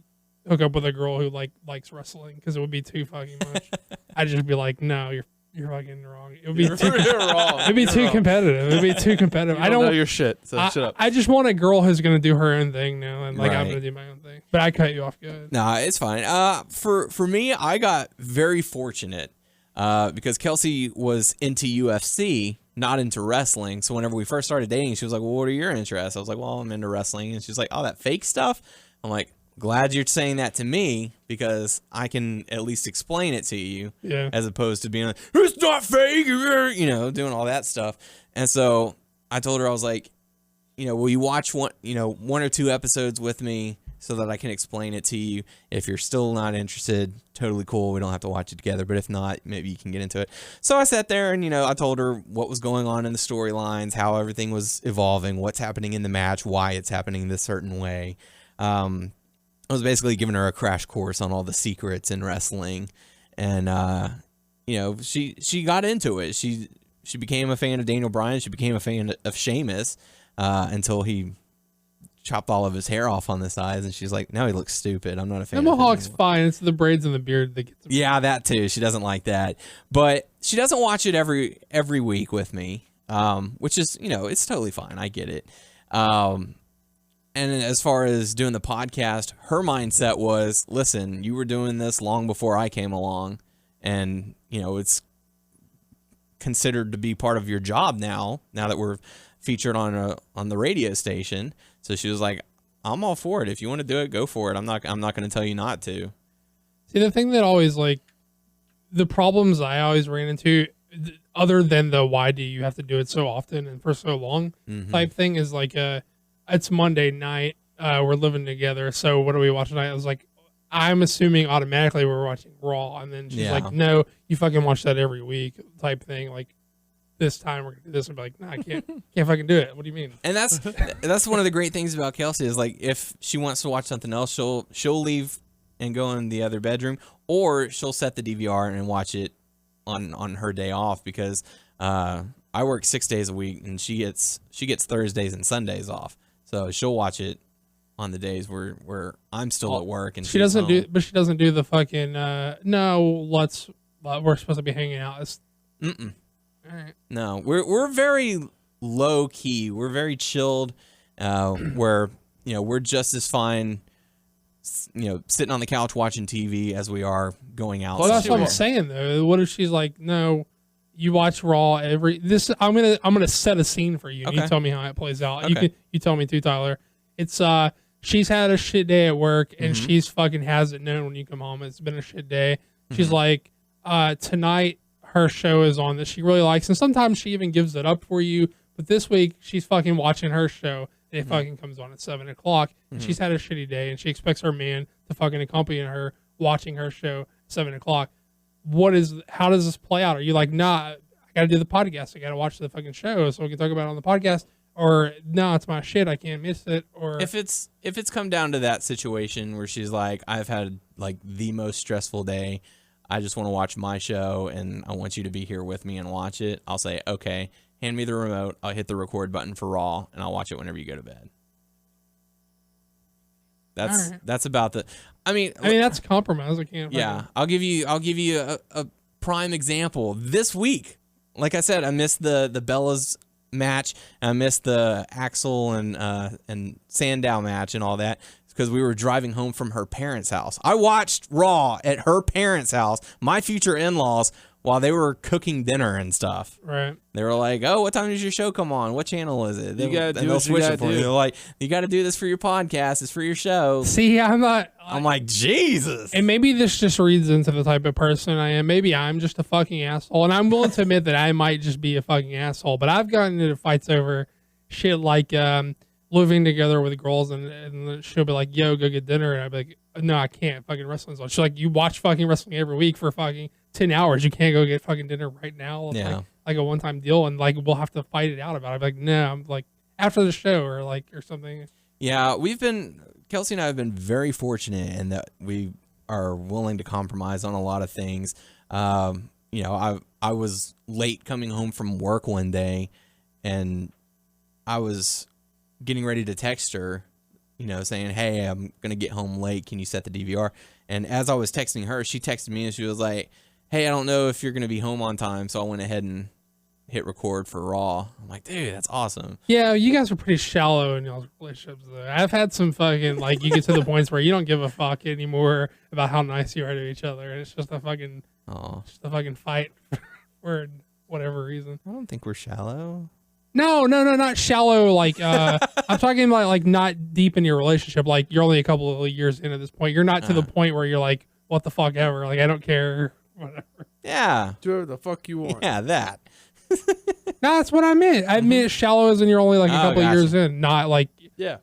Speaker 5: hook up with a girl who like likes wrestling, because it would be too fucking much. I'd just be like, no, you're fucking wrong. It would be too
Speaker 4: wrong.
Speaker 5: It'd be too competitive. It'd be too competitive.
Speaker 4: I don't know your shit, so shut up.
Speaker 5: I just want a girl who's gonna do her own thing now, and like I'm
Speaker 3: Right.
Speaker 5: gonna do my own thing. But I cut you off. Good.
Speaker 3: Nah, it's fine. For me, I got very fortunate because Kelsey was into UFC, not into wrestling. So whenever we first started dating, she was like, "Well, what are your interests?" I was like, "Well, I'm into wrestling," and she's like, "Oh, that fake stuff." I'm like, "Glad you're saying that to me because I can at least explain it to you,
Speaker 5: Yeah.
Speaker 3: as opposed to being like, it's not fake," doing all that stuff. And so I told her, I was like, will you watch one or two episodes with me so that I can explain it to you? If you're still not interested, totally cool. We don't have to watch it together. But if not, maybe you can get into it. So I sat there and, I told her what was going on in the storylines, how everything was evolving, what's happening in the match, why it's happening this certain way. I was basically giving her a crash course on all the secrets in wrestling. And, she got into it. She became a fan of Daniel Bryan. She became a fan of Sheamus until he chopped all of his hair off on the sides, and she's like, "No, he looks stupid. I'm not a fan."
Speaker 5: The Mohawk's fine. It's the braids and the beard that gets.
Speaker 3: Yeah, that too. She doesn't like that, but she doesn't watch it every week with me, which is it's totally fine. I get it. And as far as doing the podcast, her mindset was, listen, you were doing this long before I came along, and it's considered to be part of your job now that we're featured on the radio station. So she was like, I'm all for it. If you want to do it, go for it. I'm not going to tell you not to.
Speaker 5: See, the thing that always like the problems I always ran into, other than the why do you have to do it so often and for so long type thing, is like it's Monday night, we're living together, so what do we watch tonight? I was like, I'm assuming automatically we're watching Raw, and then she's like, no, you fucking watch that every week type thing. Like, this time we're gonna do this, and be like, nah, I can't fucking do it. What do you mean?
Speaker 3: And that's one of the great things about Kelsey is like, if she wants to watch something else, she'll leave and go in the other bedroom, or she'll set the DVR and watch it on her day off, because I work 6 days a week and she gets Thursdays and Sundays off, so she'll watch it on the days where I'm still at work, and
Speaker 5: she doesn't do the fucking no, we're supposed to be hanging out. It's, all right.
Speaker 3: No, we're very low key. We're very chilled. Where we're just as fine sitting on the couch watching TV as we are going out.
Speaker 5: Well, that's what I'm saying though. What if she's like, no, you watch Raw I'm gonna set a scene for you and you tell me how it plays out.
Speaker 3: Okay.
Speaker 5: You tell me too, Tyler. It's she's had a shit day at work and she's fucking has it known when you come home. It's been a shit day. She's like, tonight her show is on that she really likes, and sometimes she even gives it up for you. But this week she's fucking watching her show. And it fucking comes on at 7:00, and she's had a shitty day, and she expects her man to fucking accompany her watching her show at 7:00. How does this play out? Are you like, nah, I gotta do the podcast, I gotta watch the fucking show so we can talk about it on the podcast, or no, it's my shit, I can't miss it? Or
Speaker 3: if it's come down to that situation where she's like, I've had like the most stressful day, I just want to watch my show, and I want you to be here with me and watch it, I'll say, okay. Hand me the remote. I'll hit the record button for Raw, and I'll watch it whenever you go to bed. That's about the. I mean,
Speaker 5: that's a compromise. I can't.
Speaker 3: Yeah, I'll give you a prime example. This week, like I said, I missed the Bellas match, and I missed the Axel and Sandow match and all that because we were driving home from her parents' house. I watched Raw at her parents' house, my future in-laws, while they were cooking dinner and stuff.
Speaker 5: Right.
Speaker 3: They were like, "Oh, what time does your show come on? What channel is it?"
Speaker 4: You gotta do
Speaker 3: they'll
Speaker 4: what you
Speaker 3: switch
Speaker 4: gotta
Speaker 3: it for me.
Speaker 4: do.
Speaker 3: They're like, "You got to do this for your podcast. It's for your show."
Speaker 5: See, I'm
Speaker 3: like, Jesus.
Speaker 5: And maybe this just reads into the type of person I am. Maybe I'm just a fucking asshole, and I'm willing to admit that I might just be a fucking asshole. But I've gotten into fights over shit like living together with girls, and she'll be like, "Yo, go get dinner," and I'd be like, "No, I can't. Fucking wrestling's on." She's like, "You watch fucking wrestling every week for fucking 10 hours. You can't go get fucking dinner right now." It's like a one-time deal, and like we'll have to fight it out about it. I'd be like, "No, I'm like after the show or something."
Speaker 3: Yeah, Kelsey and I have been very fortunate in that we are willing to compromise on a lot of things. I was late coming home from work one day, and I was getting ready to text her, saying, "Hey, I'm going to get home late. Can you set the DVR?" And as I was texting her, she texted me and she was like, "Hey, I don't know if you're going to be home on time." So I went ahead and hit record for Raw. I'm like, dude, that's awesome.
Speaker 5: Yeah, you guys are pretty shallow in y'all's relationships, though. I've had some fucking, you get to the points where you don't give a fuck anymore about how nice you are to each other. And it's just a fucking, fight for whatever reason.
Speaker 3: I don't think we're shallow.
Speaker 5: No, not shallow. I'm talking about not deep in your relationship. Like you're only a couple of years in at this point. You're not to the point where you're like, what the fuck ever. Like I don't care. Whatever.
Speaker 3: Yeah.
Speaker 4: Do whatever the fuck you want.
Speaker 3: Yeah, that.
Speaker 5: No, that's what I meant. I meant shallow as in you're only a couple of years in, not
Speaker 4: yeah.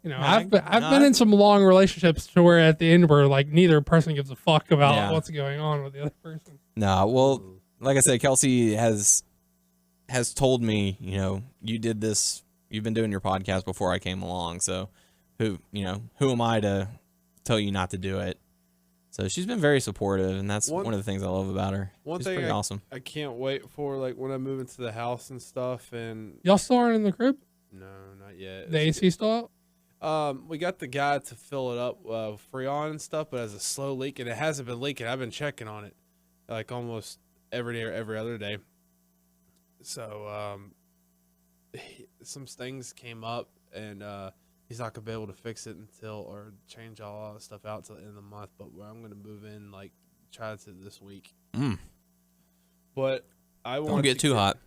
Speaker 5: I've been in some long relationships to where at the end where neither person gives a fuck about what's going on with the other person.
Speaker 3: No, well, like I said, Kelsey has told me, you did this, you've been doing your podcast before I came along, so who am I to tell you not to do it? So she's been very supportive, and that's one of the things I love about her.
Speaker 4: One
Speaker 3: she's
Speaker 4: thing
Speaker 3: pretty awesome.
Speaker 4: I can't wait for, when I move into the house and stuff. And
Speaker 5: y'all still aren't in the crib?
Speaker 4: No, not yet.
Speaker 5: The AC still
Speaker 4: out? We got the guy to fill it up Freon and stuff, but it has a slow leak, and it hasn't been leaking. I've been checking on it almost every day or every other day. So some things came up, and he's not gonna be able to fix it or change all that stuff out till the end of the month. But I'm gonna move in try to this week. But I won't
Speaker 3: get too hot.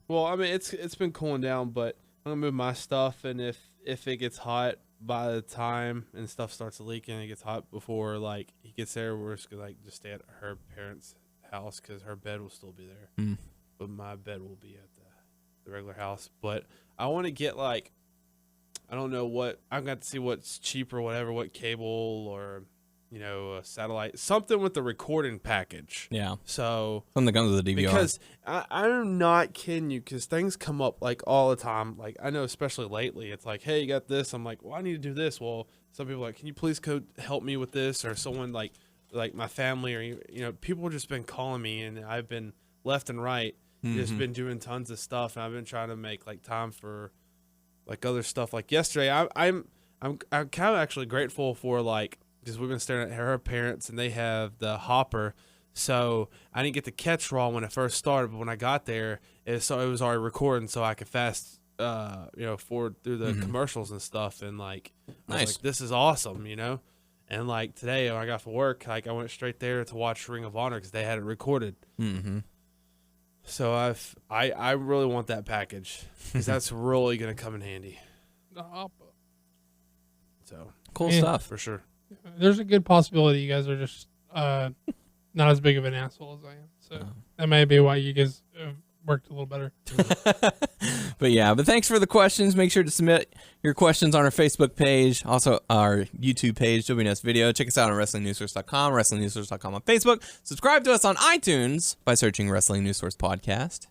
Speaker 4: Well, I mean it's been cooling down, but I'm gonna move my stuff, and if it gets hot by the time and stuff starts leaking, it gets hot before he gets there, we're just gonna just stay at her parents' house because her bed will still be there, but my bed will be at the regular house. But I want to get I don't know what, I've got to see what's cheap or whatever, what cable or, a satellite, something with the recording package.
Speaker 3: Yeah.
Speaker 4: So.
Speaker 3: Something that comes with the DVR.
Speaker 4: Because I'm not kidding you, because things come up all the time. I know especially lately, it's hey, you got this. I'm well, I need to do this. Well, some people are can you please help me with this? Or someone like my family or, people have just been calling me, and I've been left and right, just been doing tons of stuff. And I've been trying to make time for other stuff. Yesterday, I'm kind of actually grateful for because we've been staring at her parents, and they have the hopper, so I didn't get to catch Raw when it first started. But when I got there, it was already recording, so I could fast forward through the commercials and stuff. And I was
Speaker 3: nice.
Speaker 4: this is awesome, And like today when I got off work, like I went straight there to watch Ring of Honor because they had it recorded.
Speaker 3: Mm-hmm.
Speaker 4: So I really want that package because that's really gonna come in handy. So
Speaker 3: Cool stuff.
Speaker 4: for sure.
Speaker 5: There's a good possibility you guys are just not as big of an asshole as I am. So that may be why you guys worked a little better.
Speaker 3: But thanks for the questions. Make sure to submit your questions on our Facebook page, also our YouTube page, WNS Video. Check us out on WrestlingNewsSource.com, WrestlingNewsSource.com on Facebook. Subscribe to us on iTunes by searching Wrestling News Source Podcast.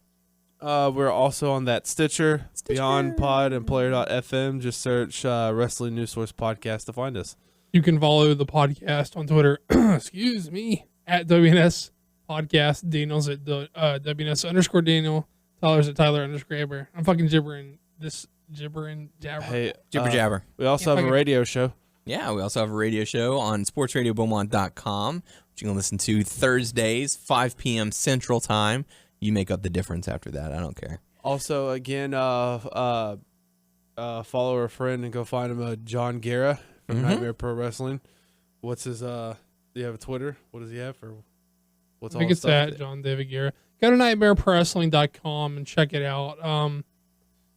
Speaker 4: We're also on that Stitcher, Beyond Pod, and Player.fm. Just search Wrestling News Source Podcast to find us.
Speaker 5: You can follow the podcast on Twitter, excuse me, at WNS Podcast. Daniel's at WNS _Daniel. Tyler's at Tyler _Aber. I'm fucking gibbering jabber.
Speaker 4: Hey,
Speaker 3: Jibber jabber.
Speaker 4: we also have a radio show.
Speaker 3: Yeah, we also have a radio show on sportsradiobeaumont.com, which you can listen to Thursdays, 5 p.m. Central Time. You make up the difference after that. I don't care.
Speaker 4: Also, again, follow our friend and go find him, John Guerra from Nightmare Pro Wrestling. What's his, do you have a Twitter? What does he have for, what's all
Speaker 5: I think
Speaker 4: his
Speaker 5: it's
Speaker 4: stuff?
Speaker 5: at John David Guerra. Go to nightmareprowrestling.com and check it out.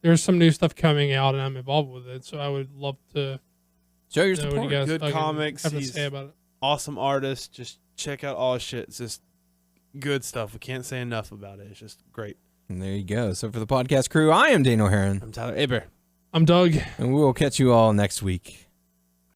Speaker 5: There's some new stuff coming out, and I'm involved with it, so I would love to
Speaker 3: Show your
Speaker 5: know what
Speaker 3: support.
Speaker 5: you guys
Speaker 4: Good
Speaker 5: fucking
Speaker 4: comics.
Speaker 5: have to
Speaker 4: He's
Speaker 5: say about it.
Speaker 4: awesome artist. Just check out all his shit. It's just good stuff. We can't say enough about it. It's just great.
Speaker 3: And there you go. So for the podcast crew, I am Daniel Herron,
Speaker 4: I'm Tyler Aber.
Speaker 5: I'm Doug.
Speaker 3: and we will catch you all next week.